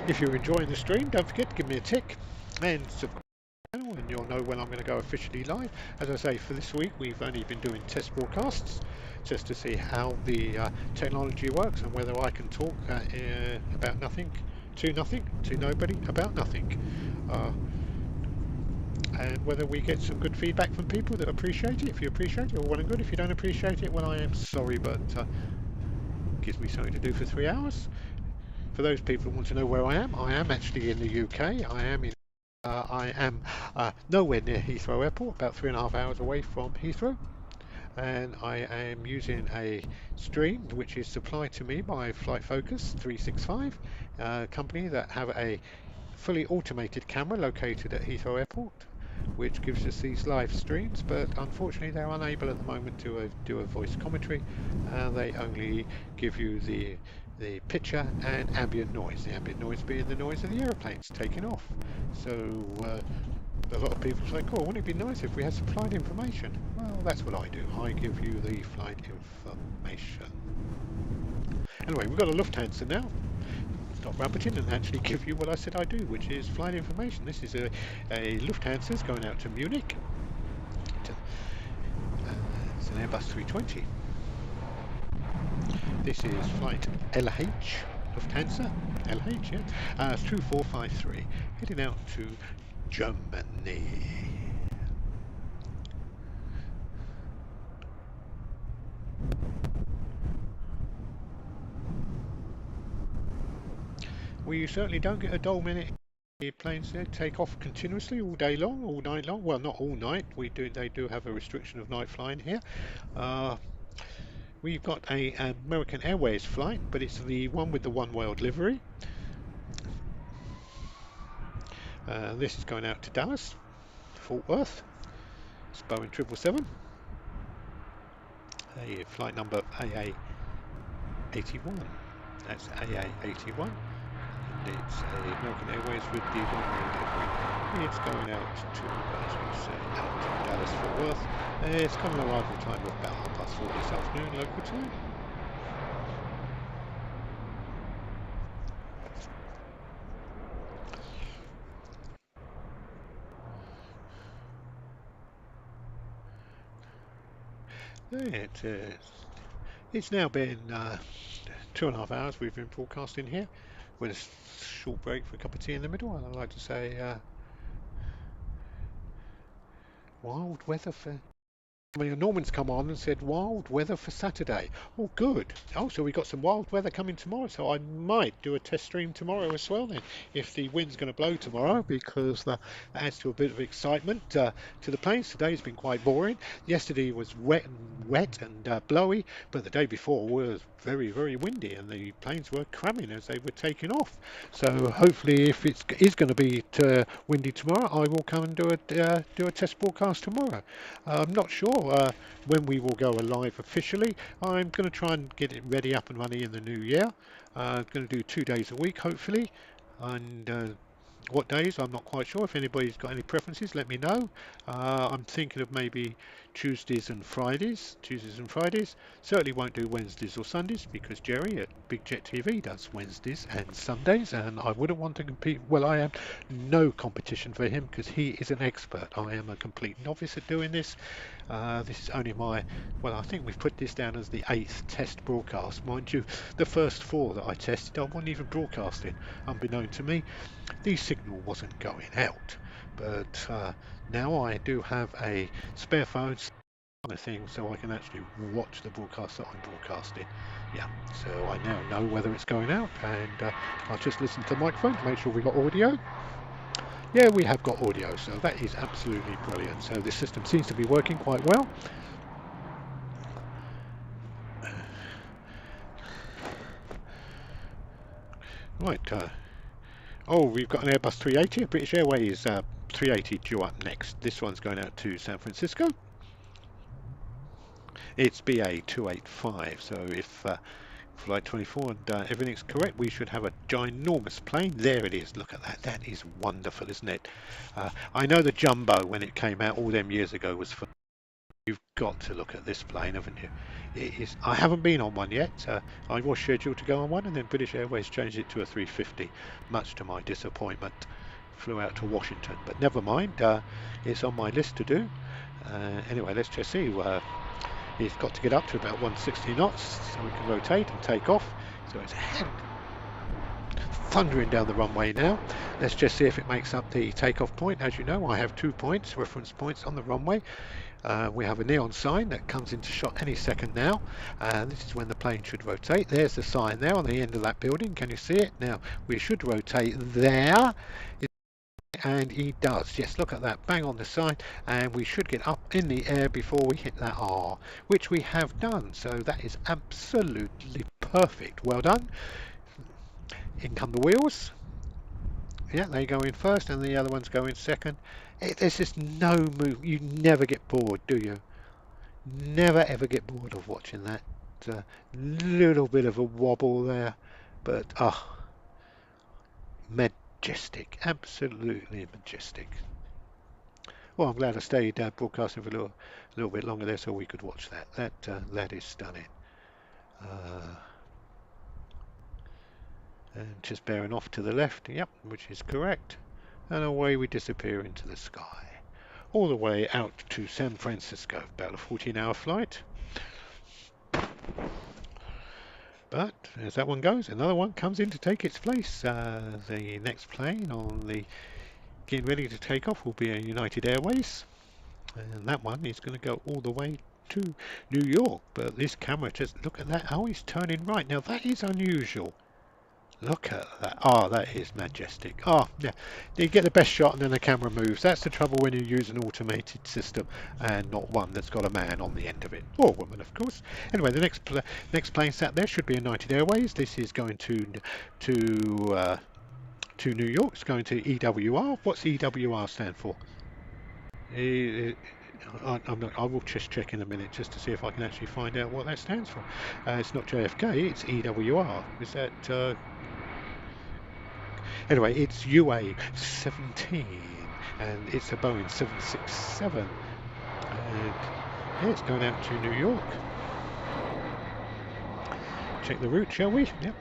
[SPEAKER 1] If you're enjoying the stream, don't forget to give me a tick and subscribe to the channel, and you'll know when I'm going to go officially live. As I say, for this week we've only been doing test broadcasts just to see how the technology works and whether I can talk about nothing, to nobody, about nothing. And whether we get some good feedback from people that appreciate it. If you appreciate it, all well and good. If you don't appreciate it, well, I am sorry, but it gives me something to do for 3 hours. For those people who want to know where I am actually in the UK. I am nowhere near Heathrow Airport, about 3.5 hours away from Heathrow. And I am using a stream which is supplied to me by Flight Focus 365, company that have a fully automated camera located at Heathrow Airport, which gives us these live streams, but unfortunately they're unable at the moment to do a voice commentary. They only give you the picture and ambient noise, the ambient noise being the noise of the aeroplanes taking off. So a lot of people say, cool, wouldn't it be nice if we had some flight information? Well, that's what I do. I give you the flight information. Anyway, we've got a Lufthansa now. Stop rabbiting and actually give you what I said I do, which is flight information. This is a Lufthansa's going out to Munich. It's an Airbus 320. This is flight LH, Lufthansa, LH, yeah, 2453, heading out to Germany. Well, you certainly don't get a dull minute the planes there take off continuously all day long, all night long. Well, not all night. They do have a restriction of night flying here. Uh, we've got a American Airways flight, but it's the one with the One World livery. This is going out to Dallas, Fort Worth. It's Boeing 777. Flight number AA81. That's AA81. And it's American Airways with the One World livery. It's going out to, as we say, out to Dallas, Fort Worth. It's got an arrival time of about 4:30 this afternoon, local time. It's now been 2.5 hours we've been broadcasting here with a short break for a cup of tea in the middle, and I'd like to say wild weather for... I mean, Norman's come on and said wild weather for Saturday. Oh, good. Oh, so we got some wild weather coming tomorrow. So I might do a test stream tomorrow as well then, if the wind's going to blow tomorrow, because that adds to a bit of excitement to the planes. Today's been quite boring. Yesterday was wet and blowy, but the day before was very, very windy, and the planes were cramming as they were taking off. So hopefully, if it is going to be windy tomorrow, I will come and do a test broadcast tomorrow. I'm not sure when we will go live officially. I'm going to try and get it ready up and running in the new year. I'm going to do 2 days a week, hopefully. And what days, I'm not quite sure. If anybody's got any preferences, let me know. I'm thinking of maybe Tuesdays and Fridays. Certainly won't do Wednesdays or Sundays, because Jerry at Big Jet TV does Wednesdays and Sundays, and I wouldn't want to compete. Well, I am no competition for him, because he is an expert. I am a complete novice at doing this. This is only my, well, I think we've put this down as the 8th test broadcast. Mind you, the first 4 that I tested, I wasn't even broadcasting. Unbeknown to me, the signal wasn't going out. But now I do have a spare phone kind of thing, so I can actually watch the broadcast that I'm broadcasting. Yeah, so I now know whether it's going out, and I'll just listen to the microphone to make sure we got audio. Yeah, we have got audio, so that is absolutely brilliant. So this system seems to be working quite well. Right, oh, we've got an Airbus 380, a British Airways 380 due up next. This one's going out to San Francisco. It's BA 285, so if Flight 24 and everything's correct, we should have a ginormous plane. There it is, look at that. That is wonderful, isn't it? I know the Jumbo, when it came out all them years ago, was for... You've got to look at this plane, haven't you? It is. I haven't been on one yet. I was scheduled to go on one, and then British Airways changed it to a 350, much to my disappointment. Flew out to Washington, but never mind. It's on my list to do. Anyway, let's just see. It's got to get up to about 160 knots, so we can rotate and take off. So it's thundering down the runway now. Let's just see if it makes up the takeoff point. As you know, I have 2 points, reference points on the runway. We have a neon sign that comes into shot any second now, and this is when the plane should rotate. There's the sign there on the end of that building. Can you see it? Now we should rotate there, and he does. Yes, look at that, bang on the sign, and we should get up in the air before we hit that R, which we have done. So that is absolutely perfect. Well done. In come the wheels. Yeah, they go in first and the other ones go in second. There's just no move. You never get bored, do you? Never ever get bored of watching that. Little bit of a wobble there, but majestic, absolutely majestic. Well, I'm glad I stayed broadcasting for a little bit longer there, so we could watch that. That is stunning. And just bearing off to the left, yep, which is correct. And away we disappear into the sky. All the way out to San Francisco, about a 14-hour flight. But as that one goes, another one comes in to take its place. The next plane on the getting ready to take off will be a United Airways. And that one is going to go all the way to New York. But this camera, just look at that. Oh, he's turning right. Now that is unusual. Look at that. Oh, that is majestic. Oh, yeah. You get the best shot and then the camera moves. That's the trouble when you use an automated system and not one that's got a man on the end of it. Or a woman, of course. Anyway, the next plane sat there should be United Airways. This is going to New York. It's going to EWR. What's EWR stand for? I will just check in a minute just to see if I can actually find out what that stands for. It's not JFK, it's EWR. Is that... Anyway, it's UA 17 and it's a Boeing 767 and yeah, it's going out to New York. Check the route, shall we? Yep.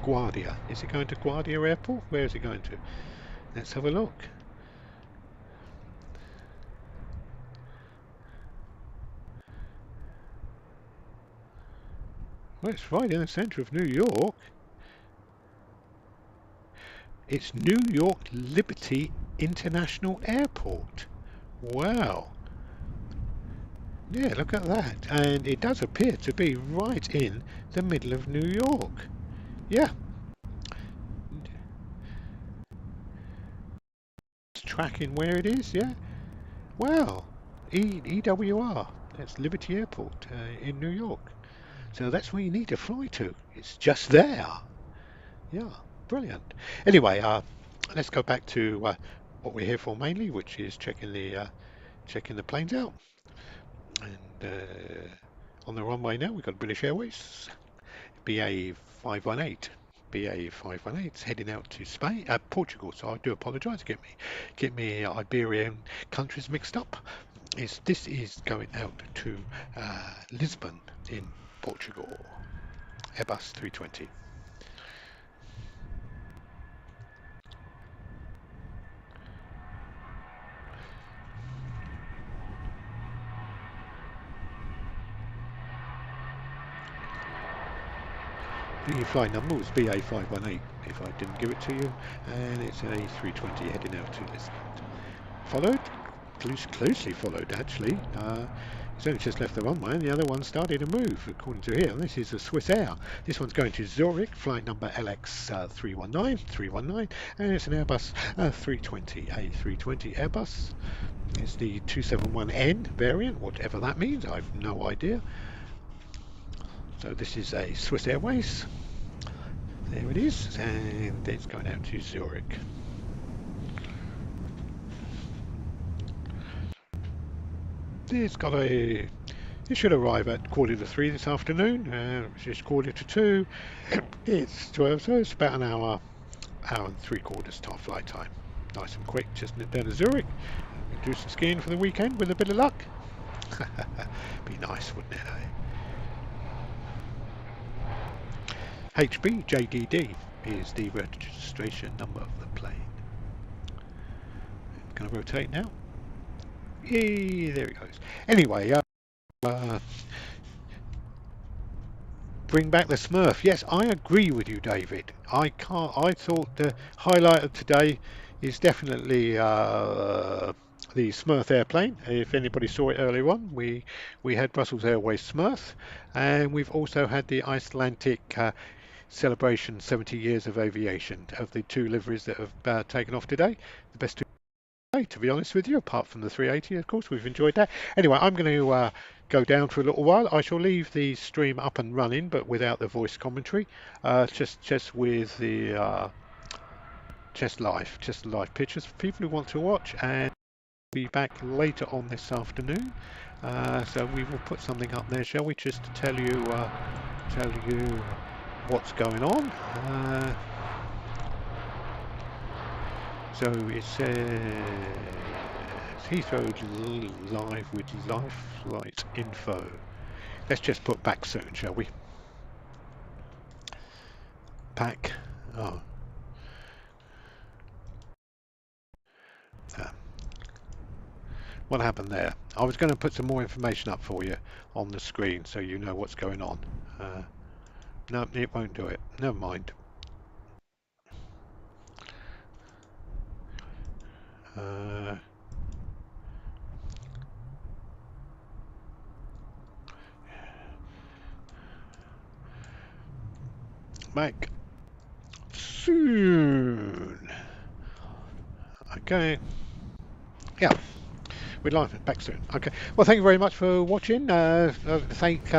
[SPEAKER 1] Guardia. Is it going to Guardia Airport? Where is it going to? Let's have a look. Well, it's right in the centre of New York. It's New York Liberty International Airport. Wow. Yeah, look at that. And it does appear to be right in the middle of New York. Yeah. It's tracking where it is, yeah. Wow. EWR. That's Liberty Airport in New York. So that's where you need to fly to. It's just there. Yeah, brilliant. Anyway, let's go back to what we're here for mainly, which is checking the planes out. And on the runway now, we've got British Airways, BA 518. BA 518 is heading out to Spain, Portugal. So I do apologise. Get me Iberian countries mixed up. This is going out to Lisbon in Portugal. Airbus 320. The flight number was BA518 if I didn't give it to you, and it's a 320 heading out to Lisbon. Followed, closely followed actually. It's only just left the runway and the other one started to move according to here. This is a Swiss Air. This one's going to Zurich, flight number LX319, and it's an Airbus 320, A320 Airbus. It's the 271N variant, whatever that means, I've no idea. So this is a Swiss Airways. There it is, and it's going out to Zurich. It should arrive at 2:45 this afternoon. It's just 2:45. It's 12, so it's about an hour and 3/4 flight time. Nice and quick, just nip down to Zurich. Do some skiing for the weekend with a bit of luck. Be nice, wouldn't it? HBJDD is the registration number of the plane. Going to rotate now. Yay, there it goes. Anyway, bring back the Smurf. Yes, I agree with you, David. I thought the highlight of today is definitely the Smurf airplane. If anybody saw it earlier on, we had Brussels Airways Smurf, and we've also had the Icelandic celebration 70 years of aviation of the two liveries that have taken off today. The best two, to be honest with you, apart from the 380, of course. We've enjoyed that. Anyway, I'm going to go down for a little while. I shall leave the stream up and running, but without the voice commentary, just with the just live pictures for people who want to watch, and be back later on this afternoon. So we will put something up there, shall we, just to tell you what's going on. So it says Heathrow live with live flight info. Let's just put back soon, shall we? Back. Oh. What happened there? I was going to put some more information up for you on the screen so you know what's going on. No, it won't do it. Never mind. Back. soon. Okay. Yeah. We're live back soon. Okay. Well, thank you very much for watching. Thank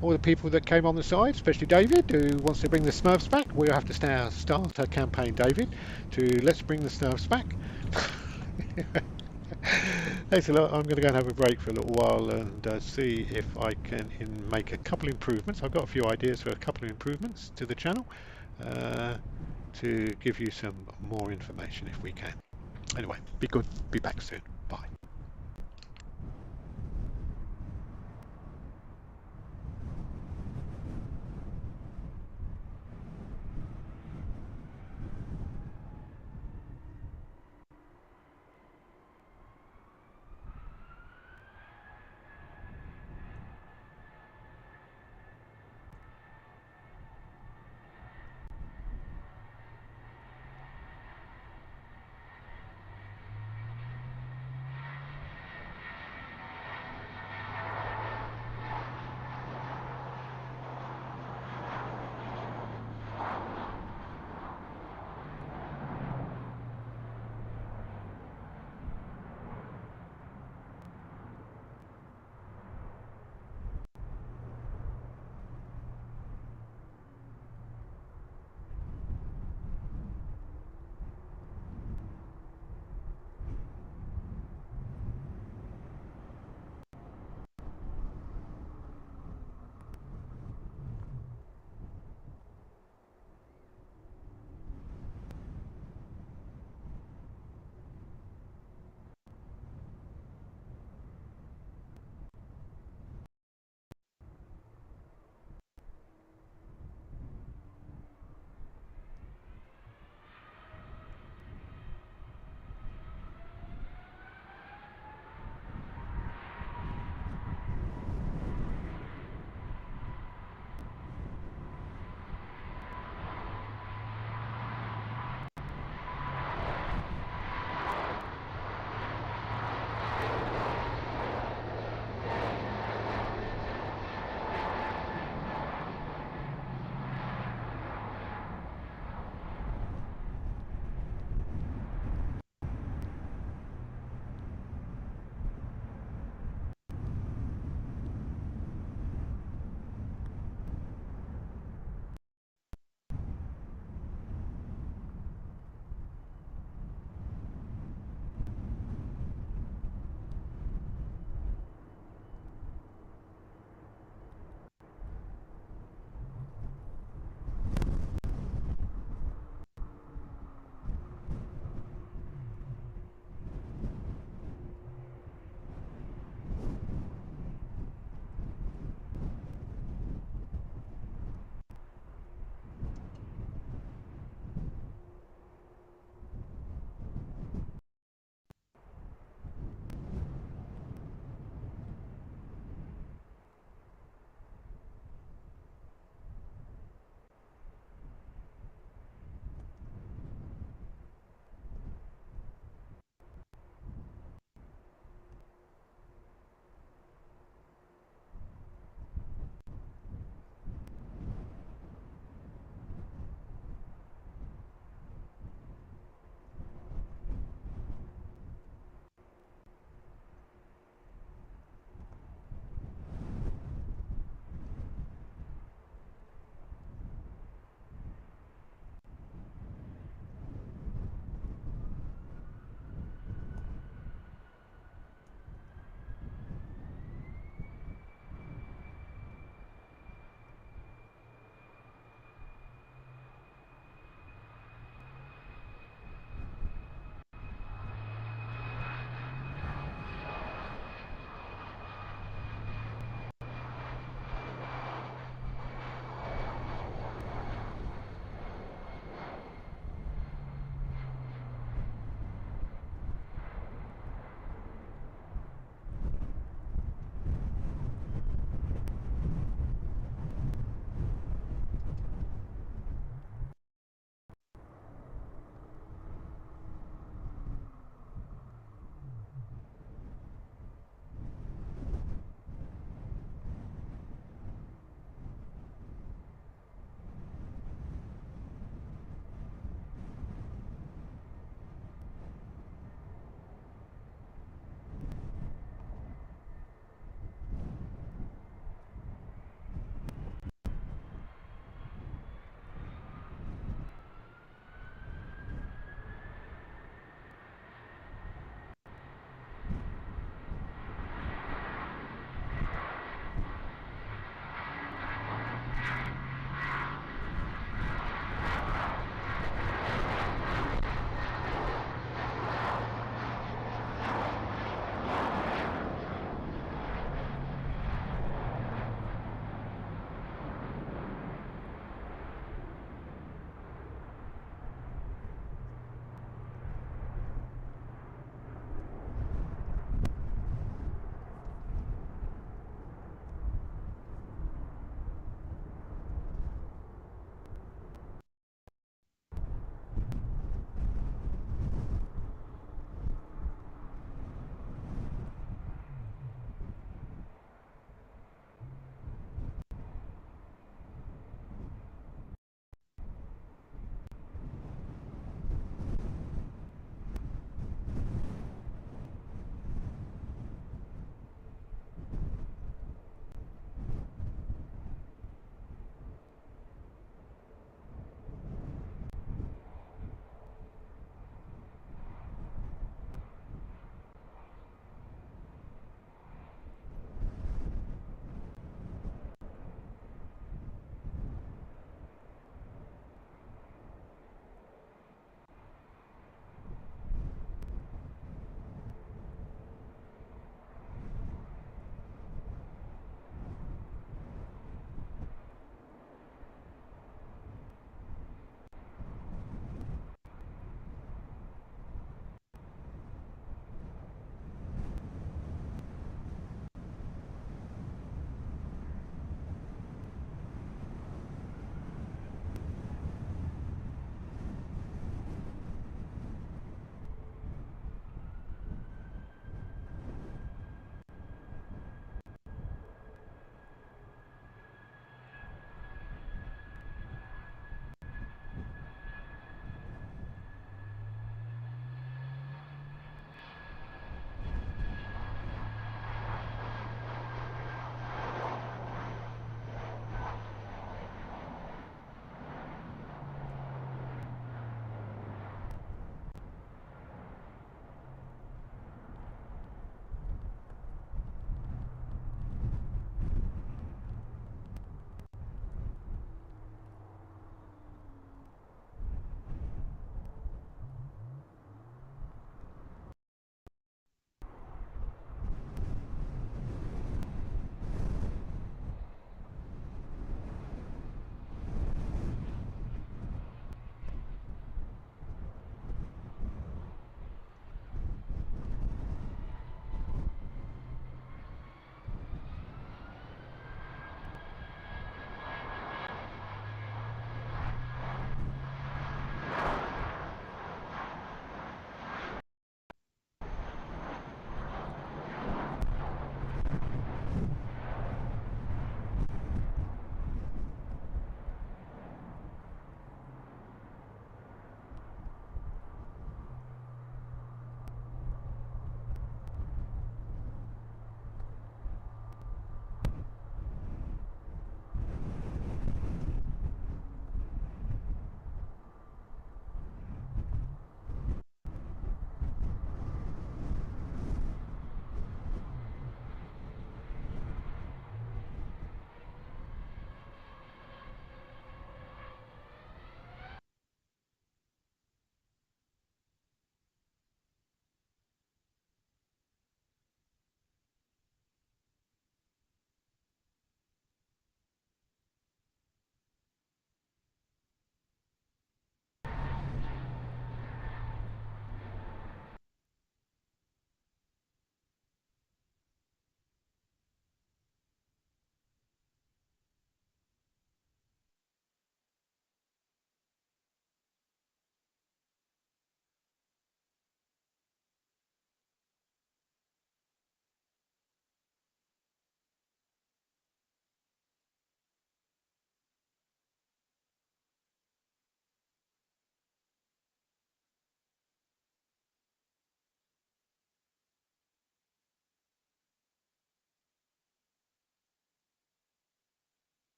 [SPEAKER 1] all the people that came on the side, especially David, who wants to bring the Smurfs back. We'll have to start a campaign, David, to let's bring the Smurfs back. Thanks a lot. I'm going to go and have a break for a little while and see if I can make a couple improvements. I've got a few ideas for a couple of improvements to the channel to give you some more information if we can. Anyway, be good. Be back soon. Bye.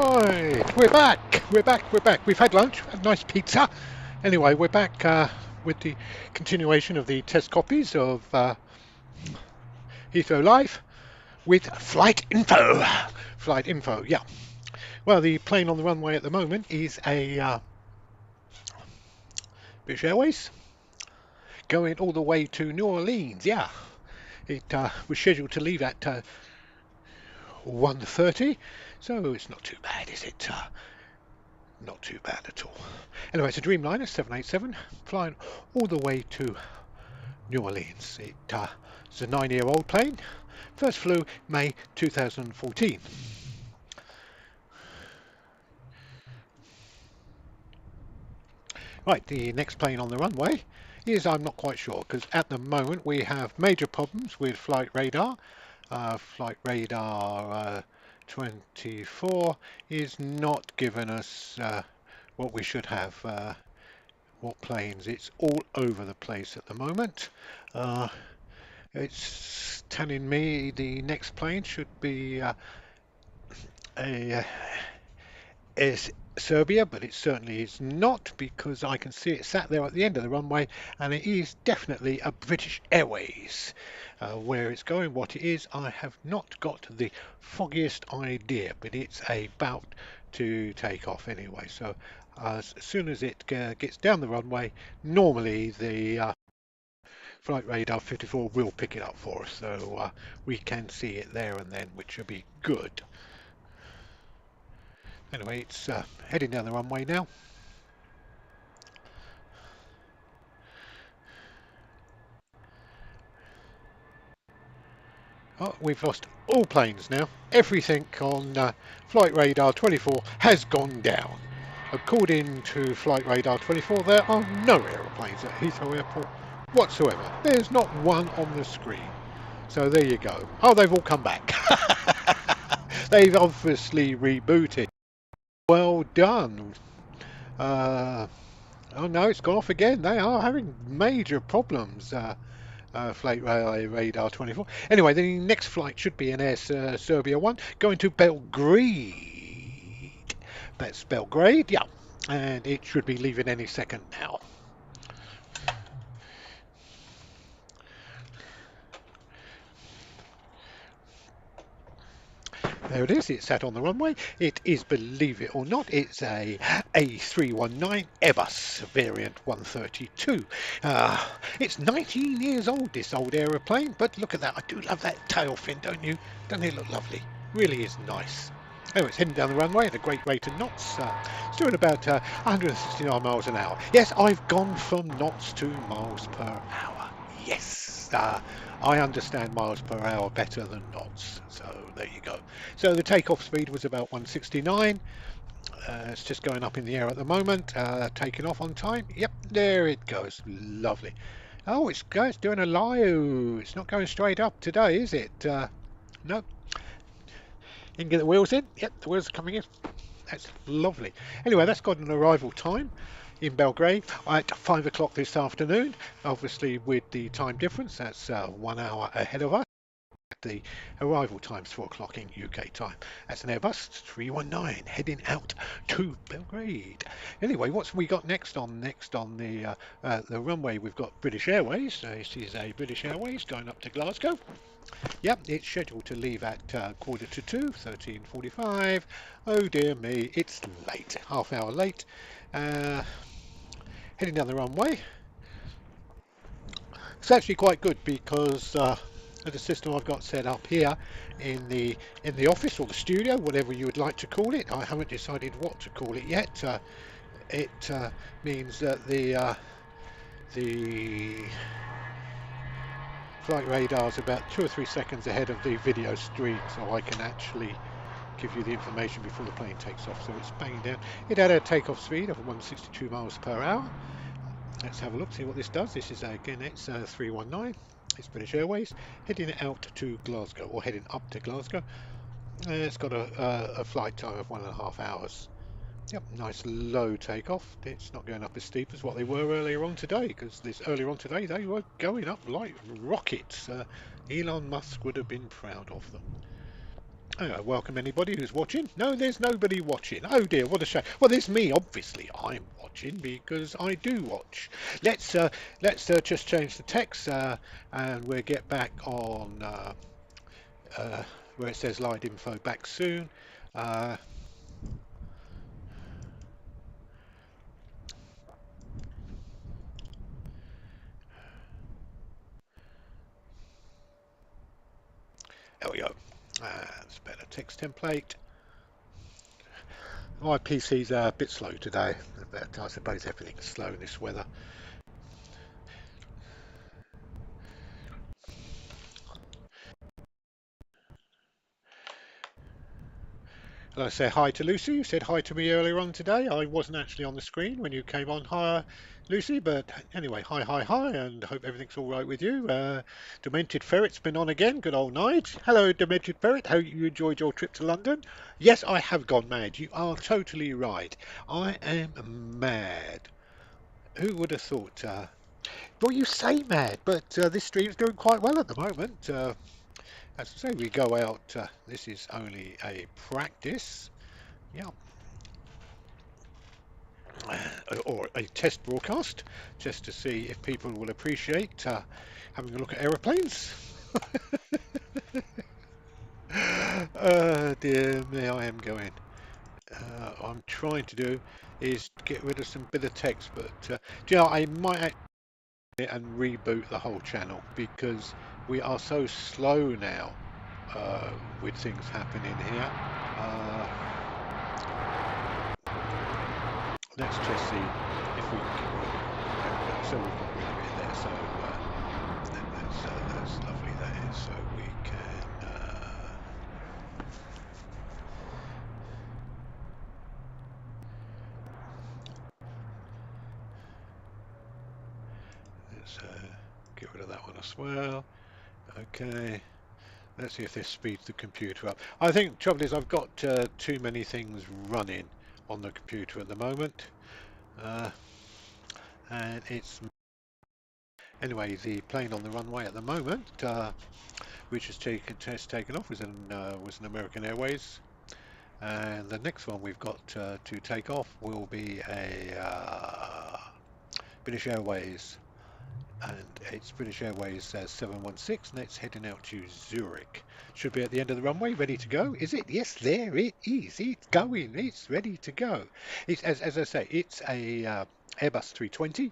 [SPEAKER 1] Right, we're back. We're back. We're back. We've had lunch, had nice pizza. Anyway, we're back with the continuation of the test copies of Heathrow Live with flight info. Flight info, yeah. Well, the plane on the runway at the moment is a British Airways going all the way to New Orleans. Yeah, it was scheduled to leave at 1:30, so it's not too bad, is it? Not too bad at all. Anyway, it's a Dreamliner 787 flying all the way to New Orleans. It's a 9-year-old plane. First flew May 2014. Right, the next plane on the runway is, I'm not quite sure, because at the moment we have major problems with flight radar. Flight radar 24 is not giving us what we should have. What planes? It's all over the place at the moment. It's telling me the next plane should be a is Serbia, but it certainly is not, because I can see it sat there at the end of the runway, and it is definitely a British Airways. Where it's going, what it is, I have not got the foggiest idea, but it's about to take off anyway. So as soon as it gets down the runway, normally the Flight Radar 54 will pick it up for us, so we can see it there and then, which will be good. Anyway, it's heading down the runway now. Oh, we've lost all planes now. Everything on Flight Radar 24 has gone down. According to Flight Radar 24, there are no aeroplanes at Heathrow Airport whatsoever. There's not one on the screen. So there you go. Oh, they've all come back. They've obviously rebooted. Well done. Oh no, it's gone off again. They are having major problems. Flight Radar 24. Anyway, the next flight should be an Air Serbia one going to Belgrade. That's Belgrade, yeah. And it should be leaving any second now. There it is, it's sat on the runway. It is, believe it or not, it's a A319 Airbus variant 132. It's 19 years old, this old aeroplane, but look at that. I do love that tail fin, don't you? Doesn't it look lovely? Really is nice. Anyway, it's heading down the runway at a great rate of knots. It's doing about 169 miles an hour. Yes, I've gone from knots to miles per hour. Yes, I understand miles per hour better than knots. So there you go. So the takeoff speed was about 169. It's just going up in the air at the moment. Taking off on time. Yep, there it goes. Lovely. Oh, it's doing a lie-oo. It's not going straight up today, is it? No. You can get the wheels in. Yep, the wheels are coming in. That's lovely. Anyway, that's got an arrival time in Belgrade at 5 o'clock this afternoon. Obviously, with the time difference, that's 1 hour ahead of us. The arrival time's 4 o'clock in UK time. That's an Airbus 319 heading out to Belgrade. Anyway, what's we got next on the runway? We've got British Airways. This is a British Airways going up to Glasgow. Yep, it's scheduled to leave at 1:45, 13:45. Oh dear me, it's late, half hour late. Heading down the runway. It's actually quite good because the system I've got set up here in the office or the studio, whatever you would like to call it. I haven't decided what to call it yet. It means that the flight radar is about 2 or 3 seconds ahead of the video stream, so I can actually give you the information before the plane takes off. So it's banging down. It had a takeoff speed of 162 miles per hour. Let's have a look, see what this does. This is again, it's 319. It's British Airways heading out to Glasgow, or heading up to Glasgow. It's got a flight time of 1.5 hours. Yep, nice low takeoff. It's not going up as steep as what they were earlier on today, because earlier on today they were going up like rockets. Elon Musk would have been proud of them. Welcome anybody who's watching. No, there's nobody watching. Oh dear, what a shame. Well, there's me. Obviously, I'm watching because I do watch. Let's just change the text and we'll get back on where it says live info back soon. Uh, there we go. That's a better text template. My PC's a bit slow today, but I suppose everything's slow in this weather. I say hi to Lucy. You said hi to me earlier on today. I wasn't actually on the screen when you came on. Hi, Lucy. But anyway, hi, and hope everything's all right with you. Demented Ferret's been on again. Good old Nige. Hello, Demented Ferret. Hope you enjoyed your trip to London. Yes, I have gone mad. You are totally right. I am mad. Who would have thought? Well, you say mad, but this stream's doing quite well at the moment. As I say, we go out. This is only a practice. Yeah. Or a test broadcast just to see if people will appreciate having a look at aeroplanes. Dear me, I am going. I'm trying to do is get rid of some bit of text, but do you know, I might actually and reboot the whole channel because we are so slow now with things happening here. Let's just see if we can get rid of it. So we've got rid of it there. So that's lovely there. So we can. Let's get rid of that one as well. Okay. Let's see if this speeds the computer up. I think the trouble is I've got too many things running on the computer at the moment. And it's anyway the plane on the runway at the moment, which has taken off, was an American Airways, and the next one we've got to take off will be a British Airways, and it's British Airways 716, and it's heading out to Zurich. Should be at the end of the runway, ready to go. Is it? Yes, there it is. It's going. It's ready to go. It's as I say, it's a Airbus 320.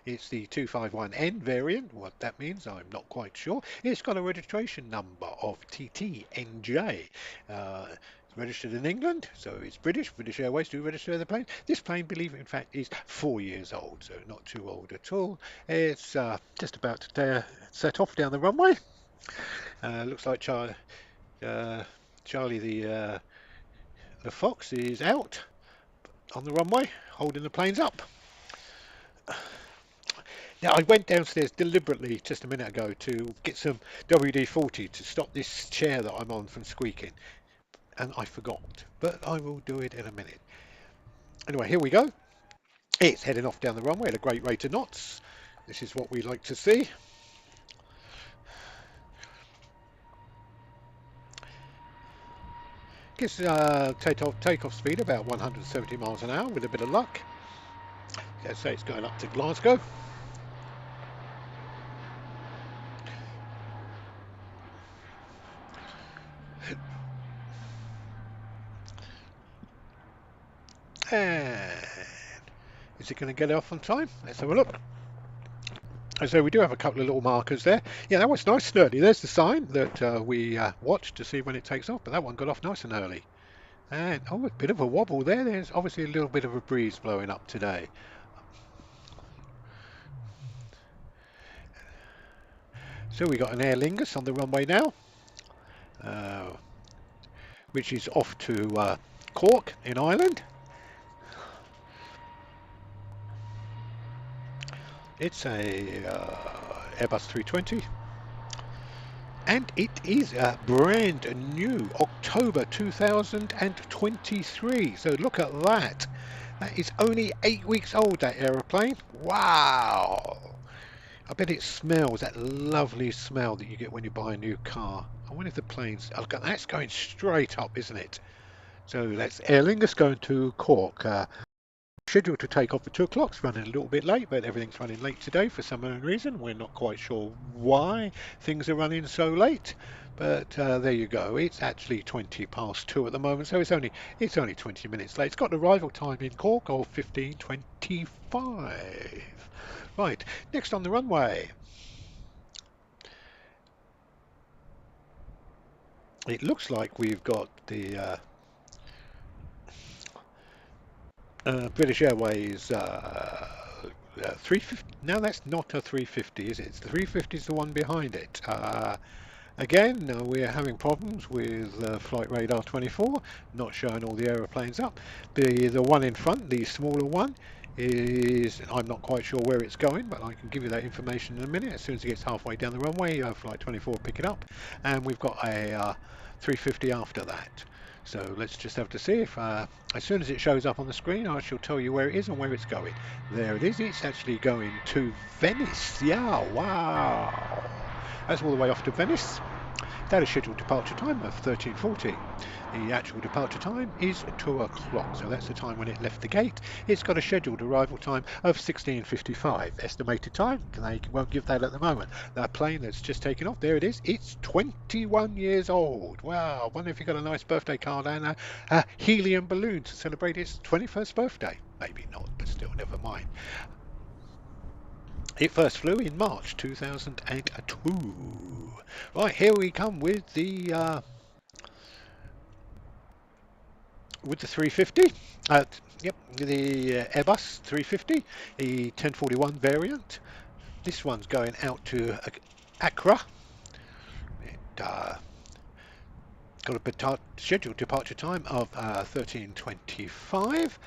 [SPEAKER 1] It's the 251N variant. What that means, I'm not quite sure. It's got a registration number of TTNJ. It's registered in England, so it's British. British Airways do register the plane. This plane, believe it, in fact, is 4 years old, so not too old at all. It's just about to set off down the runway. Looks like Charlie the fox is out on the runway, holding the planes up. Now, I went downstairs deliberately just a minute ago to get some WD-40 to stop this chair that I'm on from squeaking, and I forgot, but I will do it in a minute. Anyway, here we go. It's heading off down the runway at a great rate of knots. This is what we like to see. Gives takeoff speed about 170 miles an hour with a bit of luck. Let's say it's going up to Glasgow. And is it going to get off on time? Let's have a look. So we do have a couple of little markers there. Yeah, that was nice and early. There's the sign that we watched to see when it takes off, but that one got off nice and early. And oh, a bit of a wobble there. There's obviously a little bit of a breeze blowing up today. So we got an Aer Lingus on the runway now, which is off to Cork in Ireland. It's a Airbus 320, and it is brand new, October 2023. So look at that. That is only 8 weeks old, that aeroplane. Wow. I bet it smells that lovely smell that you get when you buy a new car. I wonder if the plane's... Oh, that's going straight up, isn't it? So that's Aer Lingus going to Cork. Scheduled to take off at 2 o'clock. It's running a little bit late, but everything's running late today for some unknown reason. We're not quite sure why things are running so late. But there you go. It's actually 20 past 2 at the moment, so it's only 20 minutes late. It's got an arrival time in Cork of 15:25. Right, next on the runway. It looks like we've got the British Airways 350. No, that's not a 350, is it? The 350 is the one behind it. Again, we're having problems with Flight Radar 24, not showing all the aeroplanes up. The one in front, the smaller one, is, I'm not quite sure where it's going, but I can give you that information in a minute. As soon as it gets halfway down the runway, Flight 24 will pick it up, and we've got a 350 after that. So let's just have to see if, as soon as it shows up on the screen, I shall tell you where it is and where it's going. There it is. It's actually going to Venice. Yeah, wow. That's all the way off to Venice. That is scheduled departure time of 13:40. The actual departure time is 2 o'clock, so that's the time when it left the gate. It's got a scheduled arrival time of 16:55. Estimated time, they won't give that at the moment. That plane that's just taken off, there it is. It's 21 years old. Wow, I wonder if you got a nice birthday card and a helium balloon to celebrate its 21st birthday. Maybe not, but still, never mind. It first flew in March 2002. Right, here we come with the 350. Yep, the Airbus 350, the 1041 variant. This one's going out to Accra. It, got a scheduled departure time of 13:25.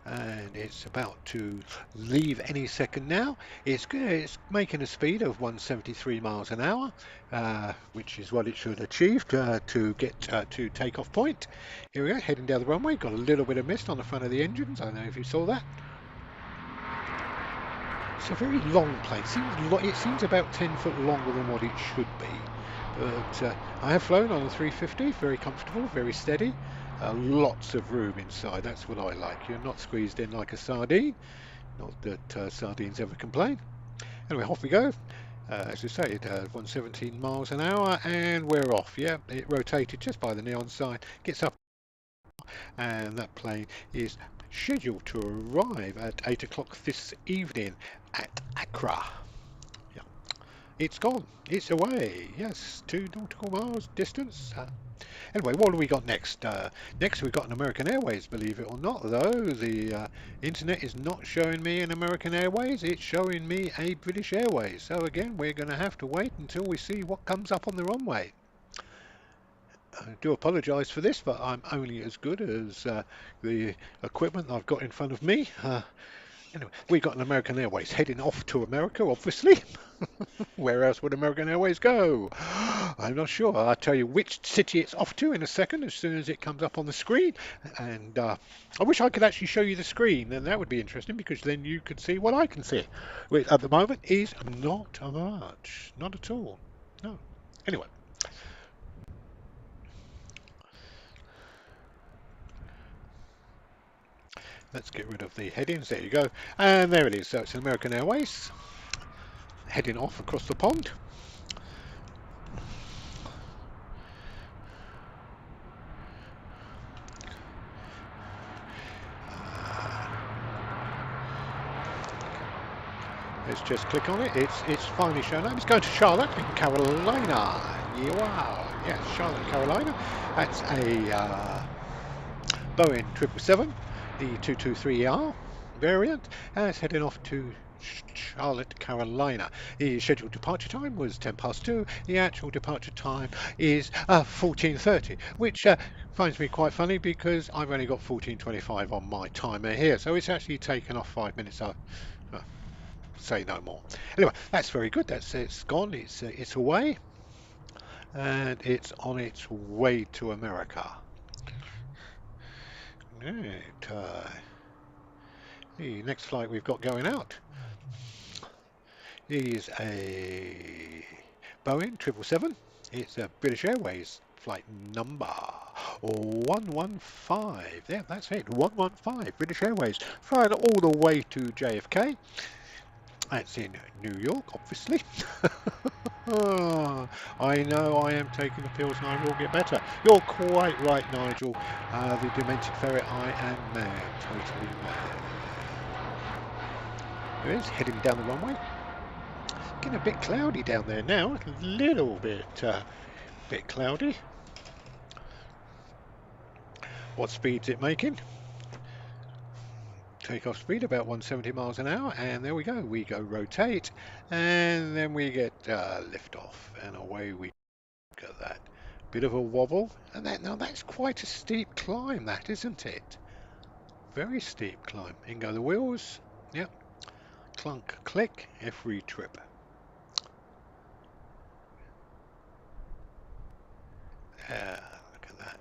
[SPEAKER 1] And it's about to leave any second now. It's making a speed of 173 miles an hour, which is what it should achieve to get to takeoff point. Here we go, heading down the runway. Got a little bit of mist on the front of the engines. I don't know if you saw that. It's a very long plane. It seems about 10 foot longer than what it should be. But I have flown on a 350, very comfortable, very steady. Lots of room inside, that's what I like. You're not squeezed in like a sardine. Not that sardines ever complain. Anyway, off we go. As I say, 117 miles an hour, and we're off. Yeah, it rotated just by the neon sign, gets up, and that plane is scheduled to arrive at 8 o'clock this evening at Accra. Yeah. It's gone. It's away. Yes, 2 nautical miles distance. Anyway, what do we got next? Next we've got an American Airways, believe it or not, though. The internet is not showing me an American Airways, it's showing me a British Airways. So again, we're going to have to wait until we see what comes up on the runway. I do apologise for this, but I'm only as good as the equipment I've got in front of me. Anyway, we got an American Airways heading off to America, obviously. Where else would American Airways go? I'm not sure. I'll tell you which city it's off to in a second, as soon as it comes up on the screen. And I wish I could actually show you the screen, and that would be interesting, because then you could see what I can see. Which at the moment is not much. Not at all. No. Anyway. Let's get rid of the headings. There you go. And there it is. So it's an American Airways heading off across the pond. Let's just click on it. It's finally shown up. It's going to Charlotte in Carolina. Yeah, wow. Yes, Charlotte, Carolina. That's a Boeing 777, the 223R variant, and it's heading off to Charlotte, Carolina. The scheduled departure time was 10 past 2. The actual departure time is 14:30, which finds me quite funny because I've only got 14:25 on my timer here, so it's actually taken off 5 minutes. Say no more. Anyway, that's very good. It's gone. It's away, and it's on its way to America. Right. The next flight we've got going out is a Boeing 777, It's a British Airways flight number 115. Yeah, that's it. 115. British Airways flying all the way to JFK. That's in New York, obviously. I know I am taking the pills and I will get better. You're quite right, Nigel. The demented ferret, I am mad. Totally mad. There it is, heading down the runway. Getting a bit cloudy down there now. A little bit cloudy. What speed's it making? Takeoff speed about 170 miles an hour, and there we go. We go rotate, and then we get lift off, and away we go. That bit of a wobble, and that's quite a steep climb, that isn't it? Very steep climb. In go the wheels. Yep. Clunk, click, every trip. Look at that.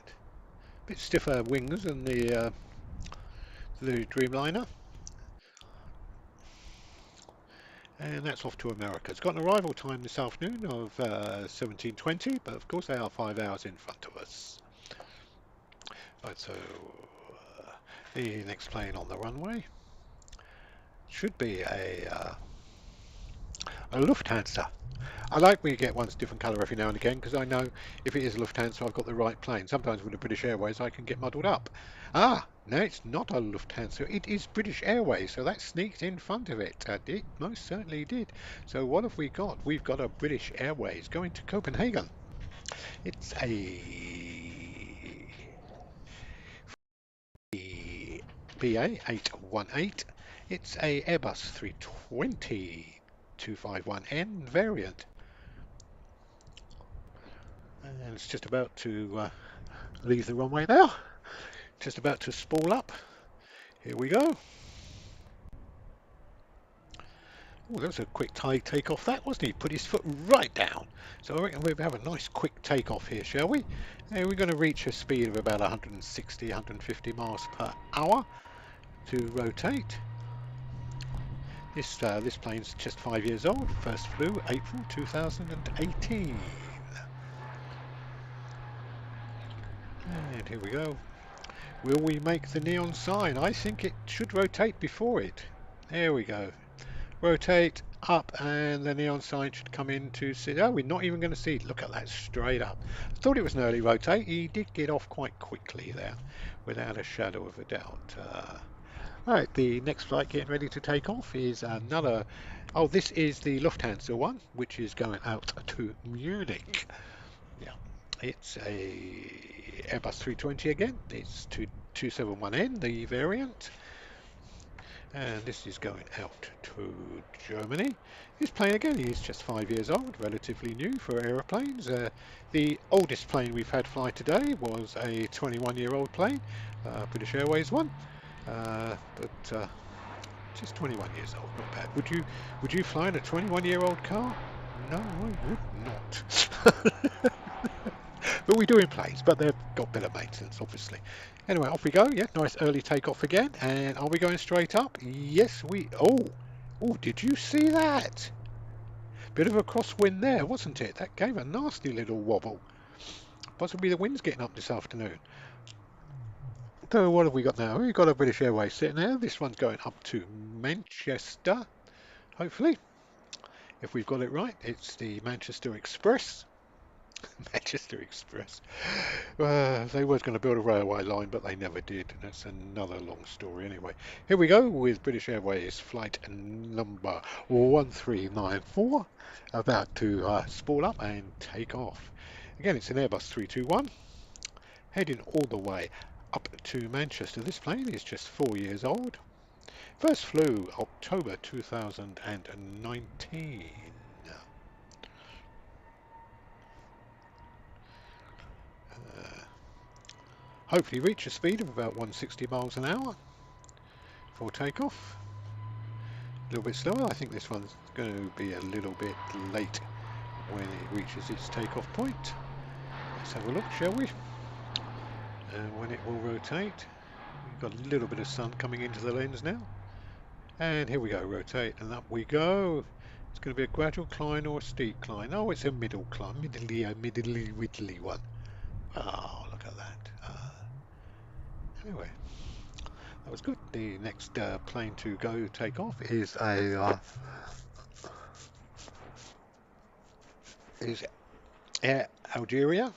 [SPEAKER 1] Bit stiffer wings than the Dreamliner. And that's off to America. It's got an arrival time this afternoon of 17:20, but of course they are 5 hours in front of us. Right, so the next plane on the runway should be a Lufthansa. I like when you get one's different colour every now and again, because I know if it is Lufthansa I've got the right plane. Sometimes with the British Airways I can get muddled up. Ah, no, it's not a Lufthansa, it is British Airways, so that sneaked in front of it. It most certainly did. So what have we got? We've got a British Airways going to Copenhagen. It's a BA 818. It's a Airbus 320 251N variant. And it's just about to leave the runway now. Just about to spool up. Here we go. Oh, that was a quick takeoff that, wasn't he? Put his foot right down. So I reckon we'll have a nice quick takeoff here, shall we? And we're going to reach a speed of about 160, 150 miles per hour to rotate. This plane's just 5 years old. First flew April 2018. And here we go. Will we make the neon sign? I think it should rotate before it. There we go. Rotate up and the neon sign should come in to see. Oh, we're not even going to see it. Look at that, straight up. I thought it was an early rotate. He did get off quite quickly there, without a shadow of a doubt. Alright, the next flight getting ready to take off is another. Oh, this is the Lufthansa one, which is going out to Munich. Yeah, it's a Airbus 320 again. It's 271N, the variant. And this is going out to Germany. This plane again is just 5 years old, relatively new for aeroplanes. The oldest plane we've had fly today was a 21-year-old plane, British Airways one, but just 21 years old, not bad. Would you fly in a 21-year-old car? No, I would not. But we do in planes, but they've got better maintenance, obviously. Anyway, off we go. Yeah, nice early takeoff again. And are we going straight up? Yes, we... Oh, did you see that? Bit of a crosswind there, wasn't it? That gave a nasty little wobble. Possibly the wind's getting up this afternoon. So what have we got now? We've got a British Airways sitting there. This one's going up to Manchester, hopefully. If we've got it right, it's the Manchester Express. Manchester Express. They were going to build a railway line, but they never did. That's another long story anyway. Here we go with British Airways flight number 1394, about to spool up and take off. Again, it's an Airbus 321, heading all the way up to Manchester. This plane is just 4 years old. First flew October 2019. Hopefully reach a speed of about 160 miles an hour for takeoff. A little bit slower. I think this one's going to be a little bit late when it reaches its takeoff point. Let's have a look, shall we? And when it will rotate. We've got a little bit of sun coming into the lens now. And here we go, rotate, and up we go. It's going to be a gradual climb or a steep climb. Oh, it's a middle climb, middly, widdly one. Oh, look at that. Anyway, that was good. The next plane to go take off is is Air Algeria.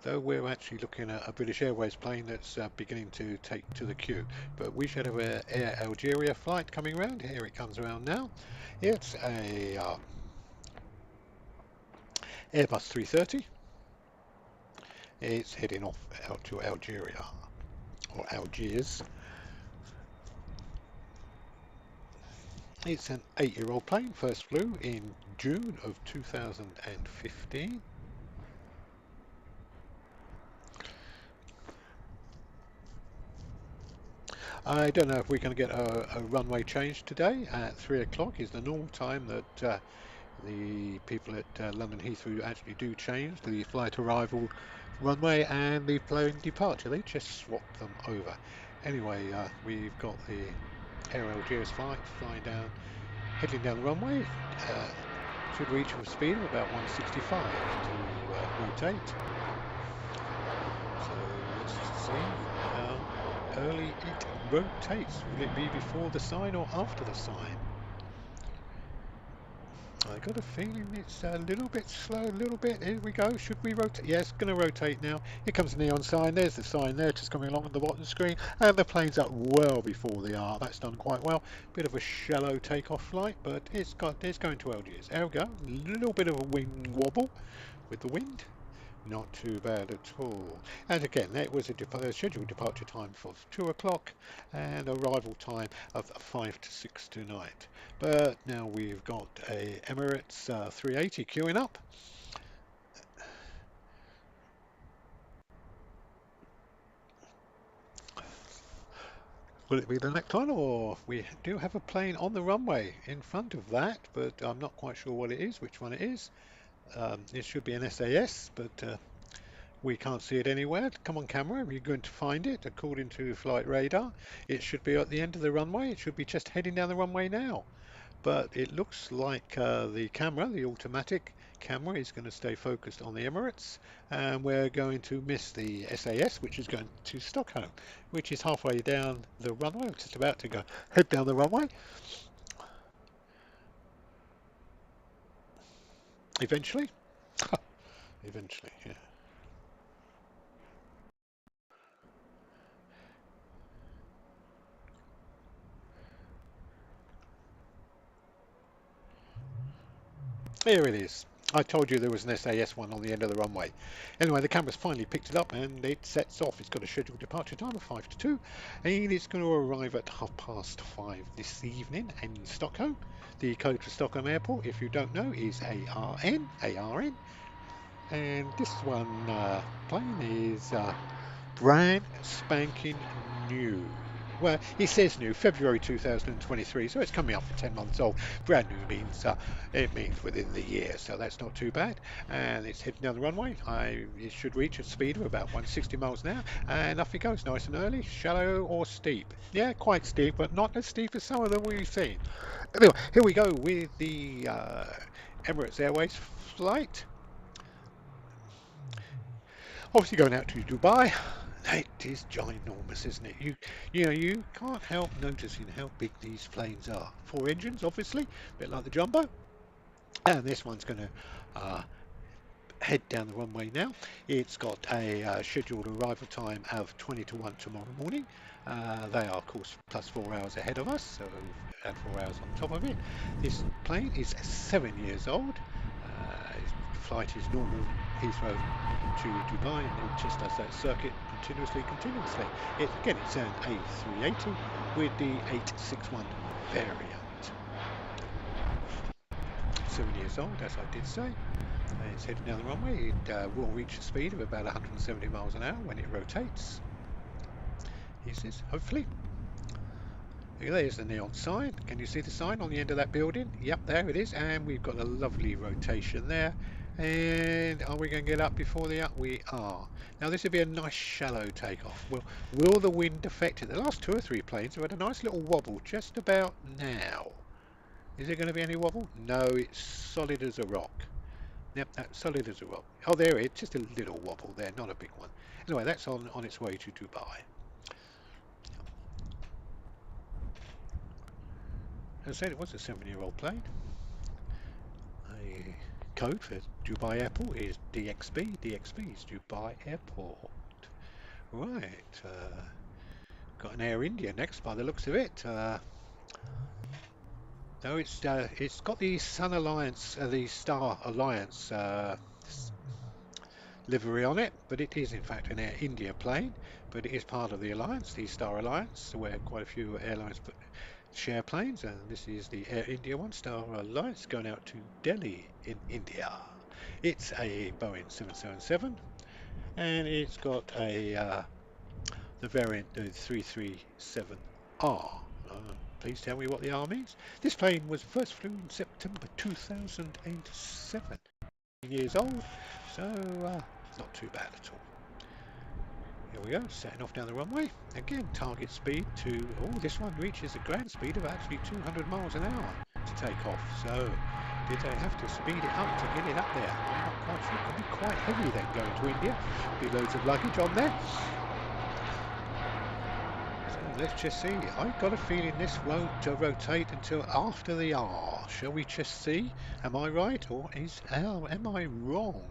[SPEAKER 1] Though we're actually looking at a British Airways plane that's beginning to take to the queue. But we should have an Air Algeria flight coming around. Here it comes around now. It's a Airbus 330. It's heading off out to Algeria, or Algiers. It's an 8-year-old plane, first flew in June of 2015. I don't know if we're going to get a runway change today. At 3 o'clock is the normal time that the people at London Heathrow actually do change the flight arrival runway and the plane departure. They just swap them over. Anyway, we've got the Air Algiers flight flying down, heading down the runway. Should reach a speed of about 165 to rotate. So let's see how early it rotates. Will it be before the sign or after the sign? I got a feeling it's a little bit slow, a little bit. Here we go. Should we rotate? Yes, going to rotate now. Here comes the neon sign. There's the sign there, just coming along at the bottom of the screen. And the plane's up well before they are. That's done quite well. Bit of a shallow takeoff flight, but it's going to Algiers. There we go. A little bit of a wing wobble with the wind. Not too bad at all. And again, that was a scheduled departure time for 2 o'clock and arrival time of 5 to 6 tonight. But now we've got a Emirates 380 queuing up. Will it be the next one, or we do have a plane on the runway in front of that, but I'm not quite sure what it is, which one it is. It should be an SAS, but we can't see it anywhere. Come on camera, we're going to find it. According to flight radar, it should be at the end of the runway. It should be just heading down the runway now. But it looks like the camera, the automatic camera, is going to stay focused on the Emirates, and we're going to miss the SAS, which is going to Stockholm, which is halfway down the runway. It's just about to go head down the runway. Eventually. Eventually, yeah. Here it is. I told you there was an SAS one on the end of the runway. Anyway, the camera's finally picked it up and it sets off. It's got a scheduled departure time of 5 to 2 and it's going to arrive at 5:30 this evening in Stockholm. The code for Stockholm Airport, if you don't know, is ARN. And this one plane is brand spanking new. Well, it says new, February 2023, so it's coming up for 10 months old. Brand new means it means within the year, so that's not too bad. And it's heading down the runway. It should reach a speed of about 160 miles an hour, and off it goes, nice and early, shallow or steep. Yeah, quite steep, but not as steep as some of them we've seen. Anyway, here we go with the Emirates Airways flight. Obviously going out to Dubai. It is ginormous, isn't it? You know, you can't help noticing how big these planes are. 4 engines, obviously, a bit like the Jumbo. And this one's going to head down the runway now. It's got a scheduled arrival time of 20 to 1 tomorrow morning. They are, of course, plus 4 hours ahead of us, so add 4 hours on top of it. This plane is 7 years old. Flight is normal Heathrow to Dubai, and it just does that circuit continuously. Again, it's an A380 with the 861 variant. 7 years old, as I did say. It's heading down the runway. It will reach a speed of about 170 miles an hour when it rotates. He says, hopefully. There's the neon sign. Can you see the sign on the end of that building? Yep, there it is. And we've got a lovely rotation there. And are we going to get up before the up? We are. Now this would be a nice shallow takeoff. Well, will the wind affect it? The last 2 or 3 planes have had a nice little wobble just about now. Is there going to be any wobble? No, it's solid as a rock. Yep, that's solid as a rock. Oh, there it is. Just a little wobble there, not a big one. Anyway, that's on its way to Dubai. As I said, it was a 7-year-old plane. The code for Dubai Airport is DXB. DXB is Dubai Airport. Right. Got an Air India next by the looks of it. No, it's got the Sun Alliance, the Star Alliance livery on it, but it is in fact an Air India plane. But it is part of the alliance, the Star Alliance, where quite a few airlines share planes, and this is the Air India one, Star Alliance, going out to Delhi in India. It's a Boeing 777, and it's got a the variant, the 337R. Please tell me what the R means. This plane was first flew in September 2007. Years old, so not too bad at all. Here we go, setting off down the runway. Again, target speed to, oh, this one reaches a ground speed of actually 200 miles an hour to take off. So, did they have to speed it up to get it up there? I'm not quite sure. It could be quite heavy then going to India. Be loads of luggage on there. So let's just see. I've got a feeling this won't rotate until after the R. Shall we just see? Am I right or am I wrong?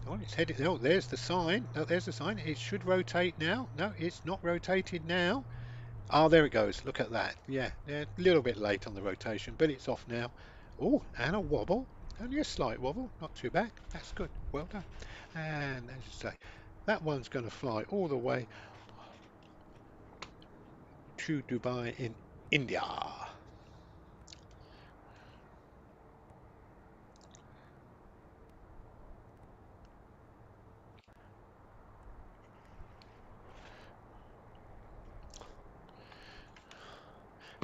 [SPEAKER 1] Oh, it's headed. Oh, there's the sign. Oh, there's the sign. It should rotate now. No, it's not rotated now. Oh, there it goes. Look at that. Yeah, a little bit late on the rotation, but it's off now. Oh, and a wobble. Only a slight wobble. Not too bad. That's good. Well done. And as you say, that one's going to fly all the way to Dubai in India.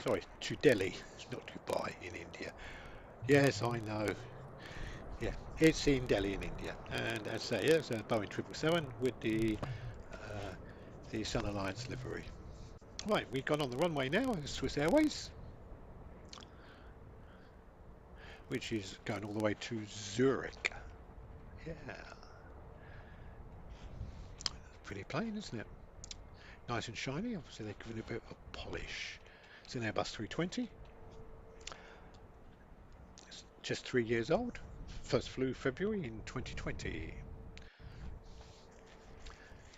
[SPEAKER 1] Sorry, to Delhi, not Dubai in India. Yes, I know. Yeah, it's in Delhi in India, and as I say, it's a Boeing 777 with the Sun Alliance livery. Right, we've gone on the runway now as Swiss Airways, which is going all the way to Zurich. Yeah, pretty plane, isn't it? Nice and shiny. Obviously, they've given it a bit of a polish. It's an Airbus 320. It's just 3 years old. First flew February in 2020.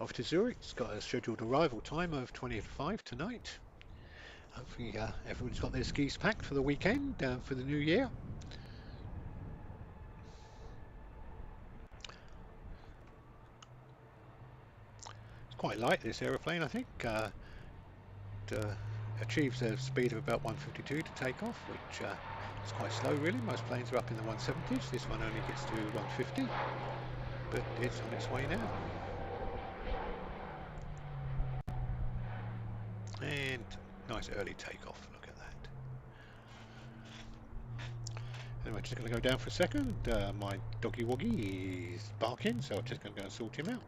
[SPEAKER 1] Off to Zurich. It's got a scheduled arrival time of 20:05 tonight. Hopefully everyone's got their skis packed for the weekend, for the new year. It's quite light, this aeroplane, I think. It achieves a speed of about 152 to take off, which is quite slow really. Most planes are up in the 170s. This one only gets to 150, but it's on its way now. And nice early takeoff, look at that. Anyway, just going to go down for a second. My doggy woggy is barking, so I'm just going to go and sort him out.